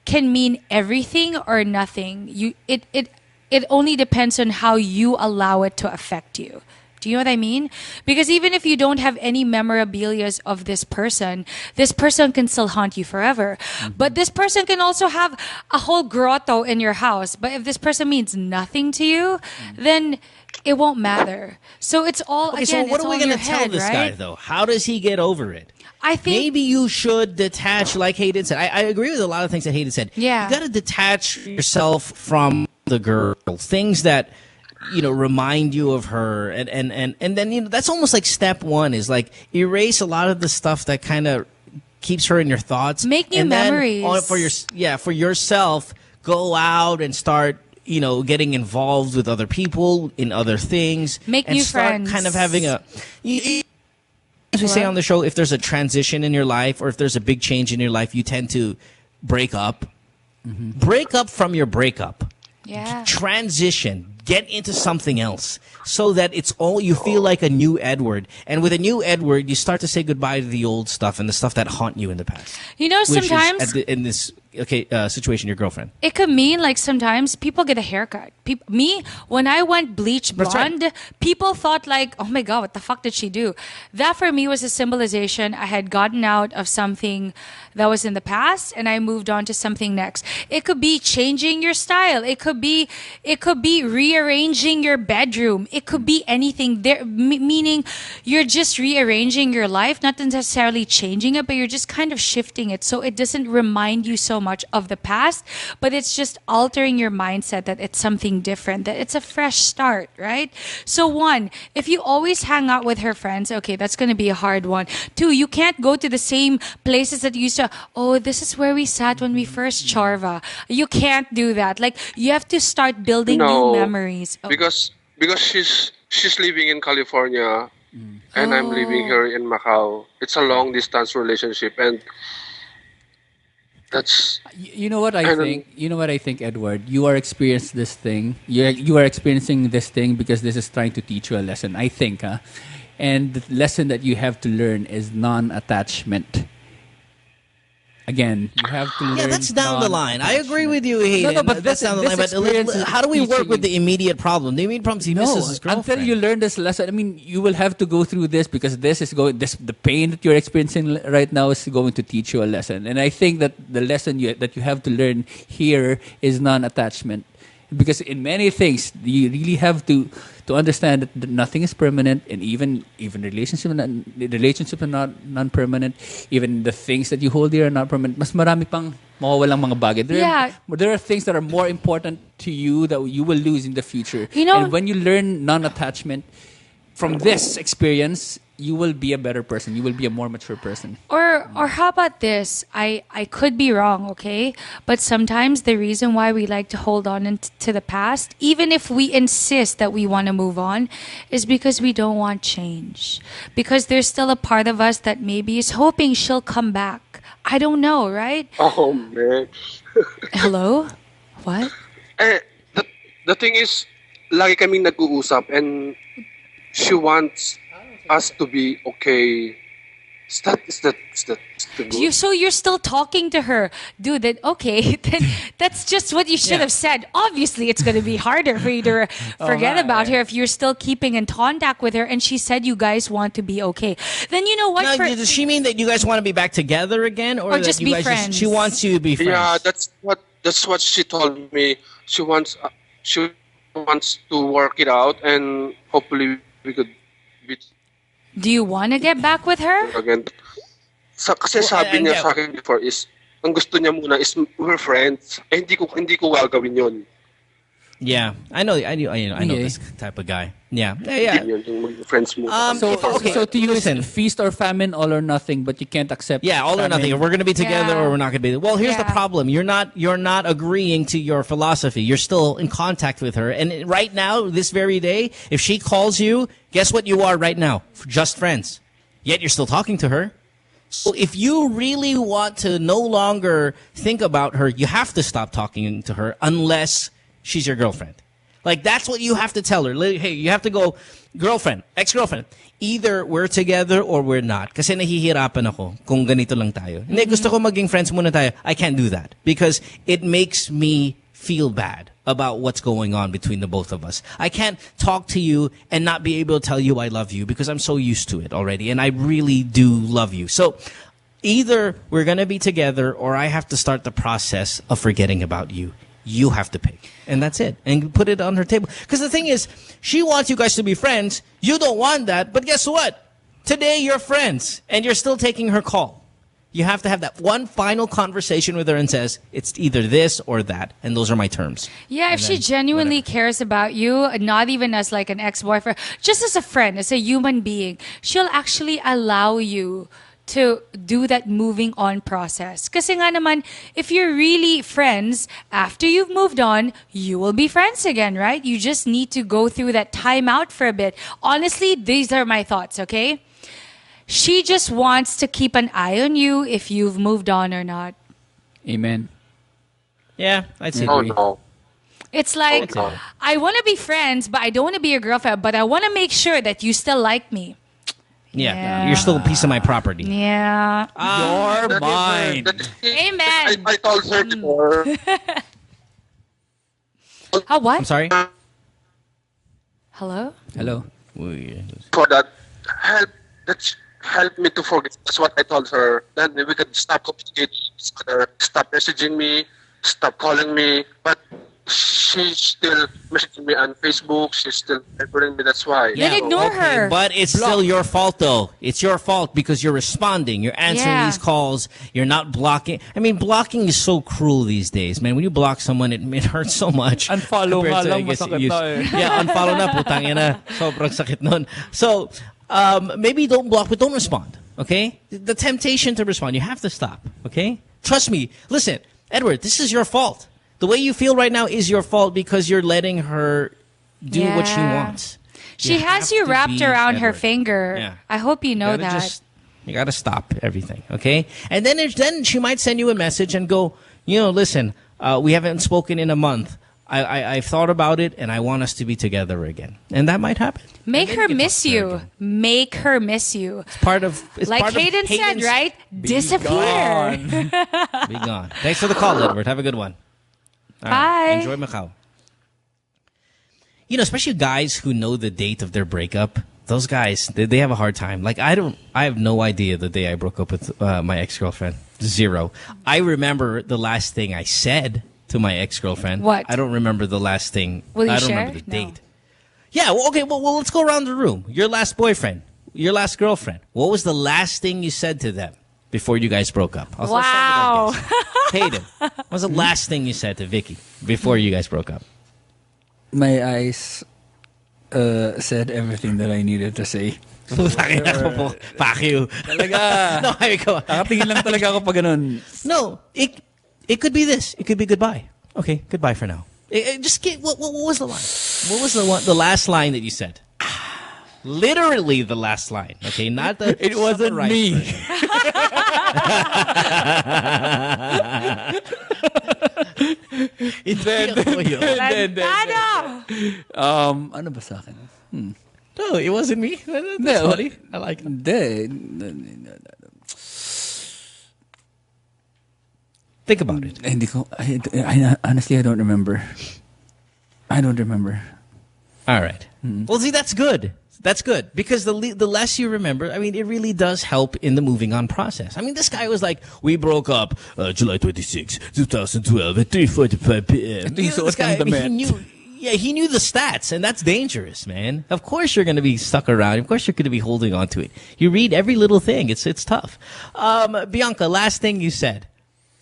can mean everything or nothing. It only depends on how you allow it to affect you. Do you know what I mean? Because even if you don't have any memorabilia of this person can still haunt you forever. But this person can also have a whole grotto in your house. But if this person means nothing to you, then it won't matter. So it's all, okay, again, so what it's are we going to tell this guy, though? How does he get over it? I think maybe you should detach, like Hayden said. I agree with a lot of things that Hayden said. Yeah. You got to detach yourself from the girl. Things that... remind you of her, and then that's almost like step one is like erase a lot of the stuff that kind of keeps her in your thoughts. Make new memories for yourself. Go out and start getting involved with other people in other things. Make new friends. Kind of having a. As we say on the show, if there's a transition in your life or if there's a big change in your life, you tend to break up. Break up from your breakup. Yeah. Transition. Get into something else so that it's all you feel like a new Edward. And with a new Edward, you start to say goodbye to the old stuff and the stuff that haunt you in the past. You know, Which sometimes is in this situation, your girlfriend. it could mean like sometimes people get a haircut. Me, when I went bleach blonde, people thought like, oh my God, what the fuck did she do? That for me was a symbolization. I had gotten out of something that was in the past and I moved on to something next. It could be changing your style. It could be rearranging your bedroom. It could be anything there, meaning you're just rearranging your life, not necessarily changing it, but you're just kind of shifting it so it doesn't remind you so much of the past, but it's just altering your mindset that it's something different, that it's a fresh start, right? So one, if you always hang out with her friends, okay, that's going to be a hard one. Two, you can't go to the same places that you used to, oh, this is where we sat when we first charva. You can't do that. Like, you have to start building new memories. Oh. Because she's living in California and I'm living here in Macau. It's a long distance relationship and that's you know what I think, Edward. You are experiencing this thing. You are experiencing this thing because this is trying to teach you a lesson. I think, and the lesson that you have to learn is non-attachment. Again, you have to learn. Yeah, that's down the line. I agree with you, Hayden. No, but that's down the line. But how do we work with the immediate problem? The immediate problem is he misses his girlfriend. Until you learn this lesson, I mean, you will have to go through this because the pain that you're experiencing right now is going to teach you a lesson. And I think that the lesson that you have to learn here is non-attachment. Because in many things, you really have to understand that nothing is permanent, and even relationships are not non-permanent. Even the things that you hold here are not permanent. Mas marami pang mawawalang mga bagay. There are things that are more important to you that you will lose in the future. And when you learn non-attachment from this experience, you will be a better person. You will be a more mature person. Or how about this? I could be wrong, okay? But sometimes the reason why we like to hold on to the past, even if we insist that we want to move on, is because we don't want change. Because there's still a part of us that maybe is hoping she'll come back. I don't know, right? Oh, man. Hello? What? The thing is, lagi kaming nag-uusap and she wants us to be okay. Is that good? So you're still talking to her, dude? Then okay, then that's just what you should have said. Obviously, it's going to be harder for you to forget about her if you're still keeping in contact with her. And she said you guys want to be okay. Then you know what? Now, does she mean that you guys want to be back together again, or that just you be guys friends? She wants you to be friends. Yeah, that's what she told me. She wants to work it out, and hopefully we could be. Do you want to get back with her? Again. Kasi sabi niya sa akin before is, ang gusto niya muna is we're friends. Eh, hindi ko gagawin yun. Yeah, I know this type of guy. Yeah. Friends mo. So to you, listen, feast or famine, all or nothing, but you can't accept. Yeah, all or nothing. We're going to be together or we're not going to be. Well, here's the problem. You're not agreeing to your philosophy. You're still in contact with her, and right now, this very day, if she calls you, guess what you are right now? Just friends. Yet you're still talking to her. So if you really want to no longer think about her, you have to stop talking to her unless she's your girlfriend. Like, that's what you have to tell her. Hey, you have to go, girlfriend, ex-girlfriend, either we're together or we're not. Kasi nahihirapan ako kung ganito lang tayo. Hindi, gusto ko maging friends muna tayo. I can't do that because it makes me feel bad about what's going on between the both of us. I can't talk to you and not be able to tell you I love you because I'm so used to it already, and I really do love you. So either we're going to be together or I have to start the process of forgetting about you. You have to pick. And that's it. And put it on her table. Because the thing is, she wants you guys to be friends. You don't want that. But guess what? Today you're friends. And you're still taking her call. You have to have that one final conversation with her and says, it's either this or that. And those are my terms. Yeah, if she genuinely cares about you, not even as like an ex-boyfriend, just as a friend, as a human being, she'll actually allow you to do that moving on process. Kasi nga naman, if you're really friends, after you've moved on, you will be friends again, right? You just need to go through that time out for a bit. Honestly, these are my thoughts, okay? She just wants to keep an eye on you if you've moved on or not. Amen. Yeah, I'd say agree. No. It's like, Okay. I want to be friends, but I don't want to be your girlfriend, but I want to make sure that you still like me. Yeah. You're still a piece of my property. Yeah. You're mine. Amen. I told her before. How what? I'm sorry? Hello? Hello. For that, help me to forget. That's what I told her. Then we could stop communicating with each other, stop messaging me, stop calling me. But she's still messaging me on Facebook. She's still remembering me. That's why. Then ignore her. But it's still your fault, though. It's your fault because you're responding. You're answering Yeah. these calls. You're not blocking. I mean, blocking is so cruel these days, man. When you block someone, it hurts so much. Unfollow compared nga to, I lang, guess, masakit use- na eh. Yeah, unfollow na. Putang ina. Sobrang sakit nun. So, maybe don't block, but don't respond. Okay? The temptation to respond, you have to stop. Okay? Trust me. Listen, Edward, this is your fault. The way you feel right now is your fault because you're letting her do what she Yeah. wants. She has you wrapped around her finger. Yeah. I hope you know that. You gotta stop everything, okay? And then she might send you a message and go, listen, we haven't spoken in a month. I've thought about it and I want us to be together again. And that might happen. Make her miss you. Make her miss you. It's part of Hayden said, Hayden's- right? Disappear. Be gone. Thanks for the call, Edward. Have a good one. All Bye. right. Enjoy Macau. Especially guys who know the date of their breakup. Those guys, they have a hard time. Like, I have no idea the day I broke up with my ex-girlfriend. Zero. I remember the last thing I said to my ex-girlfriend. What? I don't remember the last thing. Will you I don't share? remember the date. Yeah, well, okay, well, let's go around the room. Your last boyfriend, your last girlfriend. What was the last thing you said to them before you guys broke up? Let's start with our Wow. guest. Hayden, what was the last thing you said to Vicky before you guys broke up? My eyes said everything that I needed to say. Fuck you. Talaga. No, here you go. Nakatingin lang talaga ako pag ganun. No, it could be this. It could be goodbye. Okay, goodbye for now. Just get what was the line? What was the last line that you said? Literally the last line. Okay, not the. It wasn't me. Ano ba sa akin? No, it wasn't me. That's No. funny. I like it. Think about it. Hindi ko. I honestly, I don't remember. I don't remember. All right. Well, see, that's good. That's good because the less you remember, I mean, it really does help in the moving on process. I mean, this guy was like, we broke up July 26, 2012 at 3:45 p.m. This guy, I mean, he knew the stats, and that's dangerous, man. Of course you're going to be stuck around. Of course you're going to be holding on to it. You read every little thing. It's tough. Bianca, last thing you said.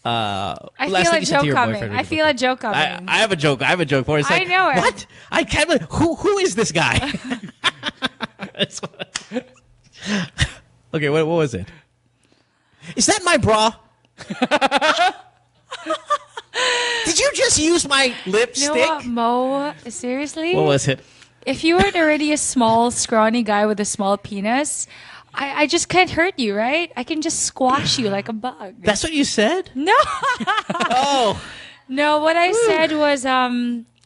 I feel a joke coming. I feel a joke coming. I have a joke. I have a joke for it. It's like, I know it. What? I can't believe. Who is this guy? Okay, what was it? Is that my bra? Did you just use my lipstick? You know what, Mo? Seriously? What was it? If you weren't already a small, scrawny guy with a small penis, I just can't hurt you, right? I can just squash you like a bug. That's what you said? No. Oh. No, what I said was,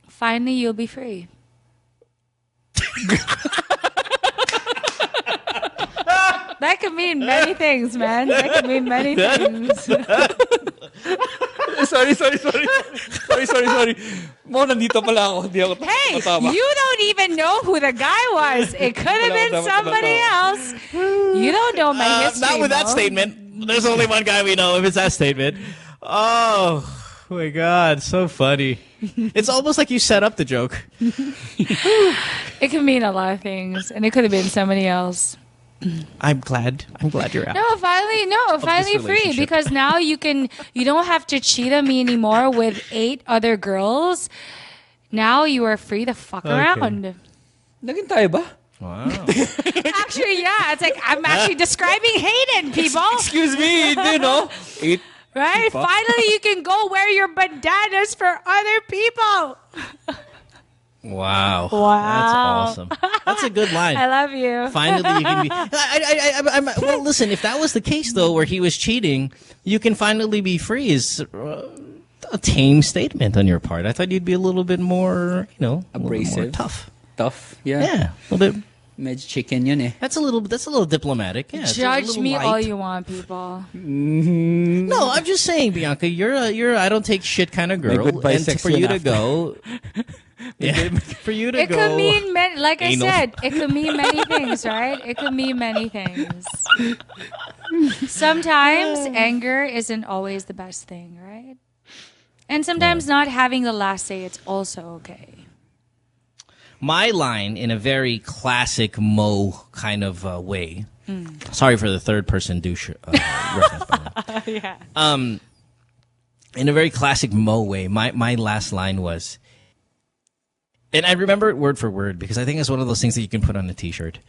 finally you'll be free. That could mean many things, man. That could mean many things. Sorry. Mo, nandito pala ako. Hindi ako Hey, matama. you don't even know who the guy was. It could have been somebody else. You don't know my history. Not with that Mo. statement. There's only one guy we know if it's that statement. Oh my God, so funny. It's almost like you set up the joke. It can mean a lot of things, and it could have been somebody else. I'm glad you're out. No, finally free relationship. because now you don't have to cheat on me anymore with 8 other girls. Now you are free to fuck around. Naging tayo ba? Wow. Actually, yeah, it's like I'm actually describing Hayden, people. Excuse me, you know. 8. Right? Fuck. Finally, you can go wear your bandanas for other people. Wow. Wow. That's awesome. That's a good line. I love you. Finally, you can be. Well, listen. If that was the case, though, where he was cheating, you can finally be free. Is a tame statement on your part. I thought you'd be a little bit more, abrasive, more tough. Tough, yeah. Yeah, a little bit. Medyo chicken yun eh. That's a little diplomatic. Yeah, Judge me all you want, people. No, I'm just saying, Bianca, you're I don't take shit kind of girl, and for you to go. Yeah, for you to it go. It could mean, like anal. I said, it could mean many things, right? It could mean many things. Sometimes anger isn't always the best thing, right? And sometimes not having the last say, it's also okay. My line, in a very classic Mo kind of way. Sorry for the third person douche reference. Yeah. In a very classic Mo way, my last line was. And I remember it word for word because I think it's one of those things that you can put on a T-shirt.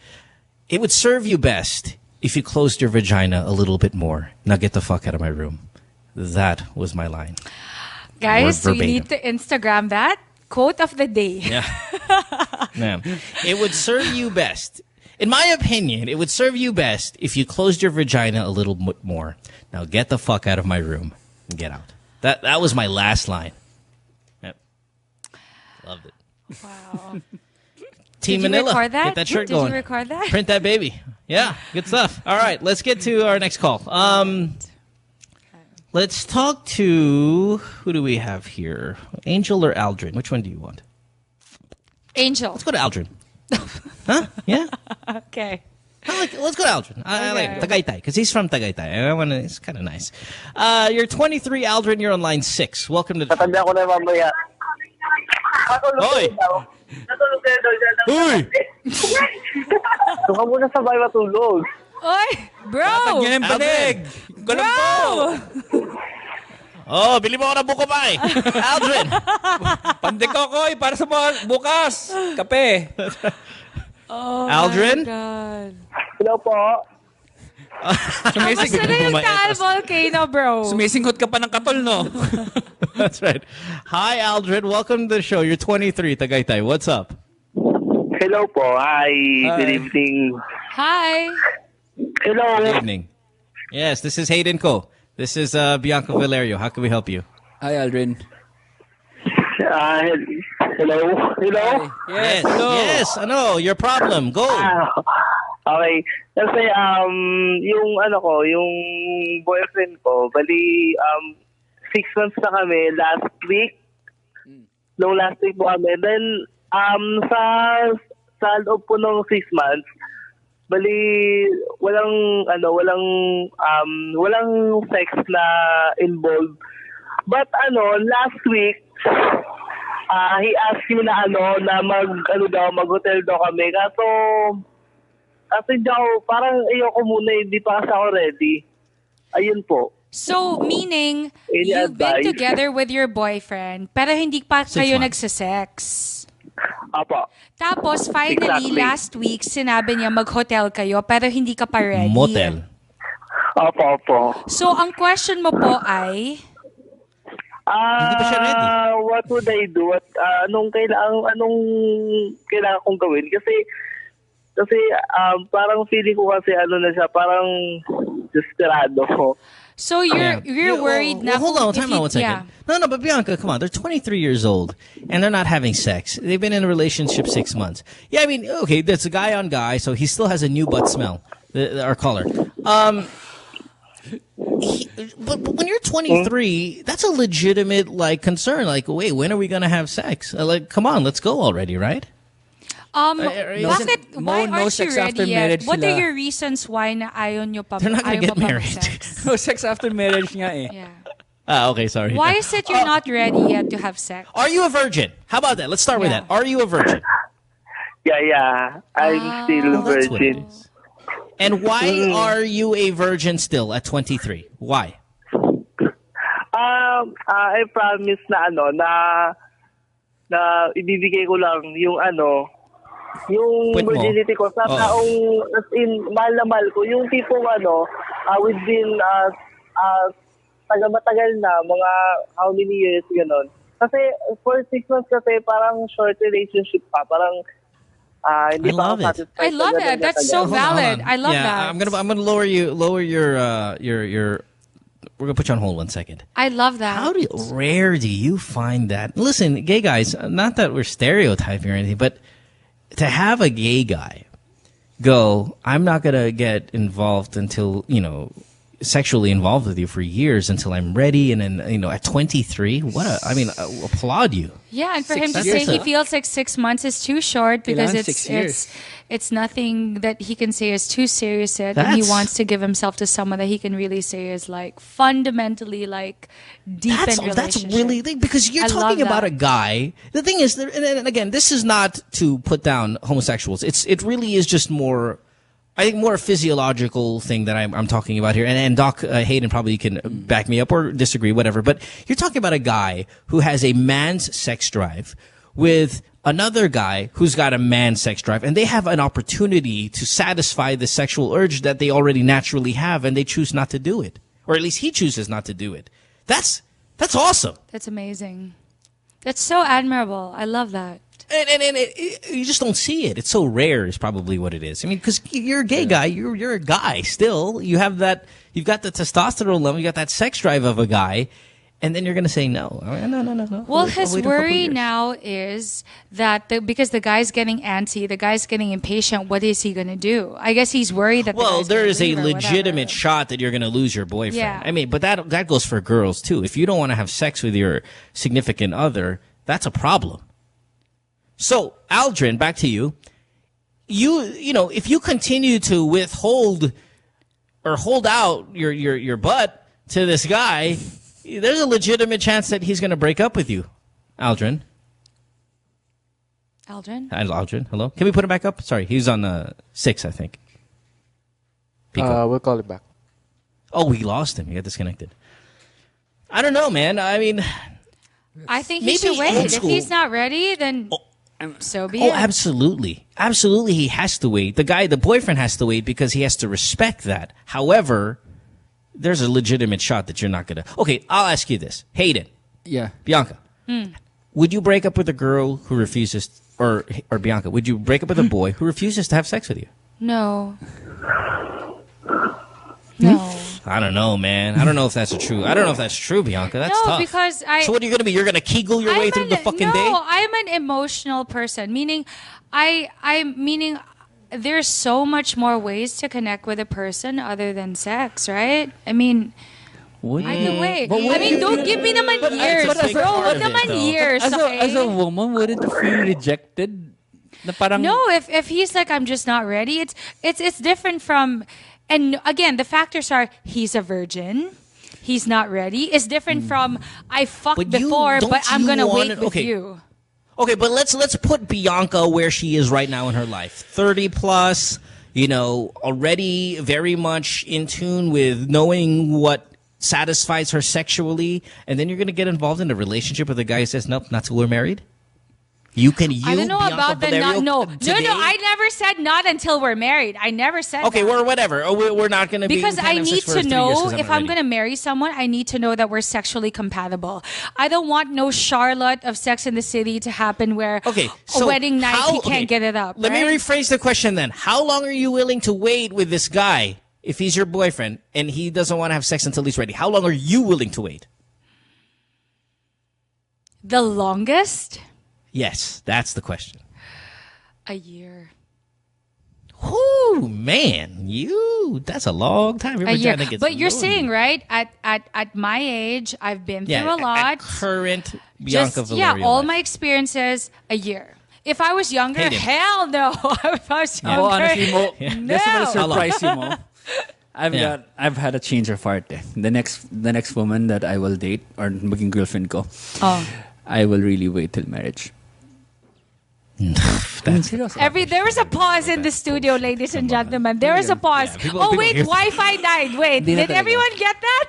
It would serve you best if you closed your vagina a little bit more. Now get the fuck out of my room. That was my line. Guys, we need to Instagram that. Quote of the day. Yeah. Yeah. It would serve you best. In my opinion, it would serve you best if you closed your vagina a little bit more. Now get the fuck out of my room and get out. That was my last line. Yep. Loved it. Wow. Team Did Manila. You record that? Get that shirt Did going. Did you record that? Print that baby. Yeah, good stuff. All right, let's get to our next call. Let's talk to, who do we have here? Angel or Aldrin? Which one do you want? Angel. Let's go to Aldrin. Huh? Yeah? Okay. Let's go to Aldrin. I like him. Tagaytay, because he's from Tagaytay. It's kind of nice. You're 23, Aldrin. You're on line 6. Welcome to... Tatanda ko na mamaya. Hoy! Natulog kayo doon. Uy! Doon ka muna sa bahay matulog. Oy! Bro! Dapat yun yung panig! Bro! Oh, bili mo ako ng buko pa eh. Aldrin! Pandikokoy para sa bukas. Kape. Oh Aldrin? my God. Hello po. Kamusta na yung Taal Volcano, bro? Sumisinghot ka pa ng katol, no? That's right. Hi, Aldrin. Welcome to the show. You're 23, Tagaytay. What's up? Hello po. Hi. Good evening. Hi. Hello. Good evening. Yes, this is Hayden Kho. This is Bianca Valerio. How can we help you? Hi, Aldrin. Hello? Hello? Yes. Yes. Ano, your problem. Go. Okay. Kasi, yung boyfriend ko, bali, 6 months na kami last week. Nung last week po kami. Then, sa loob po ng 6 months, bali, walang sex na involved. But, last week, he asked me na mag-hotel daw kami. Kasi parang ayoko muna, hindi pa kasi ako ready. Ayun po. So, meaning, you've been together with your boyfriend, pero hindi pa kayo nagsisex. Apo. Tapos, finally, last week, sinabi niya mag-hotel kayo, pero hindi ka pa ready. Motel. Opo. So, ang question mo po ay... Hindi pa siya ready. What would I do? Anong kailangan kong gawin? Kasi parang feeling ko kasi na siya, parang desperado ko. So you're worried now. Hold on, time out 1 second. Yeah. No, but Bianca, come on. They're 23 years old, and they're not having sex. They've been in a relationship 6 months. Yeah, I mean, okay, that's a guy on guy, so he still has a new butt smell, our caller. But when you're 23, that's a legitimate, concern. Like, wait, when are we going to have sex? Come on, let's go already, right? Bakit? Why aren't you ready yet? What are your reasons why na ayaw nyo pa? They're not going to get married. No sex after marriage nga eh. Yeah. Okay, sorry. Why is it you're not ready yet to have sex? Are you a virgin? How about that? Let's start with that. Are you a virgin? Yeah. I'm still a virgin. And why are you a virgin still at 23? Why? I promise na ibibigay ko lang yung virginity ko sa taong as in mahal na mahal ko, yung tipong within taga-matagal na mga how many years ganon. Kasi for 6 months kasi parang short relationship pa, parang hindi pa ako satisfied. I love it. That's so valid. I love that. I'm gonna lower your We're gonna put you on hold 1 second. I love that. How rare do you find that? Listen, gay guys, not that we're stereotyping or anything, but to have a gay guy go, I'm not gonna get involved until, sexually involved with you for years until I'm ready, and then, at 23, applaud you. Yeah, and for him to say he feels like 6 months is too short because it's nothing that he can say is too serious yet, and he wants to give himself to someone that he can really say is like fundamentally like deep in relationship. That's really because you're talking about a guy. The thing is, and again, this is not to put down homosexuals. It really is just more. I think more a physiological thing that I'm talking about here. And Doc Hayden probably can back me up or disagree, whatever. But you're talking about a guy who has a man's sex drive with another guy who's got a man's sex drive. And they have an opportunity to satisfy the sexual urge that they already naturally have, and they choose not to do it. Or at least he chooses not to do it. That's awesome. That's amazing. That's so admirable. I love that. And you just don't see it. It's so rare is probably what it is. I mean, because you're a gay guy. You're a guy still. You have that. You've got the testosterone level. You got that sex drive of a guy. And then you're going to say no. No. Well, his worry now is that because the guy's getting antsy, the guy's getting impatient, what is he going to do? I guess he's worried that there is a legitimate shot that you're going to lose your boyfriend. Yeah. I mean, but that goes for girls too. If you don't want to have sex with your significant other, that's a problem. So, Aldrin, back to you. If you continue to withhold or hold out your butt to this guy, there's a legitimate chance that he's going to break up with you. Aldrin, hello? Can we put him back up? Sorry, he's on 6, I think. We'll call him back. Oh, we lost him. He got disconnected. I don't know, man. I mean, I think he should wait. If he's not ready, then so be it. Oh, absolutely. Absolutely, he has to wait. The boyfriend has to wait because he has to respect that. However, there's a legitimate shot that you're not going to... Okay, I'll ask you this. Hayden. Yeah. Bianca. Would you break up with a girl who refuses... Or Bianca, would you break up with a boy who refuses to have sex with you? No. No. I don't know, man. I don't know if that's true. I don't know if that's true, Bianca. That's tough. Because So what are you going to be? You're going to Kegel your way through the fucking day? No, I'm an emotional person. Meaning, meaning there's so much more ways to connect with a person other than sex, right? I mean... I can wait. I mean, don't give me naman years, bro. What naman years, okay? As a woman, wouldn't you feel rejected? Na parang... No, if he's like, I'm just not ready, it's different from... And again, the factors are, he's a virgin, he's not ready. It's different from, I fucked before, but I'm going to wait with you. Okay, but let's put Bianca where she is right now in her life. 30 plus, already very much in tune with knowing what satisfies her sexually, and then you're going to get involved in a relationship with a guy who says, nope, not till we're married? I don't know Bianca about the not. No. I never said not until we're married. I never said okay, that. or whatever. We're not going to be... Because I need to know, if I'm going to marry someone, I need to know that we're sexually compatible. I don't want no Charlotte of Sex in the City to happen where a wedding night he can't get it up. Let me rephrase the question then. How long are you willing to wait with this guy if he's your boyfriend and he doesn't want to have sex until he's ready? How long are you willing to wait? The longest? Yes, that's the question. A year. Oh man, that's a long time. A year. But you're saying, right, at my age, I've been through a lot. At current Bianca Valerio all life. my experiences, a year. If I was younger, hell no. If I was younger, honestly, Mo, no. This will surprise you, Mo. I've had a change of heart. The next woman that I will date or maging girlfriend ko, I will really wait till marriage. There was a pause in the studio, ladies and gentlemen. There was a pause. Wait, Wi-Fi died. Wait, did everyone get that?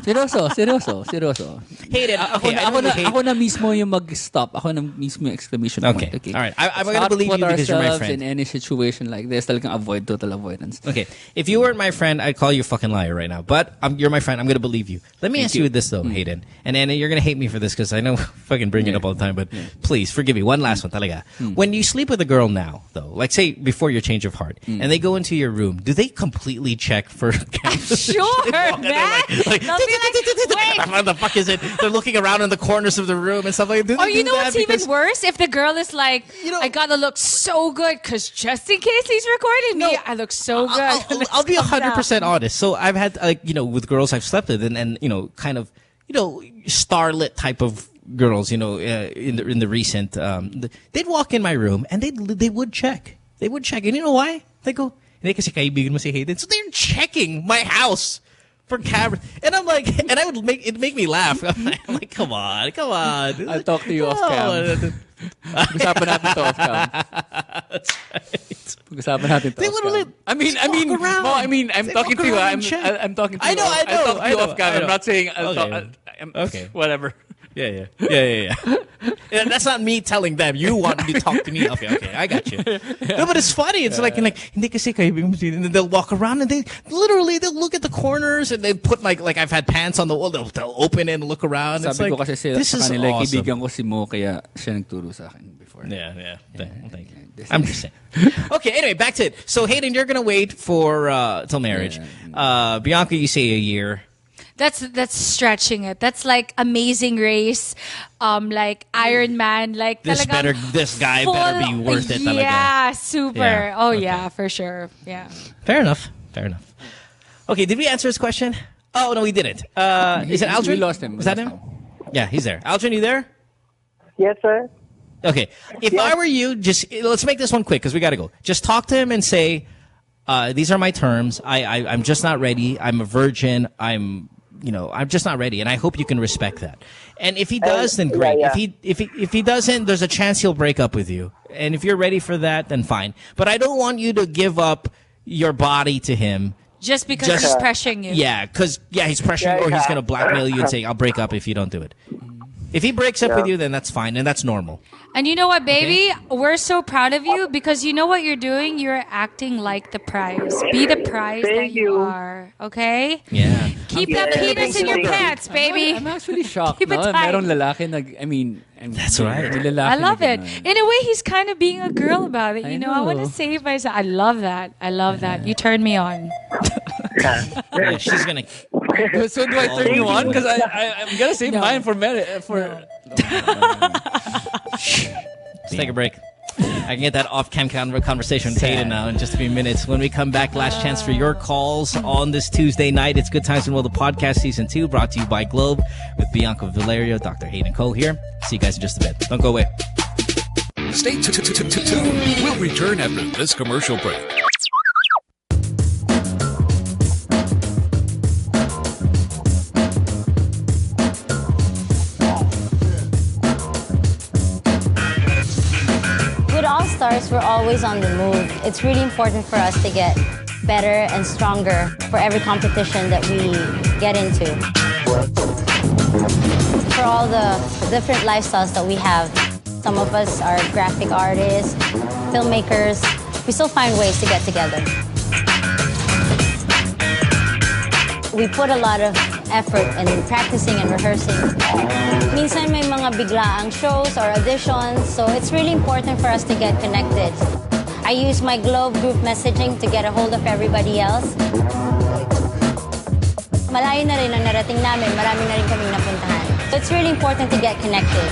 Seryoso. Hayden, ako na mismo yung mag-stop. Ako na mismo yung exclamation point. Okay. All right. I'm going to believe you because you're my friend. In any situation like this, talagang total avoidance. Okay. If you weren't my friend, I'd call you a fucking liar right now. But you're my friend. I'm going to believe you. Let me ask you this, though, Hayden. And Anna, you're going to hate me for this because I know I fucking bring it up all the time. But please, forgive me. One last one, talaga. When you sleep with a girl now, though, like say before your change of heart, and they go into your room, do they completely check for cameras? Sure, man. Like, They'll be like, wait. what the fuck is it? They're looking around in the corners of the room and stuff like that. Or you know what's even worse? If the girl is like, I gotta look so good because just in case he's recording me, I look so good. I'll be 100% honest. So I've had, with girls I've slept with and kind of, starlet type of girls, in the recent, they'd walk in my room and they would check. They would check. And you know why? They go, hindi kasi kaibigan mo si Hayden. So they're checking my house for camera. And I'm like, and it'd make me laugh. I'm like, come on. I'll talk to you off cam. Pag-usapan natin to off cam. That's right. Pag-usapan natin to off cam. I'm talking to you. I'm talking to you. I know. I'll talk to you off cam. I'm not saying Okay. Whatever. Yeah. And that's not me telling them. You want me to talk to me. Okay, I got you. No, but it's funny. It's like hindi kasi kaibigan mo sila. And they'll walk around and they'll look at the corners and they put like I've had pants on the wall. They'll open it and look around. Sabi ko kasi this is awesome. Kaibigan ko si Mo kaya siya nagturo sa akin before. Yeah. Thank you. I'm just saying. Okay, anyway, back to it. So Hayden, you're gonna wait for till marriage. Bianca, you say a year. That's stretching it. That's like Amazing Race, like Iron Man, like this guy better be worth it. Yeah, super. Yeah. Oh yeah, for sure. Yeah. Fair enough. Okay, did we answer his question? Oh no, we didn't. Is it Aldrin? We lost him. Is that him? Yeah, he's there. Aldrin, you there? Yes, sir. Okay. If I were you, let's make this one quick because we got to go. Just talk to him and say, these are my terms. I'm just not ready. I'm a virgin. I'm just not ready, and I hope you can respect that. And if he does, then great. Yeah. If he doesn't, there's a chance he'll break up with you. And if you're ready for that, then fine. But I don't want you to give up your body to him just because he's pressuring you. Yeah, because he's pressuring you, or he's going to blackmail you and say, "I'll break up if you don't do it." If he breaks up with you, then that's fine, and that's normal. And you know what, baby? Okay? We're so proud of you because you know what you're doing? You're acting like the prize. Be the prize that you are. Okay? Yeah. Keep that penis in your pants, baby. I'm actually shocked. Keep it tight. Meron lalaki that's right. I love it. In a way, he's kind of being a girl about it. I want to save myself. I love that. You turn me on. Yeah, she's going to... So do I turn you on? Because I'm going to save mine for Let's take a break. I can get that off-cam conversation with Hayden now in just a few minutes. When we come back, last chance for your calls on this Tuesday night. It's Good Times and Will, the podcast, Season 2, brought to you by Globe with Bianca Valerio, Dr. Hayden Kho here. See you guys in just a bit. Don't go away. Stay tuned. We'll return after this commercial break. Stars, we're always on the move. It's really important for us to get better and stronger for every competition that we get into. For all the different lifestyles that we have, some of us are graphic artists, filmmakers. We still find ways to get together. We put a lot of effort in practicing and rehearsing. Minsan may mga biglaang shows or auditions, so it's really important for us to get connected. I use my Globe group messaging to get a hold of everybody else. Malayo na rin ang narating namin, marami na rin kaming napuntahan. So it's really important to get connected.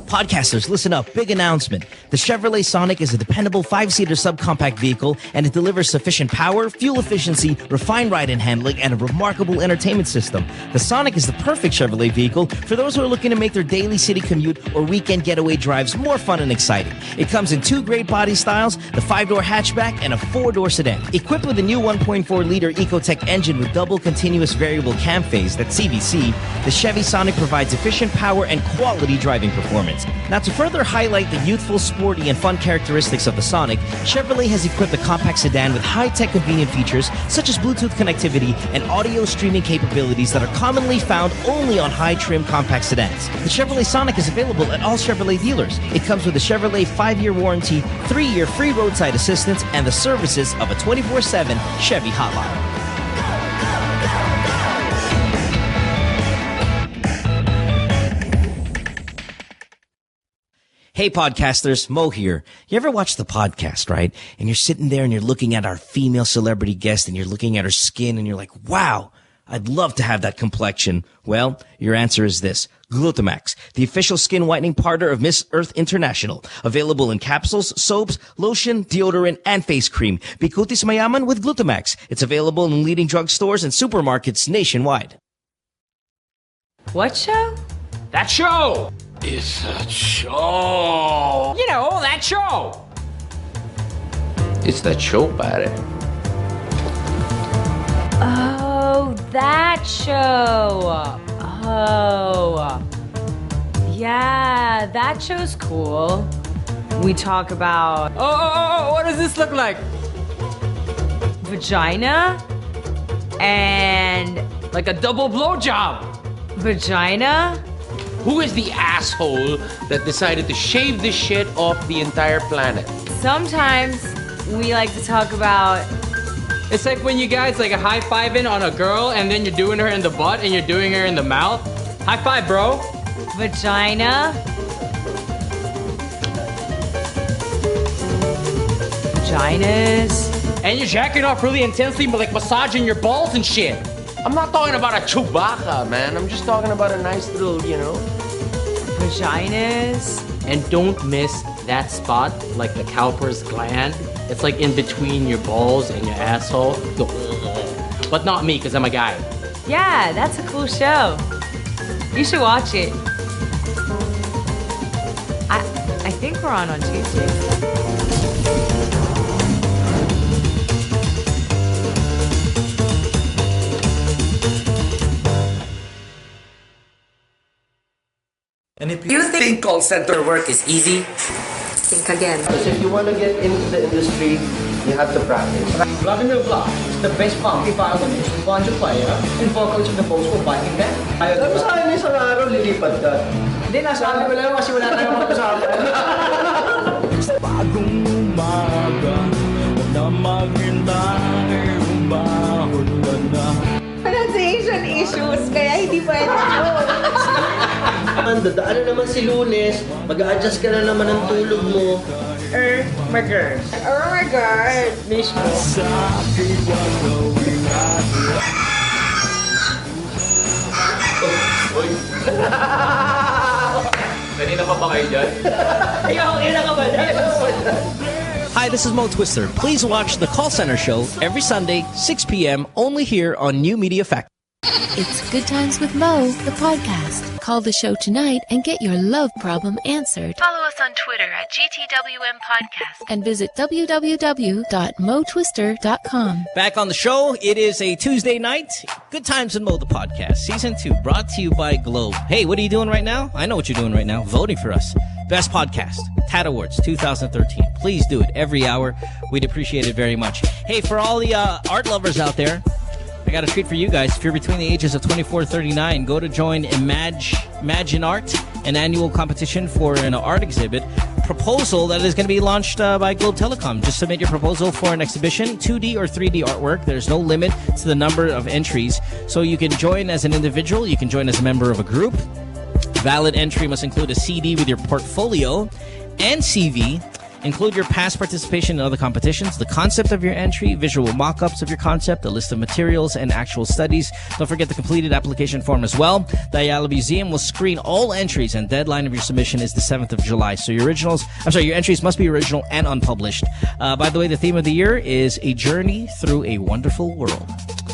Podcasters, listen up. Big announcement. The Chevrolet Sonic is a dependable 5-seater subcompact vehicle, and it delivers sufficient power, fuel efficiency, refined ride and handling, and a remarkable entertainment system. The Sonic is the perfect Chevrolet vehicle for those who are looking to make their daily city commute or weekend getaway drives more fun and exciting. It comes in 2 great body styles, the 5-door hatchback and a 4-door sedan. Equipped with a new 1.4-liter Ecotec engine with double continuous variable cam phase, that's CVC, the Chevy Sonic provides efficient power and quality driving performance. Now, to further highlight the youthful, sporty, and fun characteristics of the Sonic, Chevrolet has equipped the compact sedan with high-tech convenient features such as Bluetooth connectivity and audio streaming capabilities that are commonly found only on high-trim compact sedans. The Chevrolet Sonic is available at all Chevrolet dealers. It comes with a Chevrolet 5-year warranty, 3-year free roadside assistance, and the services of a 24/7 Chevy hotline. Hey podcasters, Mo here. You ever watch the podcast, right? And you're sitting there and you're looking at our female celebrity guest and you're looking at her skin and you're like, wow, I'd love to have that complexion. Well, your answer is this. Glutamax, the official skin whitening partner of Miss Earth International. Available in capsules, soaps, lotion, deodorant, and face cream. Bikutis mayaman with Glutamax. It's available in leading drugstores and supermarkets nationwide. What show? That show! It's a show. You know, that show. It's that show, pare. Oh, that show. Oh. Yeah, that show's cool. We talk about... Oh, what does this look like? Vagina and... Like a double blowjob. Vagina? Who is the asshole that decided to shave this shit off the entire planet? Sometimes we like to talk about... It's like when you guys like a high-fiving on a girl and then you're doing her in the butt and you're doing her in the mouth. High five, bro. Vagina. Vaginas. And you're jacking off really intensely, but like massaging your balls and shit. I'm not talking about a Chewbacca, man. I'm just talking about a nice little, you know. Vaginas. And don't miss that spot, like the cowper's gland. It's like in between your balls and your asshole. But not me, because I'm a guy. Yeah, that's a cool show. You should watch it. I think we're on Tuesday. And if you think call center work is easy, think again. Because if you want to get into the industry, you have to practice. Lavender Block is the best funky combination of banjo player and vocals of the post for biking band. Alam mo sa akin isang araw, lilipad ka. Hindi, nasabi ko lang kasi wala tayong mag-usapan. Bagong umaga na maghintay, umahon ka na. Pronunciation issues, kaya hindi pwede yun. Dadaan na naman si Lunes, mag-a-adjust ka na naman ng tulog mo. My girl. My God. Mismo. Kanina pa ba kayo dyan? Hi, this is Mo Twister. Please watch the Call Center Show every Sunday, 6 p.m. only here on New Media Factory. It's Good Times with Mo, the podcast. Call the show tonight and get your love problem answered. Follow us on Twitter at GTWM Podcast. And visit www.motwister.com. Back on the show, it is a Tuesday night. Good Times with Mo, the podcast. Season 2, brought to you by Globe. Hey, what are you doing right now? I know what you're doing right now. Voting for us. Best Podcast, TAT Awards 2013. Please do it every hour. We'd appreciate it very much. Hey, for all the art lovers out there, I got a treat for you guys. If you're between the ages of 24 and 39, go to join Imagine Art, an annual competition for an art exhibit proposal that is going to be launched by Globe Telecom. Just submit your proposal for an exhibition, 2D or 3D artwork. There's no limit to the number of entries. So you can join as an individual. You can join as a member of a group. Valid entry must include a CD with your portfolio and CV. Include your past participation in other competitions, the concept of your entry, visual mock-ups of your concept, a list of materials, and actual studies. Don't forget the completed application form as well. The Ayala Museum will screen all entries, and deadline of your submission is the 7th of July. So your entries must be original and unpublished. By the way, the theme of the year is A Journey Through a Wonderful World.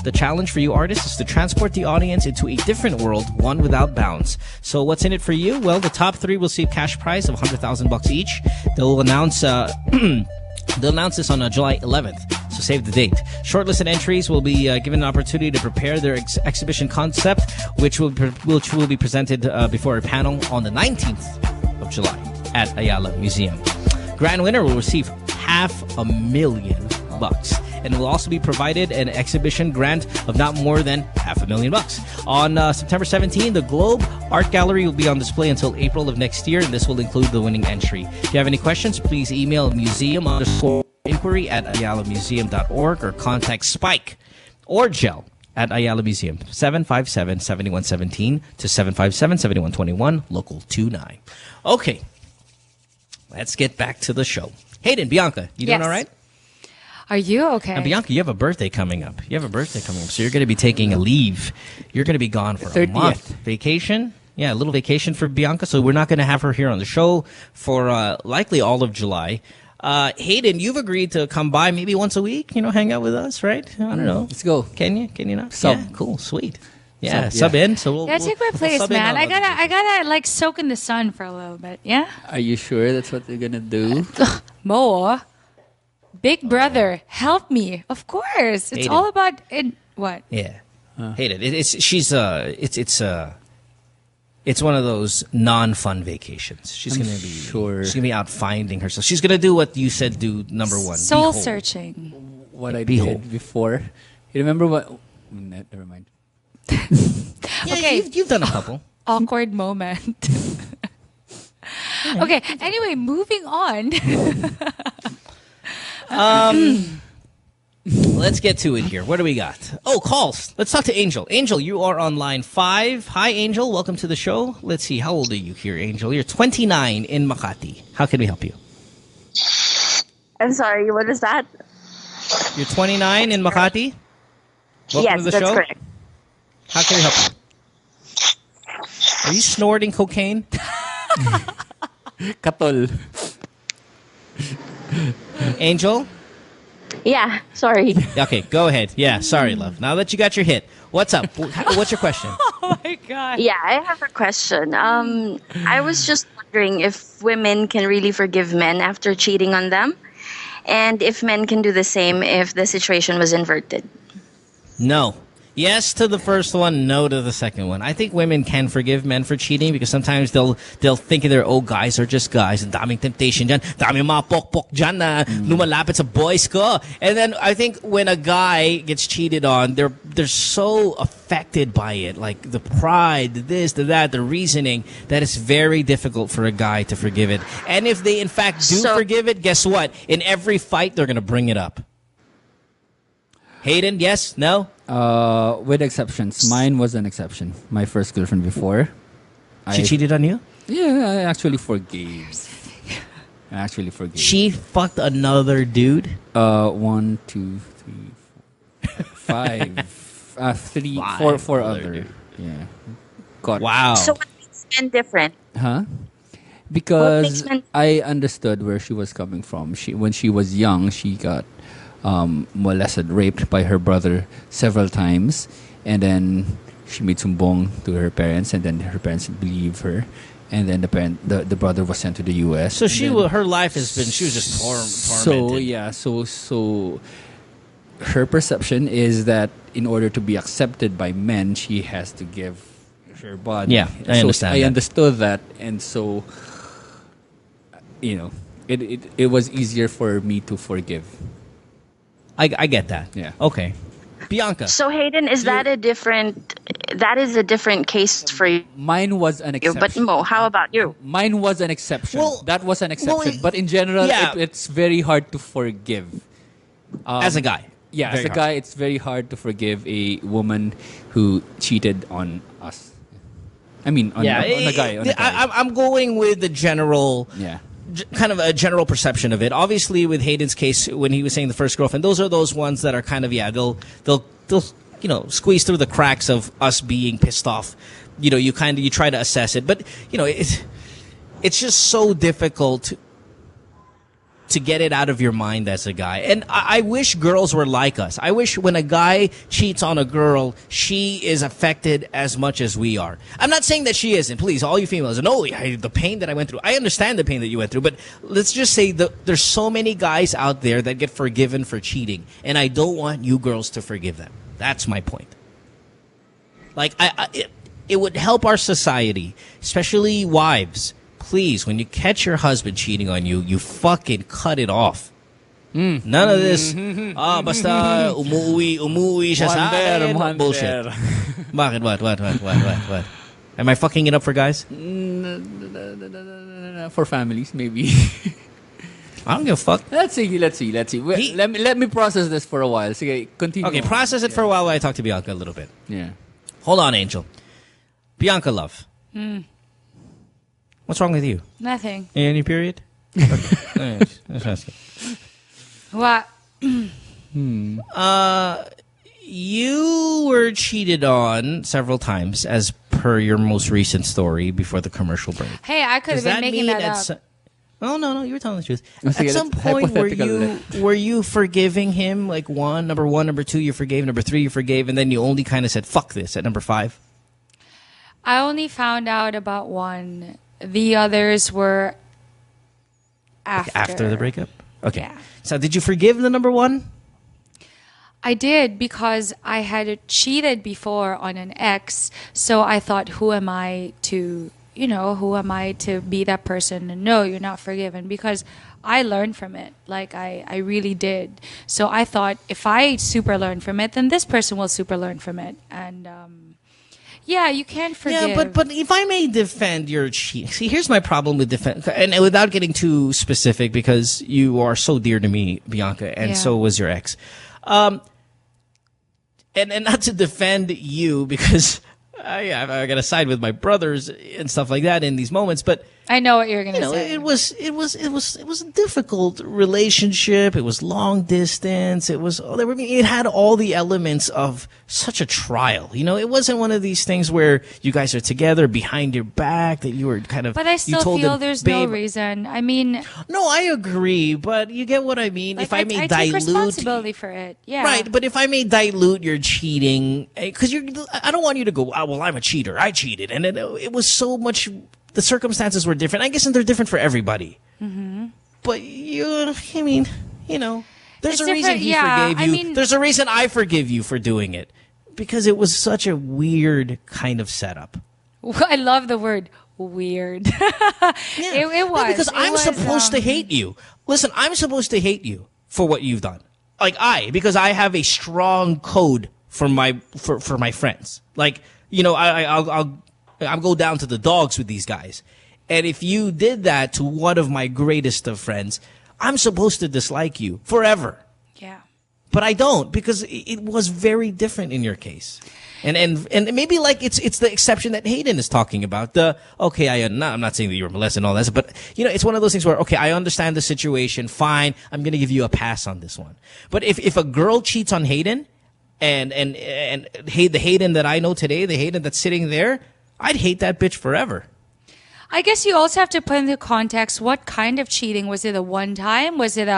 The challenge for you artists is to transport the audience into a different world, one without bounds. So what's in it for you? Well, the top 3 will see a cash prize of $100,000 each. They'll announce this on July 11th, so save the date. Shortlisted entries will be given an opportunity to prepare their exhibition concept, which will be presented before a panel on the 19th of July at Ayala Museum. Grand winner will receive $500,000 and will also be provided an exhibition grant of not more than $500,000. On September 17, the Globe Art Gallery will be on display until April of next year, and this will include the winning entry. If you have any questions, please email museum_inquiry at ayalamuseum.org or contact Spike or Gel at Ayala Museum, 757-7117 to 757-7121, local 29. Okay, let's get back to the show. Hayden, Bianca, you doing all right? Are you okay? And Bianca, you have a birthday coming up. So you're going to be taking a leave. You're going to be gone for a 30th. month. Vacation? Yeah, a little vacation for Bianca. So we're not going to have her here on the show for likely all of July. Hayden, you've agreed to come by maybe once a week, hang out with us, right? I don't know. Let's go. Can you? Can you not? Sub. Yeah, cool, sweet. Yeah, sub in. So we'll take my place, sub in man. on I other gotta like soak in the sun for a little bit. Yeah. Are you sure that's what they're gonna do? Mo, Big Brother, help me. Of course, it's Hayden. all about it. What? Yeah, Hayden. It's one of those non-fun vacations. She's gonna She's gonna be out finding herself. She's gonna do what you said. Do number one. Soul Behold. searching. What I Behold. did before. You remember what? Never mind. Yeah, Okay. you've done a couple. Awkward moment. Okay. Anyway, moving on. Let's get to it here. What do we got? Oh, calls. Let's talk to Angel. Angel, you are on line 5. Hi, Angel. Welcome to the show. Let's see. How old are you here, Angel? You're 29 in Makati. How can we help you? I'm sorry, what is that? You're 29 in Makati? Welcome Yes, to the that's show. correct. How can we help you? Are you snorting cocaine? Katol. Angel? Yeah, sorry. Okay, go ahead. Yeah, sorry, love. Now that you got your hit, what's up? What's your question? Oh my God. Yeah, I have a question. I was just wondering if women can really forgive men after cheating on them, and if men can do the same if the situation was inverted. No. Yes to the first one, no to the second one. I think women can forgive men for cheating because sometimes they'll think guys are just guys. Daming temptation dyan. Daming mga pok-pok dyan na lumalapit sa boys ko. And then I think when a guy gets cheated on, they're so affected by it. Like the pride, the this, the that, the reasoning, that it's very difficult for a guy to forgive it. And if they in fact do forgive it, guess what? In every fight, they're going to bring it up. Hayden, yes? No? With exceptions. Mine was an exception. My first girlfriend before. She cheated on you? Yeah, I actually forgave. She fucked another dude? 1, 2, 3, 4, 5. 3, 4 other. Yeah. God. Wow. So what makes men different? Huh? What Because makes men- I understood where she was coming from. When she was young, she got molested, raped by her brother several times, and then she made sumbong to her parents, and then her parents didn't believe her, and then the brother was sent to the U.S. So and her life has been, she was just tormented. So yeah, so her perception is that in order to be accepted by men, she has to give her body. Yeah, I understand I that. understood that, and so it was easier for me to forgive. I get that. Yeah. Okay. Bianca. So Hayden, is that a different case for you? Mine was an exception. But Mo, how about you? Mine was an exception. That was an exception. well, but in general, yeah. it's very hard to forgive. As a guy. Yeah, Very as a hard. guy, it's very hard to forgive a woman who cheated on us. I mean, on a guy. I'm going with the general... Yeah. Kind of a general perception of it. Obviously, with Hayden's case, when he was saying the first girlfriend, those are those ones that are kind of they'll squeeze through the cracks of us being pissed off. You try to assess it, but it's just so difficult to get it out of your mind as a guy. And I wish girls were like us. I wish when a guy cheats on a girl, she is affected as much as we are. I'm not saying that she isn't. Please, all you females, the pain that I went through. I understand the pain that you went through, but let's just say there's so many guys out there that get forgiven for cheating, and I don't want you girls to forgive them. That's my point. Like, it would help our society, especially wives. please, when you catch your husband cheating on you, you fucking cut it off. None of this, basta umuwi siya sa akin. Bullshit. Bakit? What? Am I fucking it up for guys? For families, maybe. I don't give a fuck. Let's see. Let me process this for a while. Sige, continue. Okay, process it for a while I talk to Bianca a little bit. Yeah. Hold on, Angel. Bianca, love. What's wrong with you? Nothing. Any period? Okay. What? You were cheated on several times as per your most recent story before the commercial break. Hey, I could have been making that up. Oh, no, you were telling the truth. Okay, at some point, were you forgiving him? Like number one, number two, you forgave, number three, you forgave, and then you only kind of said, fuck this at number 5? I only found out about one. The others were after the breakup? Okay. Yeah. So did you forgive the number 1? I did, because I had cheated before on an ex. So I thought, who am I to be that person? No, you're not forgiven, because I learned from it. Like I really did. So I thought, if I super learn from it, then this person will super learn from it. And yeah, you can't forgive. Yeah, but if I may defend your cheating. See, here's my problem with defend, and without getting too specific, because you are so dear to me, Bianca, and so was your ex. And not to defend you, because I got to side with my brothers and stuff like that in these moments, but I know what you're going to say. It was a difficult relationship. It was long distance. It had all the elements of such a trial. It wasn't one of these things where you guys are together behind your back, that you were kind of. But I still feel there's no reason. I mean, no, I agree, but you get what I mean. Like, if I may I dilute take responsibility for it, yeah, right. But if I may dilute your cheating, because I don't want you to go, oh, well, I'm a cheater. I cheated, and it was so much. The circumstances were different. I guess, and they're different for everybody. Mm-hmm. But there's a reason he forgave you. There's a reason I forgive you for doing it, because it was such a weird kind of setup. I love the word weird. It was. Because I'm supposed to hate you. Listen, I'm supposed to hate you for what you've done. Because I have a strong code for my friends. Like, I'll go down to the dogs with these guys. And if you did that to one of my greatest of friends, I'm supposed to dislike you forever. Yeah. But I don't, because it was very different in your case. And maybe it's the exception that Hayden is talking about. I'm not saying that you were molested and all that, but it's one of those things where, okay, I understand the situation, fine, I'm going to give you a pass on this one. But if a girl cheats on Hayden, and the Hayden that I know today, the Hayden that's sitting there, I'd hate that bitch forever. I guess you also have to put into context, what kind of cheating? Was it a one time? Was it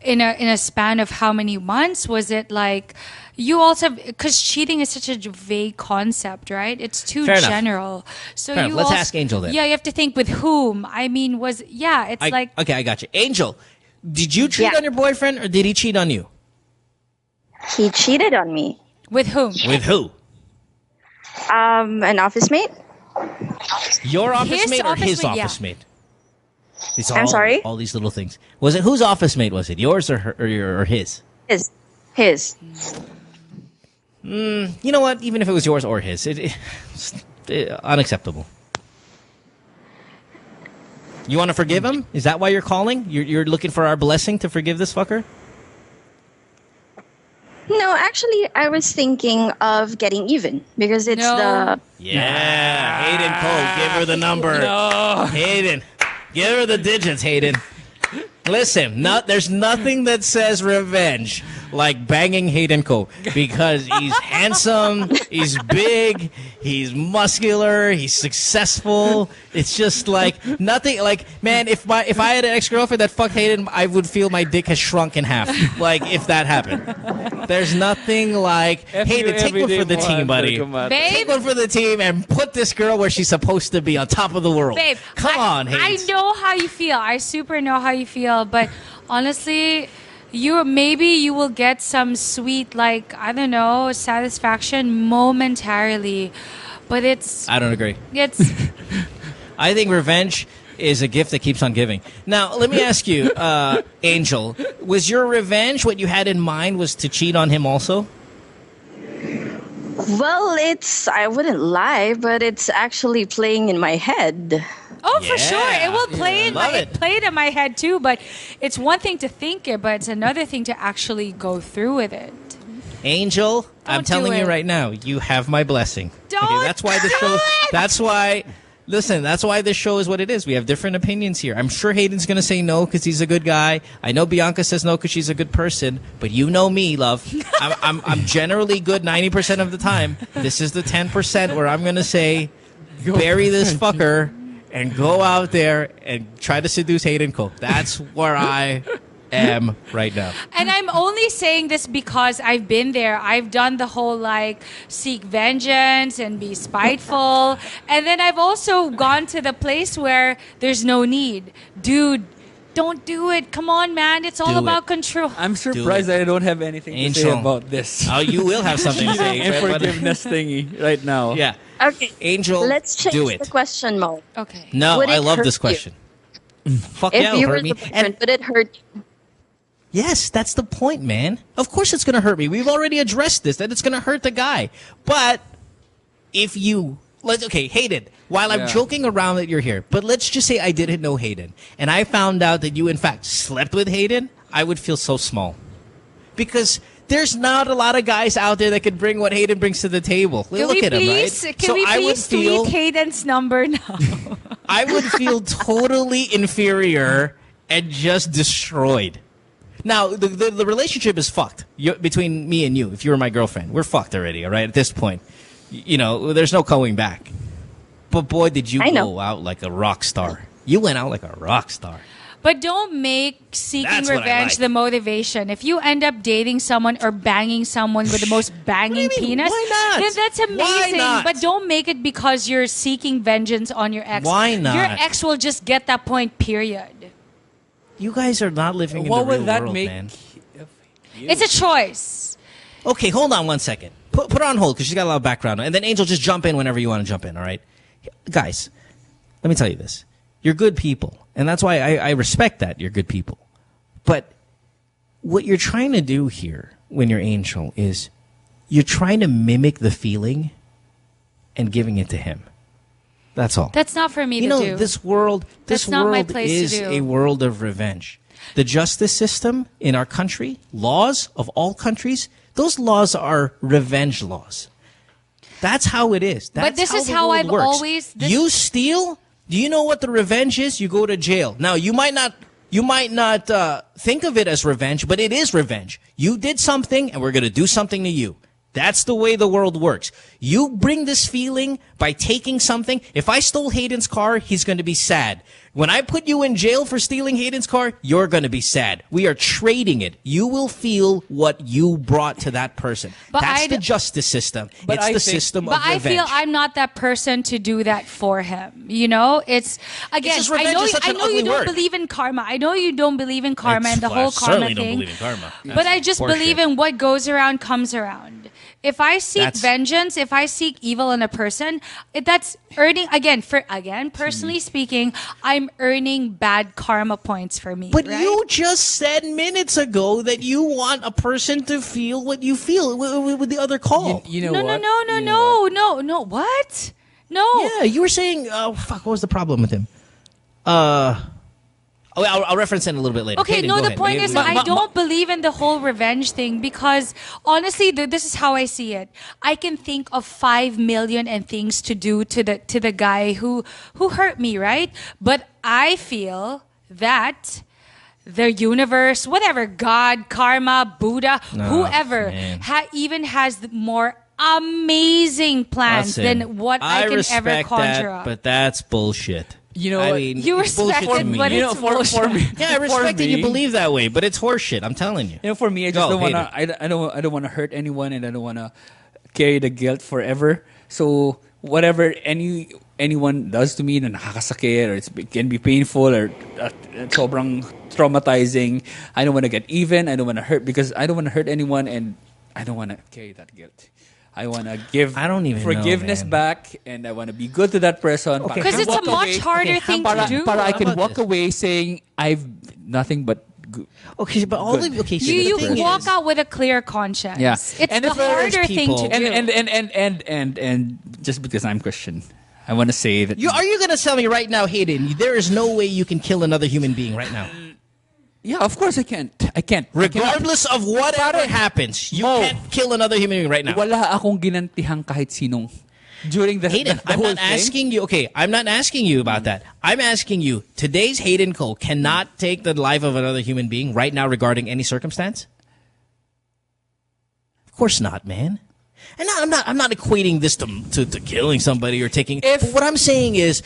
in a span of how many months? Was it like, you also, because cheating is such a vague concept, right? It's too general. So let's ask Angel then. Yeah, you have to think with whom. I mean, okay, I got you. Angel, did you cheat on your boyfriend, or did he cheat on you? He cheated on me. With whom? With who? An office mate. Your office mate or his office mate? I'm sorry? All these little things. Was it whose office mate was it? Yours or his? His. You know what? Even if it was yours or his, it's unacceptable. You want to forgive him? Is that why you're calling? You're looking for our blessing to forgive this fucker? No, actually, I was thinking of getting even, because it's the... Yeah, Hayden Kho, give her the number. No. Hayden, give her the digits, Hayden. Listen, there's nothing that says revenge like banging Hayden Kho, because he's handsome, he's big, he's muscular, he's successful. It's just like nothing. Like, man, if I had an ex-girlfriend that fucked Hayden, I would feel my dick has shrunk in half. Like, if that happened. There's nothing like, Hayden, take one for the team, buddy. Take one for the team and put this girl where she's supposed to be, on top of the world. Babe, come on, Hayden. I know how you feel. I super know how you feel, but honestly, you will get some sweet, like, I don't know, satisfaction momentarily, but it's... I don't agree. It's... I think revenge is a gift that keeps on giving. Now, let me ask you, Angel, was your revenge, what you had in mind, was to cheat on him also? Well, I wouldn't lie, but it's actually playing in my head. Oh, for sure. It will play in my head too, but it's one thing to think it, but it's another thing to actually go through with it. Angel, I'm telling you right now, you have my blessing. That's why the show. That's why. Listen, that's why this show is what it is. We have different opinions here. I'm sure Hayden's going to say no because he's a good guy. I know Bianca says no because she's a good person. But you know me, love. I'm generally good 90% of the time. This is the 10% where I'm going to say, bury this fucker and go out there and try to seduce Hayden Kho. That's where I am right now. And I'm only saying this because I've been there. I've done the whole seek vengeance and be spiteful. And then I've also gone to the place where there's no need. Dude, don't do it. Come on, man. It's all about control. I'm surprised I don't have anything to say about this. Oh, you will have something to say. And forgiveness thingy right now. Yeah. Okay. Angel, let's change do it. the question, Mo. Okay. No, Would I it love hurt this you? question. Fuck If yeah, you it'll were hurt me. the boyfriend, would it hurt you? Yes, that's the point, man. Of course it's going to hurt me. We've already addressed this, that it's going to hurt the guy. But if you... Okay, Hayden, while I'm joking around that you're here, but let's just say I didn't know Hayden, and I found out that you, in fact, slept with Hayden, I would feel so small. Because there's not a lot of guys out there that can bring what Hayden brings to the table. Look at him, right? Can we please tweet Hayden's number now? I would feel totally inferior and just destroyed. Now, the relationship is fucked between me and you. If you were my girlfriend, we're fucked already, all right? At this point, there's no going back. But boy, did you go out like a rock star. You went out like a rock star. But don't make seeking revenge the motivation. If you end up dating someone or banging someone with the most banging penis, then that's amazing. But don't make it because you're seeking vengeance on your ex. Why not? Your ex will just get that point, period. You guys are not living in the real world, man. It's a choice. Okay, hold on one second. Put her on hold because she's got a lot of background. And then Angel, just jump in whenever you want to jump in, all right? Guys, let me tell you this. You're good people. And that's why I respect that you're good people. But what you're trying to do here when you're Angel is you're trying to mimic the feeling and giving it to him. That's all. That's not for me to do. This world That's not my place is to do. a world of revenge. The justice system in our country, laws of all countries, those laws are revenge laws. That's how it is. That's but this is the how world I've works. always... You steal, do you know what the revenge is? You go to jail. Now, you might not think of it as revenge, but it is revenge. You did something, and we're going to do something to you. That's the way the world works. You bring this feeling by taking something. If I stole Hayden's car, he's going to be sad. When I put you in jail for stealing Hayden's car, you're going to be sad. We are trading it. You will feel what you brought to that person. But That's the justice system. It's the system of But I revenge. feel I'm not that person to do that for him. It's again. just revenge is such I an know you ugly don't word. believe in karma. I know you don't believe in karma and the whole I certainly karma don't thing. believe in karma. But I just believe in what goes around comes around. If I seek vengeance, if I seek evil in a person, that's earning personally speaking, I'm earning bad karma points for me. But right? you just said minutes ago that you want a person to feel what you feel with the other call. You know no, what? No. What? No. Yeah, you were saying, what was the problem with him? I'll reference it a little bit later. Okay, Hayden, no, go the ahead. point is I don't believe in the whole revenge thing because honestly, this is how I see it. I can think of 5 million and things to do to the guy who hurt me, right? But I feel that the universe, whatever, God, karma, Buddha, whoever, even has more amazing plans than what I can ever conjure up. But that's bullshit. You know, I mean, you it's respect bullshit to it, me. but it's for me. Yeah, I respect that you believe that way, but it's horseshit. I'm telling you. For me, I just don't want to. I don't want to hurt anyone, and I don't want to carry the guilt forever. So whatever anyone does to me, na nakakasakit, or it can be painful, or sobrang traumatizing. I don't want to get even. I don't want to hurt because I don't want to hurt anyone, and I don't want to carry that guilt. I want to give I don't even forgiveness know, back, and I want to be good to that person. Because it's a much harder thing to do. Para I can walk away saying I've nothing but good. Okay, but all of okay, so you the thing walk is, out with a clear conscience. Yeah. It's And the if there is harder thing to do. And just because I'm Christian, I want to say that are you going to tell me right now, Hayden, there is no way you can kill another human being right now? Yeah, of course I can't. Regardless of whatever happens, you can't kill another human being right now. Wala akong ginantihang kahit sinong during the Hayden, the I'm whole not thing. asking you. Okay, I'm not asking you about that. I'm asking you. Today's Hayden Kho cannot take the life of another human being right now, regarding any circumstance. Of course not, man. And I'm not equating this to killing somebody or taking. But what I'm saying is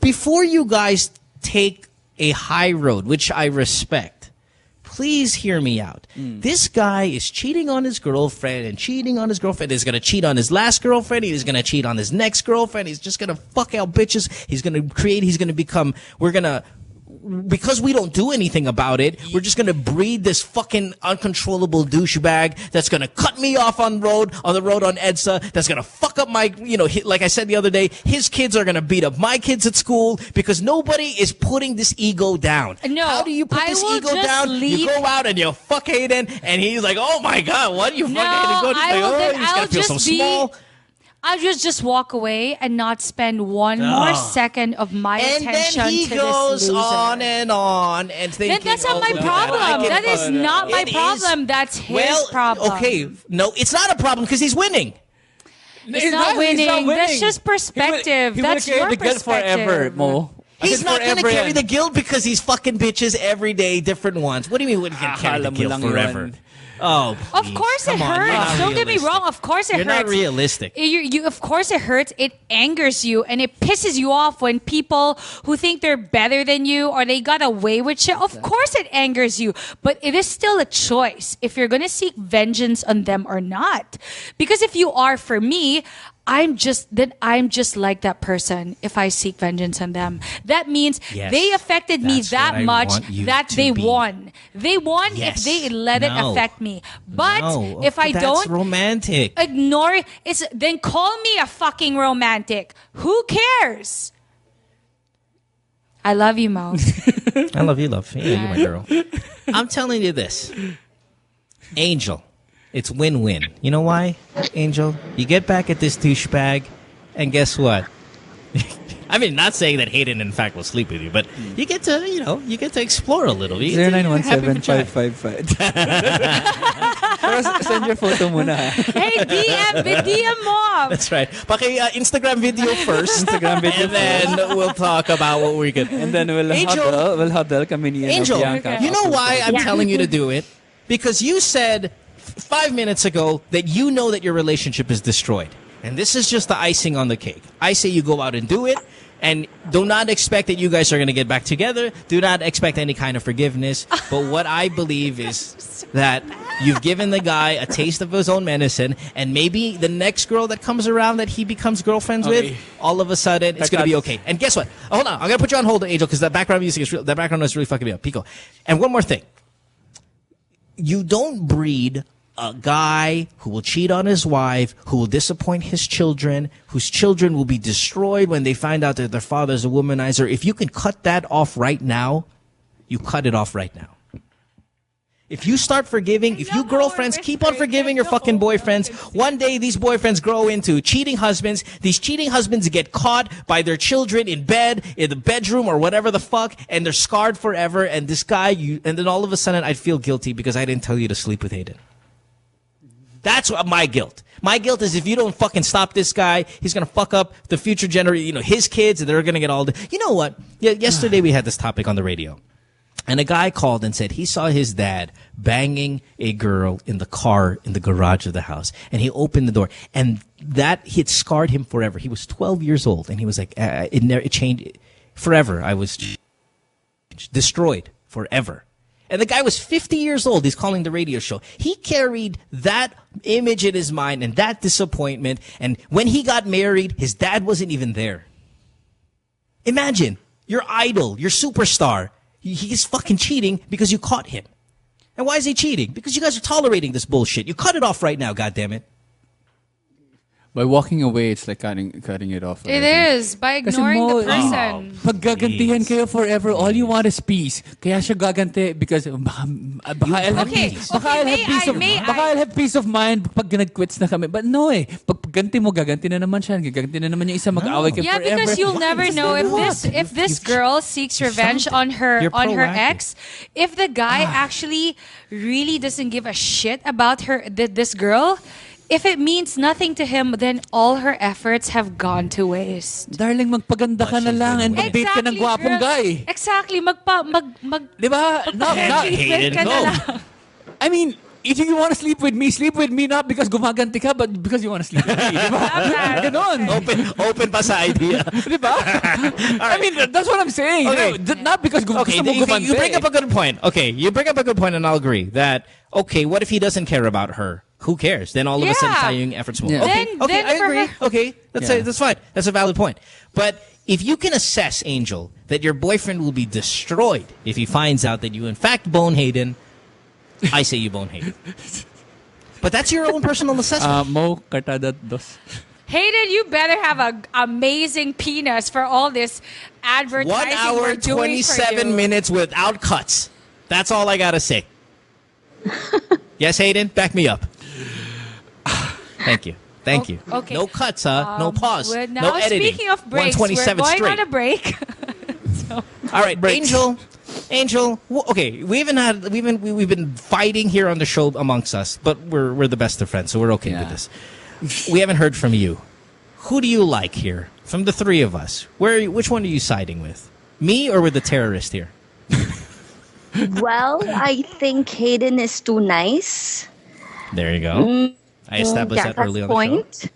before you guys take a high road, which I respect, please hear me out. This guy is cheating on his girlfriend and cheating on his girlfriend. He's going to cheat on his last girlfriend. He's going to cheat on his next girlfriend. He's just going to fuck out bitches. He's going to become, because we don't do anything about it, we're just going to breed this fucking uncontrollable douchebag that's going to cut me off on the road on EDSA, that's going to fuck up my, like I said the other day, his kids are going to beat up my kids at school because nobody is putting this ego down. No, how do you put this ego down? You go out and you fuck Hayden, and he's like, oh my God, what do you fuck Hayden? He's going to feel so small. I'll just walk away and not spend one more second of my attention then he to goes this loser. on and thinking, That's not my problem. That is not my problem. That's his problem. Okay, no, it's not a problem because he's winning. He's not winning. That's just perspective. That's your the guilt perspective. forever, Mo. He's not going to carry the guilt because he's fucking bitches every day, different ones. What do you mean he's going to carry the guilt forever? Oh, please. Of course it hurts. Don't get me wrong. Of course it hurts. You're not realistic. Of course it hurts. It angers you and it pisses you off when people who think they're better than you or they got away with shit. Of course it angers you. But it is still a choice if you're going to seek vengeance on them or not. Because if you are, for me, I'm just like that person if I seek vengeance on them. That means they affected me that much that they won. They won if they let it affect me. But if I don't, that's romantic. Ignore it. Then call me a fucking romantic. Who cares? I love you, Mo. I love you, love. Yeah, you're my girl. I'm telling you this. Angel. It's win-win. You know why, Angel? You get back at this douchebag, and guess what? I mean, not saying that Hayden, in fact, will sleep with you, but you get to explore a little. 0917-555. Send your photo muna. Hey, DM mo. That's right. Instagram video first. And then we'll talk about what we can. And then we'll huddle kami ni Angel, Bianca. you know why I'm telling you to do it? Because you said 5 minutes ago that you know that your relationship is destroyed. And this is just the icing on the cake. I say you go out and do it, and do not expect that you guys are going to get back together. Do not expect any kind of forgiveness. But what I believe is that you've given the guy a taste of his own medicine, and maybe the next girl that comes around that he becomes girlfriends with, all of a sudden, it's going to be okay. And guess what? Hold on. I'm going to put you on hold, Angel, because that background music is that background noise is really fucking me up. Pico. And one more thing. You don't breed a guy who will cheat on his wife, who will disappoint his children, whose children will be destroyed when they find out that their father's a womanizer. If you can cut that off right now, you cut it off right now. If you start forgiving, if you girlfriends keep on forgiving your fucking boyfriends, one day these boyfriends grow into cheating husbands. These cheating husbands get caught by their children in bed, in the bedroom, or whatever the fuck, and they're scarred forever. And this guy, and then all of a sudden I'd feel guilty because I didn't tell you to sleep with Hayden. That's what my guilt. My guilt is if you don't fucking stop this guy, he's going to fuck up the future generation, his kids, and they're going to get all You know what? Yesterday we had this topic on the radio. And a guy called and said he saw his dad banging a girl in the car in the garage of the house. And he opened the door. And it scarred him forever. He was 12 years old. And he was like, it changed forever. I was destroyed forever. And the guy was 50 years old. He's calling the radio show. He carried that image in his mind and that disappointment. And when he got married, his dad wasn't even there. Imagine your idol, your superstar. He's fucking cheating because you caught him. And why is he cheating? Because you guys are tolerating this bullshit. You cut it off right now, goddammit. By walking away, it's like cutting it off. It is. By ignoring the person. Paggagantihan kayo forever, all you want is peace. Kaya siya gaganti because baka I'll have peace of mind pag nag-quits na kami. But no Pag ganti mo, gaganti na naman siya. Gaganti na naman yung isa, mag-away kayo forever. Yeah, because you'll never know if this girl seeks revenge on her ex, if the guy actually really doesn't give a shit about this girl, if it means nothing to him, then all her efforts have gone to waste. Darling, magpaganda ka na lang and mag-date ka ng gwapong guy. Exactly. Diba? Hayden Kho. I mean, if you want to sleep with me not because gumaganti ka, but because you want to sleep with me. Diba? Ganon. Open pa sa idea. Diba? I mean, that's what I'm saying. Okay. Not because gusto mo gumanti. You bring up a good point. Okay, you bring up a good point and I'll agree that, okay, what if he doesn't care about her? Who cares? Then all of a sudden, sayang efforts mo. Yeah. Okay, I agree. Okay, that's fine. That's a valid point. But if you can assess, Angel, that your boyfriend will be destroyed if he finds out that you in fact bone Hayden, I say you bone Hayden. But that's your own personal assessment. Mo, kartada dos. Hayden, you better have an amazing penis for all this advertising 1 hour, we're doing 27 minutes without cuts. That's all I gotta say. Yes, Hayden? Back me up. Thank you. Okay. No cuts, no pause. Now, no editing. speaking of breaks, we're going on a break. All right, Angel. Okay, we've been fighting here on the show amongst us, but we're the best of friends, so we're okay with this. We haven't heard from you. Who do you like here from the three of us? Which one are you siding with? Me or with the terrorist here? Well, I think Hayden is too nice. There you go. I established that early on the show.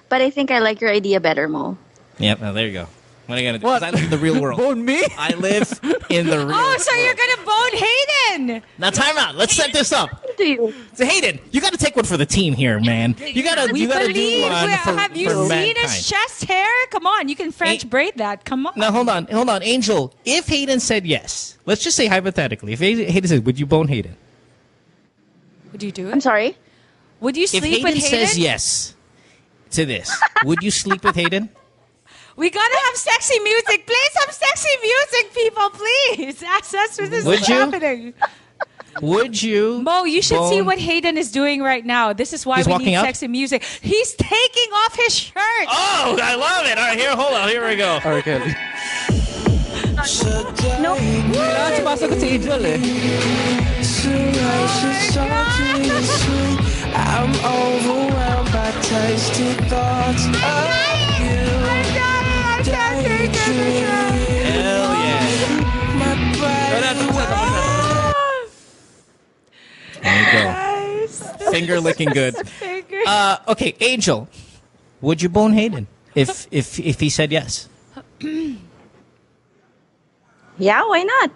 But I think I like your idea better, Mo. Yep, well, there you go. What are you going to do? Because I live in the real world. Bone me? I live in the real world. Oh, so you're going to bone Hayden. Now, time out. Let's set this up. So, Hayden, you got to take one for the team here, man. You got to do one Have you seen mankind. his chest hair? Come on, you can French braid that. Come on. Now, hold on. Angel, if Hayden said yes, let's just say hypothetically, if Hayden said, would you bone Hayden? Would you do it? I'm sorry? Would you sleep with Hayden? If Hayden says yes to this, would you sleep with Hayden? We gotta have sexy music. Play some sexy music, people, please. Ask us what this is happening. Would you? Mo, you should see what Hayden is doing right now. This is why we need sexy music. He's taking off his shirt. Oh, I love it. All right, hold on. Here we go. All right, Kelly. No. Kailangan sumasagot si Angel I'm overwhelmed by tasty thoughts of you. I can't take it. Hell yeah. There you go. Finger licking good. Okay, Angel, would you bone Hayden if he said yes? Yeah, why not?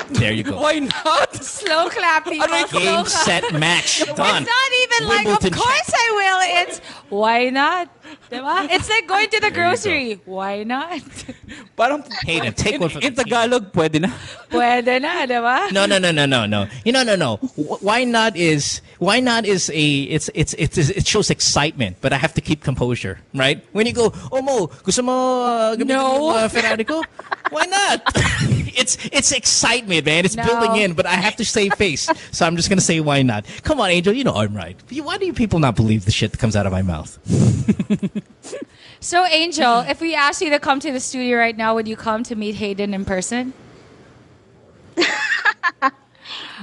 There you go. Why not? Slow clap, people. Game, set, match. Done. It's not even Wimbledon like, of course I will. It's, why not? Diba? It's like going to the grocery. Why not? Parang, Hayden, take one for the in Tagalog, pwede na. Pwede na, diba? No. No. Why not is it shows excitement, but I have to keep composure, right? When you go, oh Mo, gusto mo gamitin Ferrari ko? Why not? It's excitement, man. It's building in, but I have to save face. So I'm just going to say why not. Come on, Angel, you know I'm right. Why do you people not believe the shit that comes out of my mouth? So, Angel, if we asked you to come to the studio right now, would you come to meet Hayden in person? That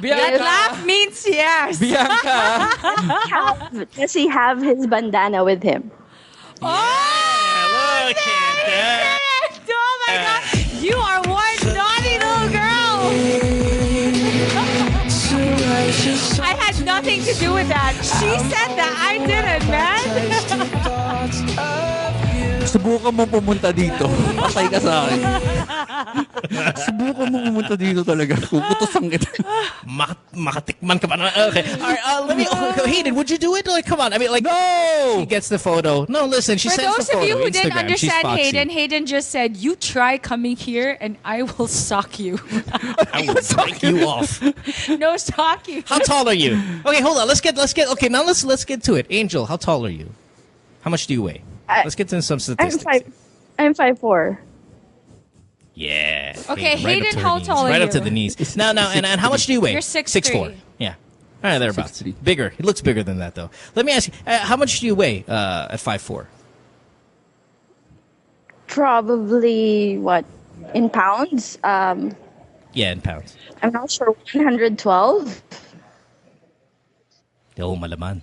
laugh means yes. Bianca. Does he have his bandana with him? Look at that. Oh my God. You are one naughty little girl. I had nothing to do with that. She said that. I didn't, man. Subukan mo pumunta dito. Patay ka sa akin. Subukan mo pumunta dito talaga. Kukutusan kita. Makatikman ka pa na. Okay. All right, let me... Hayden, would you do it? Like, come on. I mean, like... No! He gets the photo. No, listen, she For sends those the photo. of you who didn't Instagram. She's understand foxy. Hayden just said, you try coming here and I will sock you. I will break you off. No, sock you. How tall are you? Okay, hold on. Let's get. Okay, now let's get to it. Angel, how tall are you? How much do you weigh? Let's get to some statistics. I'm 5'4". Yeah. Okay, Hayden, right how tall are right you? up to the knees. Now, and how much do you weigh? You're 6'3". Yeah. All right, thereabouts. Bigger. It looks bigger than that, though. Let me ask you, how much do you weigh at 5'4"? Probably, what, in pounds? Yeah, in pounds. I'm not sure, 112? Oh, malaman.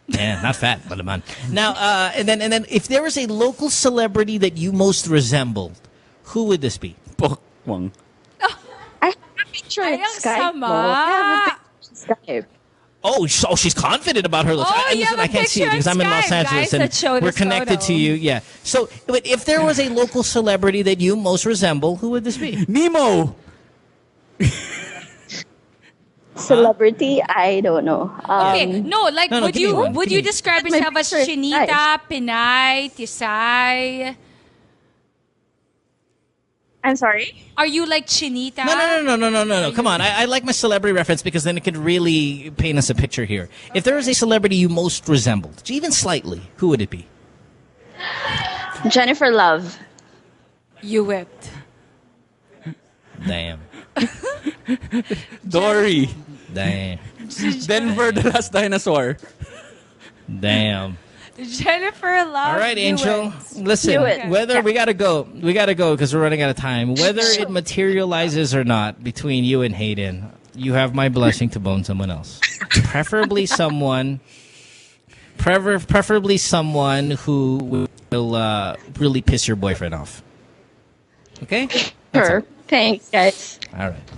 Yeah, not fat, malaman. Now, and then, if there was a local celebrity that you most resembled, who would this be? Pokwang. I have a picture in Skype. I have a picture in Skype. Oh, she's confident about her looks. I can't see it because I'm in Los Angeles and we're connected to you. Yeah. So, but if there was a local celebrity that you most resemble, who would this be? Nemo. Celebrity, I don't know. Okay, would you describe My yourself as picture is Chinita, Pinay, Tisay? I'm sorry? Are you like Chinita? No. Come on. I like my celebrity reference because then it could really paint us a picture here. Okay. If there was a celebrity you most resembled, even slightly, who would it be? Jennifer Love. You it. Damn. Dory. Damn. Denver, the last dinosaur. Damn. Jennifer Love. All right, Angel. Listen, whether we gotta go because we're running out of time. Whether it materializes or not between you and Hayden, you have my blessing to bone someone else. Preferably someone who will really piss your boyfriend off. Okay? Sure. Thanks, guys. All right.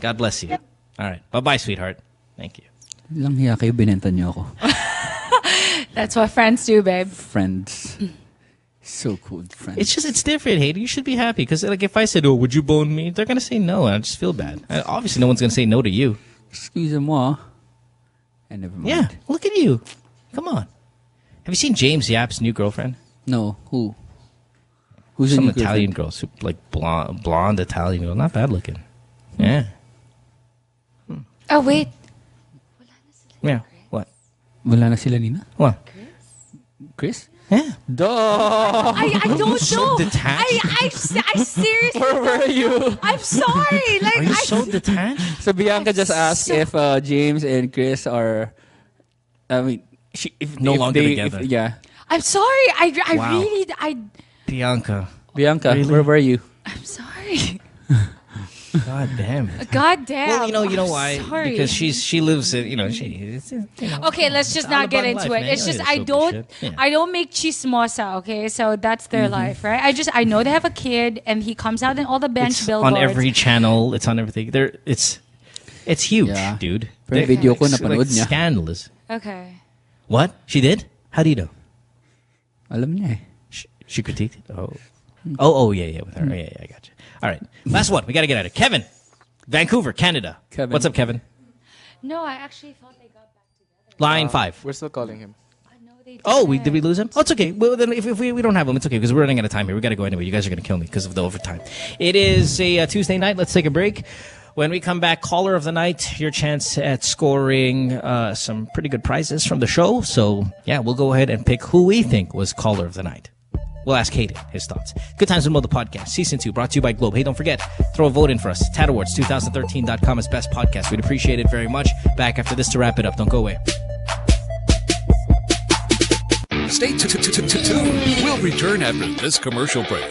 God bless you. All right. Bye-bye, sweetheart. Thank you. Lang hiya kayo, binenta niyo ako. That's what friends do, babe. Friends. So cool, friends. It's different, Hayden. You should be happy because, like, if I said, "Oh, would you bone me?" they're gonna say no, and I just feel bad. Obviously, no one's gonna say no to you. Excuse me, and never mind. Yeah, look at you. Come on. Have you seen James Yap's new girlfriend? No. Who? Who's some the new Italian girlfriend? girl, super, like blonde Italian girl, not bad looking. Yeah. Oh wait. Yeah. What? Wala na sila Nina? What? Chris? Yeah. Duh. I don't know. So detached. I seriously. Where were you? I'm sorry. Like, are you so detached? So Bianca just asked if James and Chris are. I mean, if no longer they, together. Yeah. I'm sorry. I Wow. really Bianca, really? Where were you? I'm sorry. God damn. God damn. Well, you know why? Sorry. Because she lives in, it's, Okay, let's just not get into it. It's just I don't make chismosa, okay? So that's their life, right? I know they have a kid and he comes out in all the bench billboards. On every channel, it's on everything. It's huge, dude. Pero video ko napanood niya. Scandalous. Okay. What? She did? How do you know? Alam niya eh. She critiqued it? Oh, yeah, with her. Yeah, I got you. All right. Last one. We got to get at it. Kevin, Vancouver, Canada. Kevin. What's up, Kevin? No, I actually thought they got back together. Line 5. We're still calling him. Did we lose him? Oh, it's okay. Well, then if we don't have him, it's okay because we're running out of time here. We got to go anyway. You guys are going to kill me because of the overtime. It is a Tuesday night. Let's take a break. When we come back, caller of the night, your chance at scoring some pretty good prizes from the show. So, yeah, we'll go ahead and pick who we think was caller of the night. We'll ask Hayden his thoughts. Good Times with Mo, the podcast, Season 2, brought to you by Globe. Hey, don't forget, throw a vote in for us. TATAwards2013.com is best podcast. We'd appreciate it very much. Back after this to wrap it up. Don't go away. Stay tuned. We'll return after this commercial break.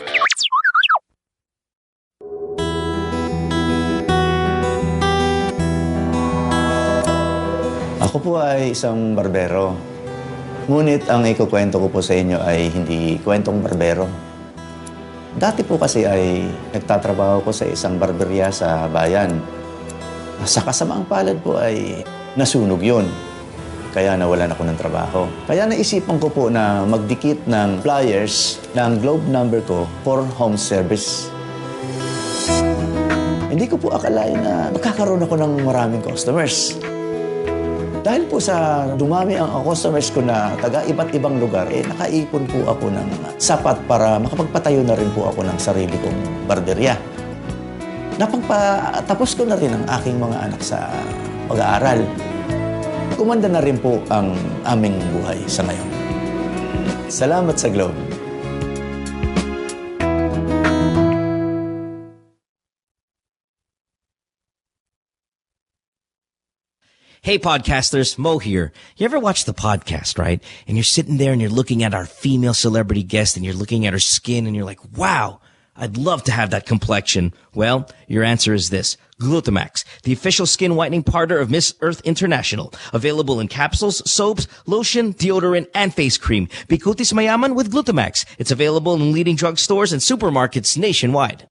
Ako po ay isang barbero. Ngunit ang ikukwento ko po sa inyo ay hindi kwentong barbero. Dati po kasi ay nagtatrabaho ko sa isang barberya sa bayan. Sa kasamaang palad po ay nasunog yun. kaya nawalan ako ng trabaho. Kaya naisipan ko po na magdikit ng flyers ng globe number ko for home service. Hindi ko po akalain na magkakaroon ako ng maraming customers. Dahil po sa dumami ang customers ko na taga iba't ibang lugar, nakaipon po ako ng sapat para makapagpatayo na rin po ako ng sarili kong barberya. Tapos ko na rin ang aking mga anak sa pag-aaral. Kumanda na rin po ang aming buhay sa ngayon. Salamat sa Globe. Hey podcasters, Mo here. You ever watch the podcast, right? And you're sitting there and you're looking at our female celebrity guest and you're looking at her skin and you're like, wow, I'd love to have that complexion. Well, your answer is this. Glutamax, the official skin whitening partner of Miss Earth International. Available in capsules, soaps, lotion, deodorant, and face cream. Bikutis mayaman with Glutamax. It's available in leading drugstores and supermarkets nationwide.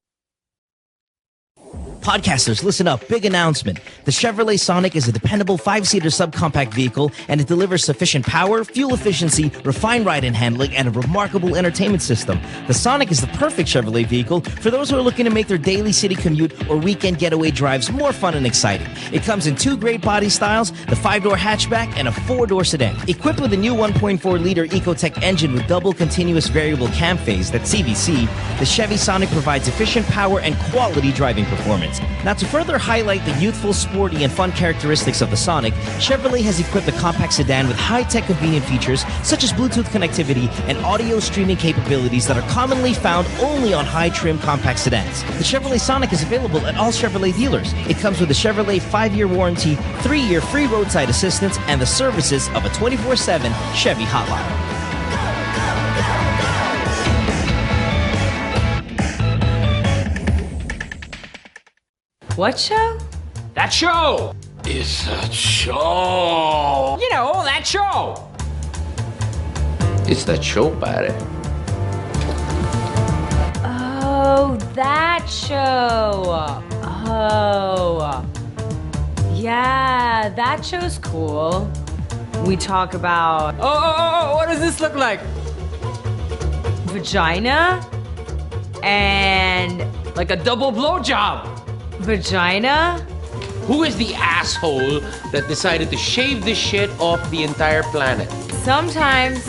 Podcasters, listen up. Big announcement. The Chevrolet Sonic is a dependable 5-seater subcompact vehicle, and it delivers sufficient power, fuel efficiency, refined ride and handling, and a remarkable entertainment system. The Sonic is the perfect Chevrolet vehicle for those who are looking to make their daily city commute or weekend getaway drives more fun and exciting. It comes in 2 great body styles, the 5-door hatchback and a 4-door sedan. Equipped with a new 1.4-liter Ecotec engine with double continuous variable cam phase, that's CVC, the Chevy Sonic provides efficient power and quality driving performance. Now, to further highlight the youthful, sporty, and fun characteristics of the Sonic, Chevrolet has equipped the compact sedan with high-tech convenient features such as Bluetooth connectivity and audio streaming capabilities that are commonly found only on high-trim compact sedans. The Chevrolet Sonic is available at all Chevrolet dealers. It comes with a Chevrolet 5-year warranty, 3-year free roadside assistance, and the services of a 24/7 Chevy hotline. What show? That show is a show. You know, that show. It's that show, pare. Oh, that show. Oh. Yeah, that show's cool. We talk about... Oh, what does this look like? Vagina? And... Like a double blowjob. Vagina? Who is the asshole that decided to shave this shit off the entire planet? Sometimes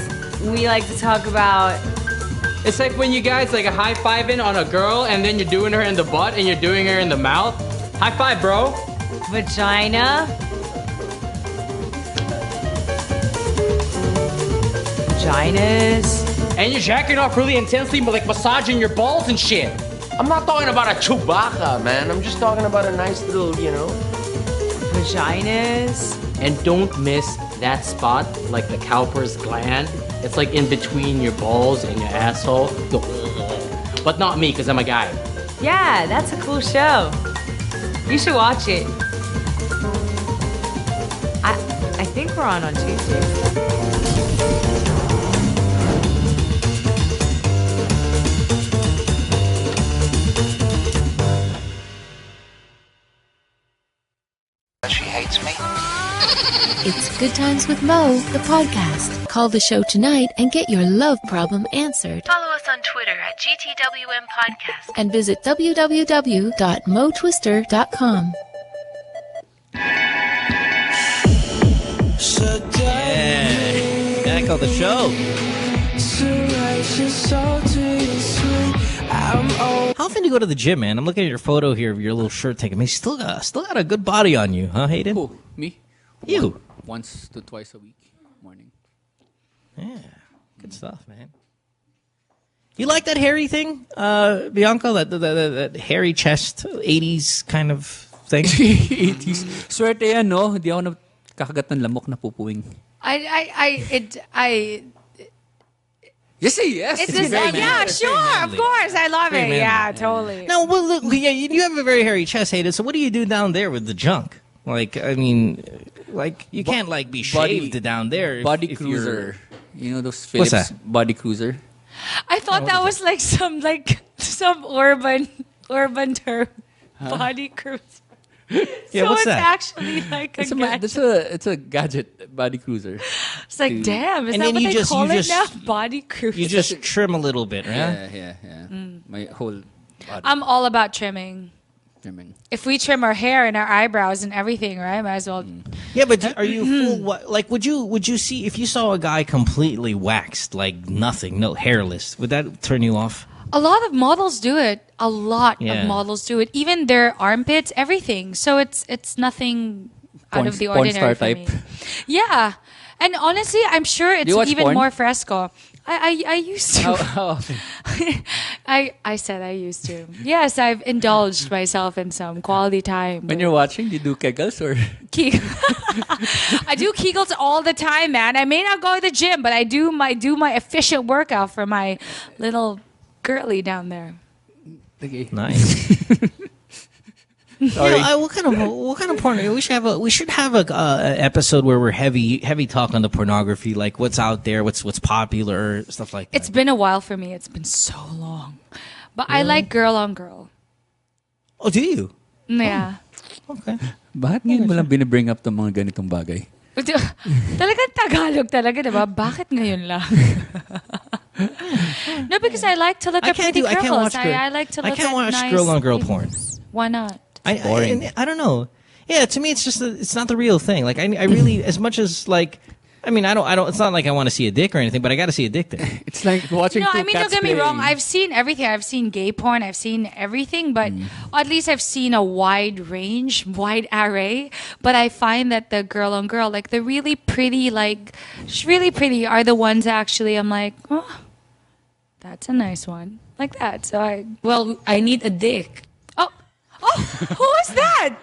we like to talk about... It's like when you guys like a high-fiving on a girl and then you're doing her in the butt and you're doing her in the mouth. High five, bro. Vagina? Vaginas? And you're jacking off really intensely, like massaging your balls and shit. I'm not talking about a Chewbacca, man. I'm just talking about a nice little, Vaginas? And don't miss that spot, like the cowper's gland. It's like in between your balls and your asshole. But not me, because I'm a guy. Yeah, that's a cool show. You should watch it. I think we're on Tuesday. She hates me. It's Good Times with Mo, the podcast. Call the show tonight and get your love problem answered. Follow us on Twitter at GTWM Podcast. And visit www.motwister.com. Yeah, back on the show. How often do you go to the gym, man? I'm looking at your photo here of your little shirt taken. You still got a good body on you, huh, Hayden? Who? Me? You. Once to twice a week, morning. Yeah, good stuff, man. You like that hairy thing, Bianca? That hairy chest, 80s kind of thing? 80s. Swerte yan, no? Hindi ako nakakagat ng lamok na pupuwing. Just say yes. It's just, yeah, sure, of course. I love it. Yeah, totally. No, well, look, yeah, you have a very hairy chest, Hayden. So what do you do down there with the junk? Like, I mean, like, you can't, like, be shaved down there. Body cruiser. You know those Philips What's that? body cruiser? I thought that was like some urban term. Huh? Body cruiser. Yeah, so what's it's that? actually like a gadget. It's a gadget body cruiser. It's like, damn, is And that then what you they just- call you it just- now? Body cruiser. You just trim a little bit, right? Yeah. My whole body I'm all about trimming. trimming. If we trim our hair and our eyebrows and everything, right? Might as well. Yeah, but are you full? Like, would you see if you saw a guy completely waxed, like nothing, no hairless? Would that turn you off? A lot of models do it. A lot Yeah. of models do it. Even their armpits, everything. So it's nothing out of the Porn ordinary star for type. me. Yeah, and honestly, I'm sure it's Do you watch even porn? more fresco. I used to. How often? I said I used to. Yes, I've indulged myself in some quality time. When you're watching, do you do kegels or? I do Kegels all the time, man. I may not go to the gym, but I do my efficient workout for my little girly down there. Okay. Nice. Sorry. What kind of porn? We should have a episode where we're heavy talk on the pornography, like what's out there, what's popular, stuff like that. It's been a while for me. It's been so long. But I like girl on girl. Oh, do you? Yeah. Okay. Bakit ngayon mo lang binibring up tong mga ganitong bagay? Talagang Tagalog talaga, diba? Bakit ngayon lang? No, because I like to look at pretty girls. I like to look at I can't watch nice girl on girl porn. ladies. Why not? I don't know. Yeah, to me, it's just it's not the real thing. Like I really, as much as like, I mean, I don't. It's not like I want to see a dick or anything, but I got to see a dick there. It's like watching. No, two I mean, cats don't get me play. wrong. I've seen everything. I've seen gay porn. I've seen everything, but at least I've seen a wide range, wide array. But I find that the girl on girl, like the really pretty, are the ones actually. I'm like, oh, that's a nice one, like that. So I need a dick. Oh, who was that?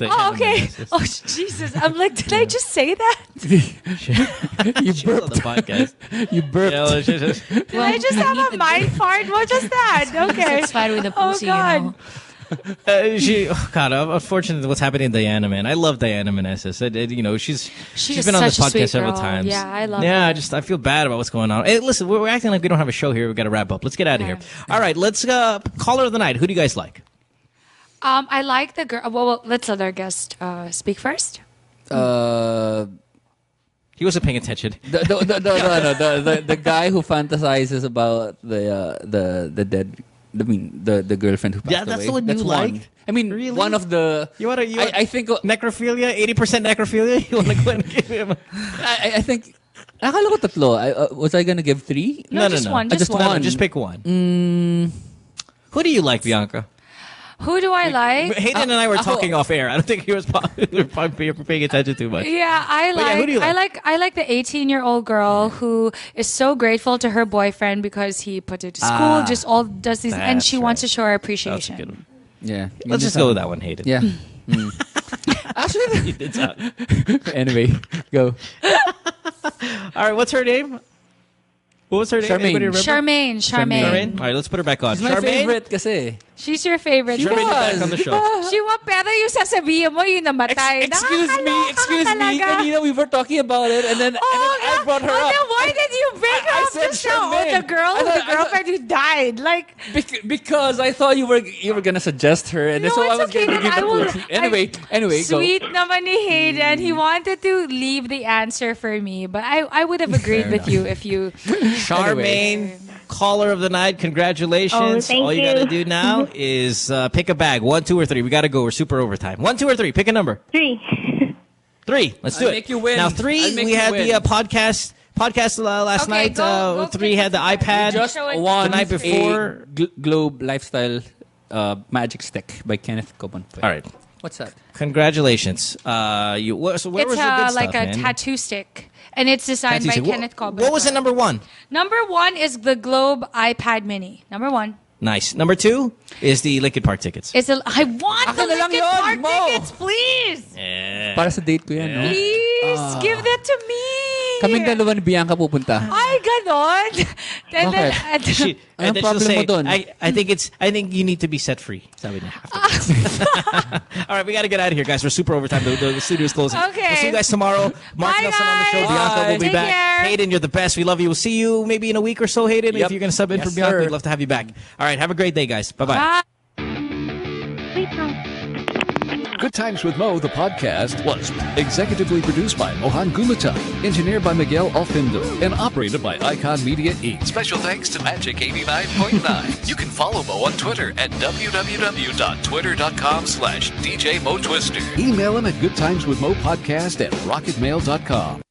Okay. Oh, Jesus. I'm like, did I just say that? You burped on the podcast. You burped. Did I just have a mind fart? What was that? Okay. Satisfied with the pussy, you know. God, unfortunately, what's happening to Diana, man. I love Diana Meneses. She's is been on this such a sweet podcast several girl. times. Yeah, I love Yeah, her. I feel bad about what's going on. Hey, listen, we're acting like we don't have a show here. We've got to wrap up. Let's get out of here. All right, let's caller of the night. Who do you guys like? I like the girl. Well, let's let our guest speak first. He wasn't paying attention. The guy who fantasizes about the dead. The girlfriend who passed away. Yeah, that's the one you like. I mean, really? One of the. I think necrophilia, 80% necrophilia. You want to go and give him? I think. Akala ko tatlo. Was I gonna give three? No, just one. Just one. No, just pick one. Who do you like, Bianca? Who do I like? Hayden and I were talking off air. I don't think he was probably paying attention too much. Yeah, who do you like? I like the 18-year-old girl who is so grateful to her boyfriend because he put her to school, just all does these, and she wants to show her appreciation. That's a good one. Yeah. Let's just go with that one, Hayden. Yeah. Actually, you did that. Anyway, go. All right, what's her name? What was her name? Anybody remember? Charmaine. All right, let's put her back on. She's my favorite kasi. She's your favorite. Charmaine, you're back on the show. Pero yung sasabihin mo, yung namatay. Excuse me. Kanina we were talking about it, and then I brought her up. Then why did you bring her up just now? Oh, the girlfriend who died. Like because I thought you were gonna suggest her, and so I was gonna give the Anyway, go. Sweet naman ni Hayden. He wanted to leave the answer for me, but I would have agreed with you if you. Charmaine, caller of the night, congratulations. Oh, thank All you you. got to do now is pick a bag. 1, 2, or 3. We got to go. We're super overtime. 1, 2, or 3. Pick a number. 3. 3. Let's do I'll it. make you win. Now 3, we had the podcast last night. Go 3 had the iPad. Just the won night before. Globe Lifestyle Magic Stick by Kenneth Kho. All right. What's that? Congratulations. Where was the good stuff, like a man? tattoo stick. And it's designed by Kenneth Kho. What was it, number 1? Number 1 is the Globe iPad Mini. Number 1. Nice. Number 2 is the Linkin Park tickets. I want the Linkin Park tickets, please. Yeah. Para sa date ko yan, no? Please, give that to me. Kaming dalawa ni Bianca pupunta. Ay, ganon. And then, and then she'll problem say, mo dun? I think you need to be set free. Sabi niya. All right, we got to get out of here, guys. We're super overtime. The studio's closing. Okay. We'll see you guys tomorrow. Mark Bye, Nelson on the show. guys. Bianca will be Take back. care. Hayden, you're the best. We love you. We'll see you maybe in a week or so, Hayden. Yep. If you're going to sub in Yes, for Bianca, sir. we'd love to have you back. All right, have a great day, guys. Bye-bye. Bye. Wait, no. Good Times with Mo, the podcast, was executively produced by Mohan Gulata, engineered by Miguel Alfindo, and operated by Icon Media Inc. Special thanks to Magic 89.9. You can follow Mo on Twitter at www.twitter.com/DJ Mo Twister. Email him at goodtimeswithmopodcast@rocketmail.com.